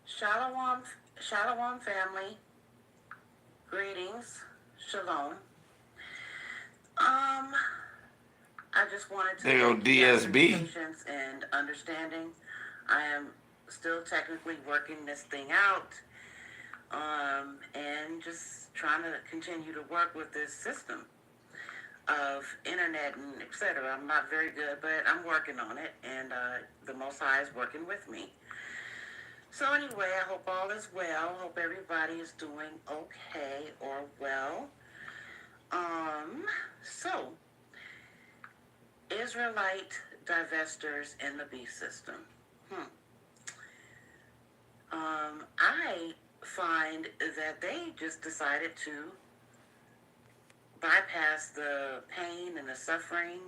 Shalom family. Greetings. Shalom. I just wanted to There go thank you guys for your DSB. patience and understanding. I am still technically working this thing out. And just trying to continue to work with this system of internet and etc. I'm not very good, but I'm working on it, and the Most High is working with me. So anyway, I hope all is well. Hope everybody is doing okay or well. So Israelite divestors in the beast system. I find that they just decided to bypass the pain and the suffering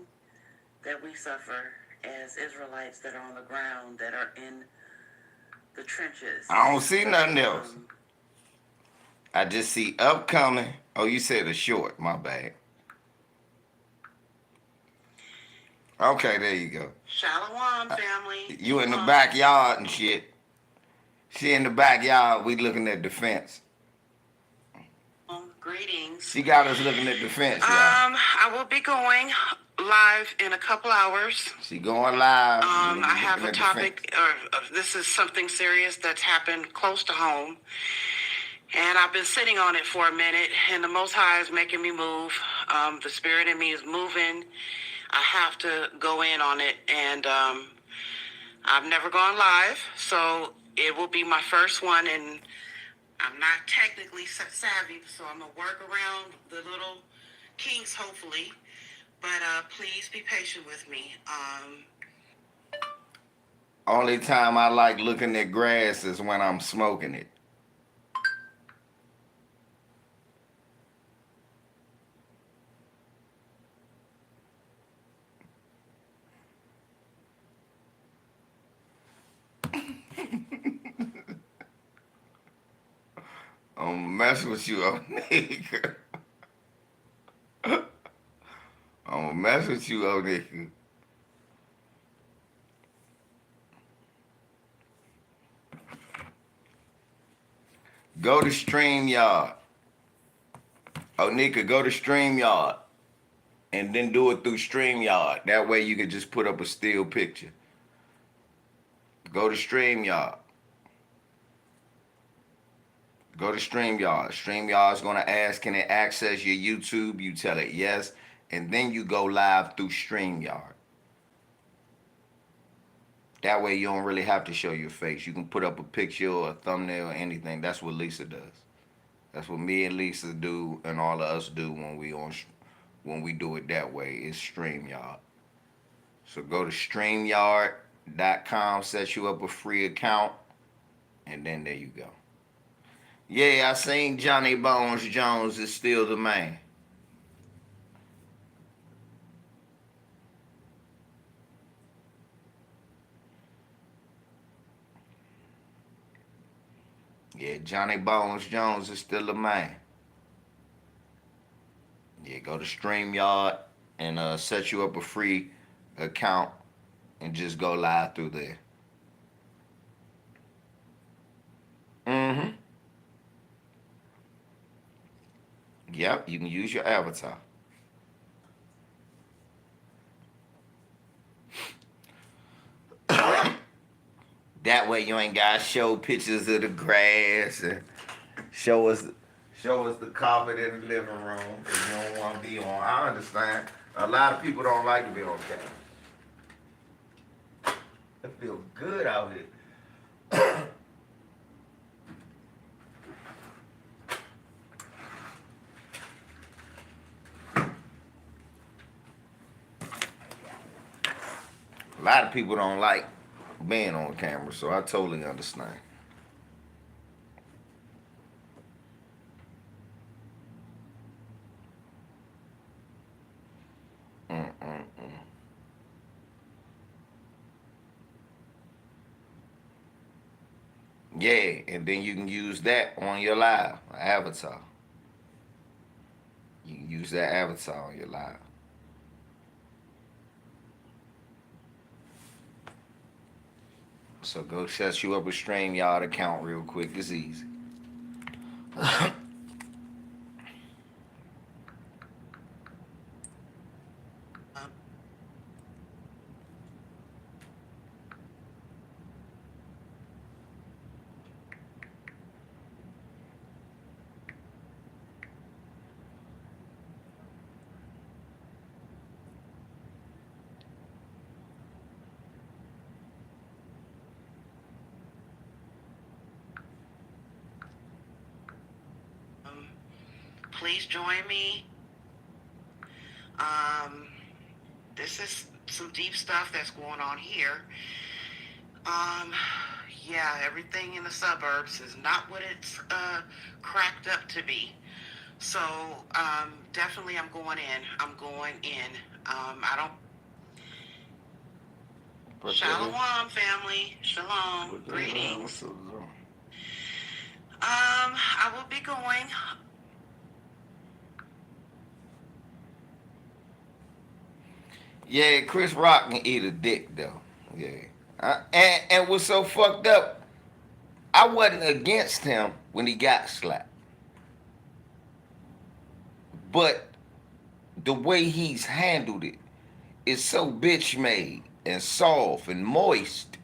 that we suffer as Israelites that are on the ground, that are in the trenches. I don't see nothing else. I just see upcoming. Oh, you said a short. My bad. Okay, there you go. Shalom, family. You in the backyard and shit. She in the backyard. We looking at the fence. Greetings. She got us looking at the fence, y'all. I will be going live in a couple hours. She going live. I have a topic, this is something serious that's happened close to home. And I've been sitting on it for a minute, and the Most High is making me move. The spirit in me is moving. I have to go in on it, and I've never gone live, so it will be my first one, and I'm not technically savvy, so I'm going to work around the little kinks, hopefully. But please be patient with me. Only time I like looking at grass is when I'm smoking it. I'm mess with you, oh nigga. I'm gonna mess with you, oh nigga. Go to StreamYard. Oh, Nika, go to StreamYard and then do it through StreamYard. That way you can just put up a still picture. Go to StreamYard. Go to StreamYard. StreamYard's gonna ask, can it access your YouTube? You tell it yes, and then you go live through StreamYard. That way you don't really have to show your face. You can put up a picture or a thumbnail or anything. That's what Lisa does. That's what me and Lisa do, and all of us do when we do it that way. It's StreamYard. So go to StreamYard.com, set you up a free account, and then there you go. Yeah, I seen Johnny Bones Jones is still the man. Yeah, Johnny Bones Jones is still the man. Yeah, go to StreamYard and set you up a free account and just go live through there. Mm-hmm. Yep, you can use your avatar. That way you ain't gotta show pictures of the grass and show us the carpet in the living room because you don't want to be on. I understand. A lot of people don't like to be on camera. It feels good out here. A lot of people don't like being on camera, so I totally understand. Yeah, and then you can use that on your live avatar. You can use that avatar on your live. So go set you up a StreamYard account real quick. It's easy. Please join me. This is some deep stuff that's going on here. Yeah, everything in the suburbs is not what it's cracked up to be. So definitely I'm going in. I don't. Shalom, family. Shalom. Greetings. I will be going. Yeah, Chris Rock can eat a dick though. Yeah. And what's so fucked up, I wasn't against him when he got slapped. But the way he's handled it is so bitch made and soft and moist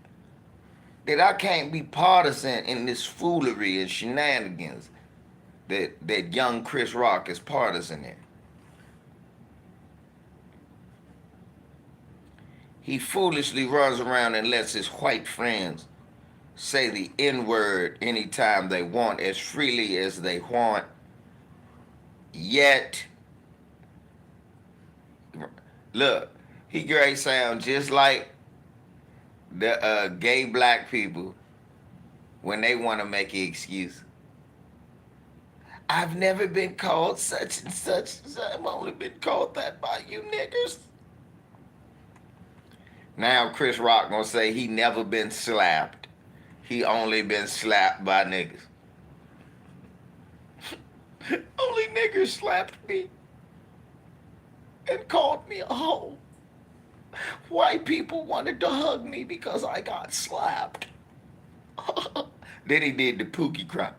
that I can't be partisan in this foolery and shenanigans that young Chris Rock is partisan in. He foolishly runs around and lets his white friends say the N-word anytime they want, as freely as they want. Yet, look, he great sound just like the gay black people when they want to make an excuse. I've never been called such and such. I've only been called that by you niggers. Now Chris Rock gonna say he never been slapped. He only been slapped by niggas. Only niggas slapped me and called me a hoe. White people wanted to hug me because I got slapped. Then he did the Pookie cry.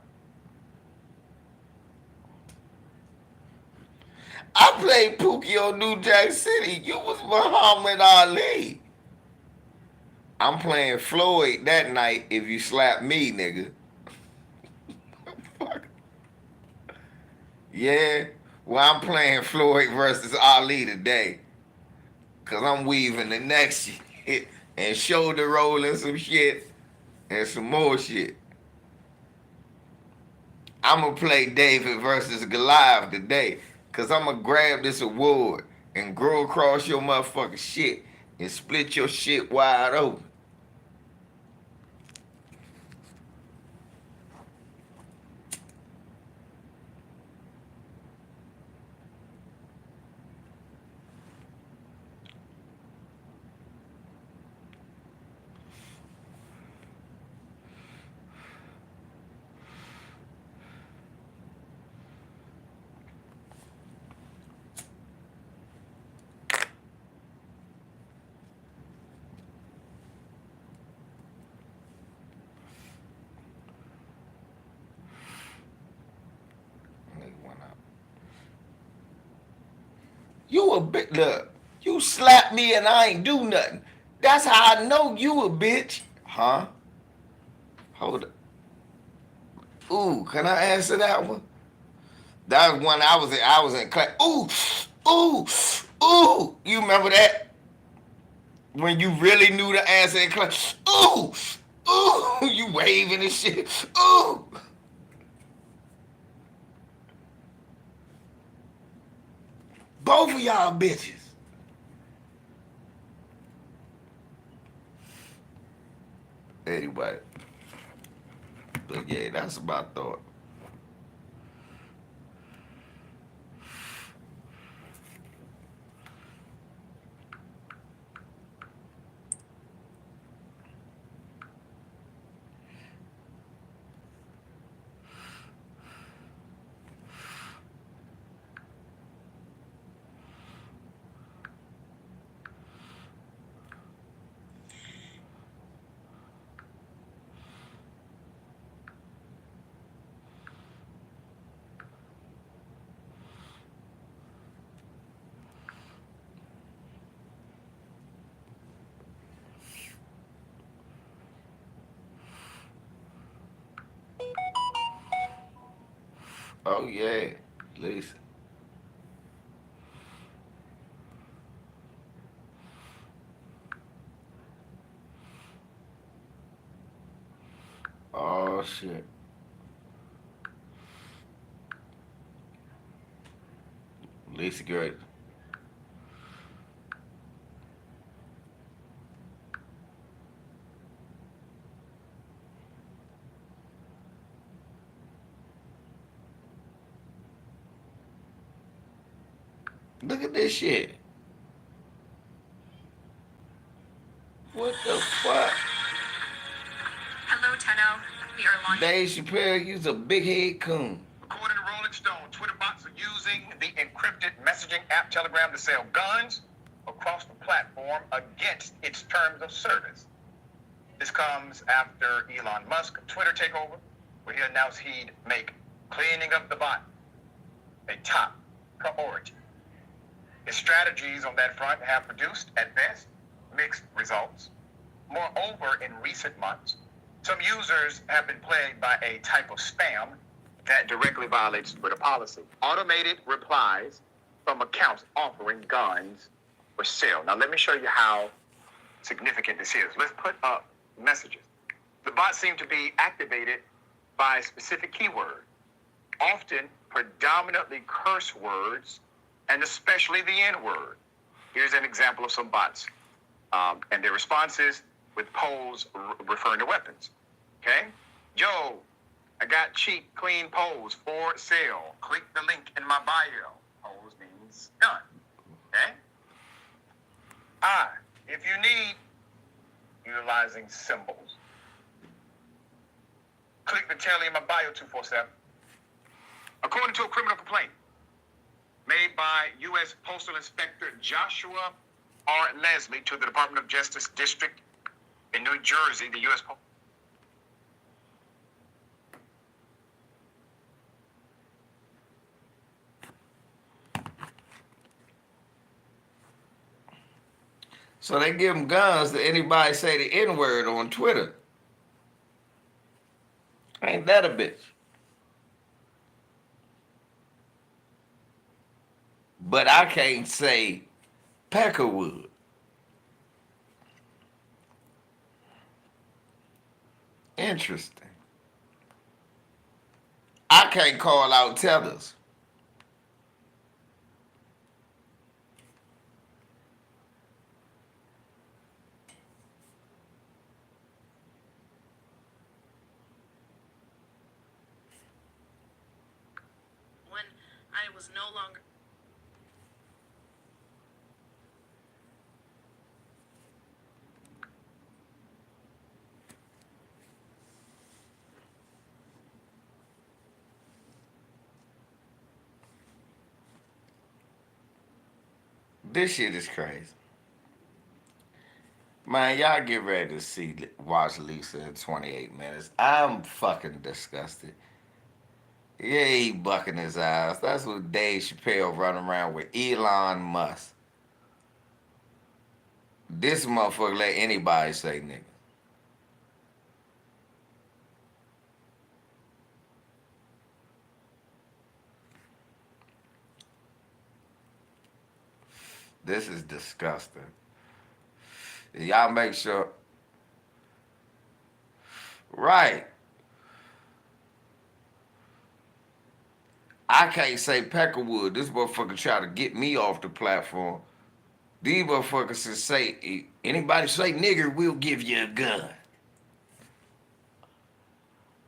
I played Pookie on New Jack City. You was Muhammad Ali. I'm playing Floyd that night if you slap me, nigga. Yeah. Well, I'm playing Floyd versus Ali today. Cause I'm weaving the next shit and shoulder rolling some shit and some more shit. I'm gonna play David versus Goliath today. Cause I'm gonna grab this award and grow across your motherfucking shit and split your shit wide open. You a bit look. You slap me and I ain't do nothing. That's how I know you a bitch. Huh? Hold up. Ooh, can I answer that one? That was when I was in class. Ooh, ooh, ooh. You remember that? When you really knew the answer in class. Ooh, ooh. You waving and shit. Ooh. Both of y'all bitches. Anyway. But yeah, that's my thought. Oh yeah, listen. Oh shit. Lisa great. Look at this shit. What the fuck? Hello, Tenno. We are launching. Dave Chappelle used a big head coon. According to Rolling Stone, Twitter bots are using the encrypted messaging app Telegram to sell guns across the platform against its terms of service. This comes after Elon Musk's Twitter takeover, where he announced he'd make cleaning up the bot a top priority. His strategies on that front have produced, at best, mixed results. Moreover, in recent months, some users have been plagued by a type of spam that directly violates Twitter policy. Automated replies from accounts offering guns for sale. Now, let me show you how significant this is. Let's put up messages. The bots seem to be activated by a specific keyword, often predominantly curse words, and especially the N-word. Here's an example of some bots and their responses with polls referring to weapons. Okay? Yo, I got cheap, clean poles for sale. Click the link in my bio. Poles means gun. Okay? If you need, utilizing symbols. Click the telly in my bio 247. According to a criminal complaint made by U.S. Postal Inspector Joshua R. Leslie to the Department of Justice District in New Jersey, the U.S. So they give them guns to anybody say the N-word on Twitter. Ain't that a bitch? But I can't say Peckerwood. Interesting. I can't call out tethers. When I was no longer. This shit is crazy. Man, y'all get ready to watch Lisa in 28 minutes. I'm fucking disgusted. Yeah, he bucking his ass. That's what Dave Chappelle running around with Elon Musk. This motherfucker let anybody say nigga. This is disgusting. Y'all make sure. Right. I can't say Peckerwood. This motherfucker try to get me off the platform. These motherfuckers should say, anybody say nigger, we'll give you a gun.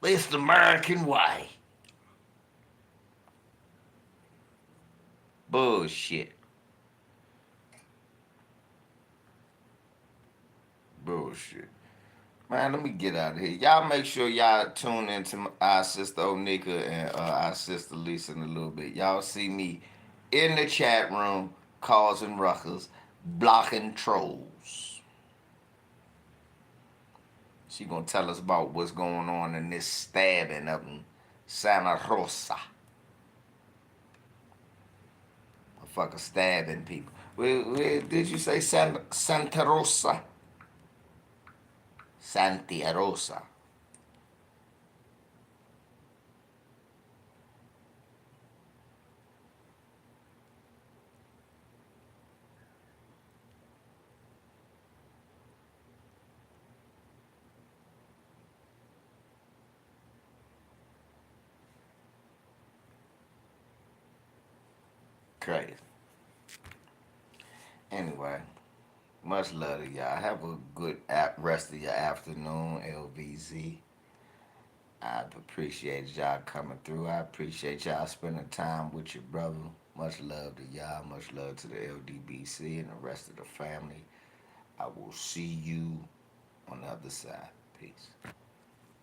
It's the American way. Bullshit. Bullshit. Man, let me get out of here. Y'all make sure y'all tune into our sister Onika and our sister Lisa in a little bit. Y'all see me in the chat room causing ruckus, blocking trolls. She gonna tell us about what's going on in this stabbing up in Santa Rosa. Motherfucker stabbing people. Where did you say Santa Rosa? Santa Rosa. Crazy. Anyway, much love to y'all. Have a good rest of your afternoon, LVZ. I appreciate y'all coming through. I appreciate y'all spending time with your brother. Much love to y'all. Much love to the LDBC and the rest of the family. I will see you on the other side. Peace.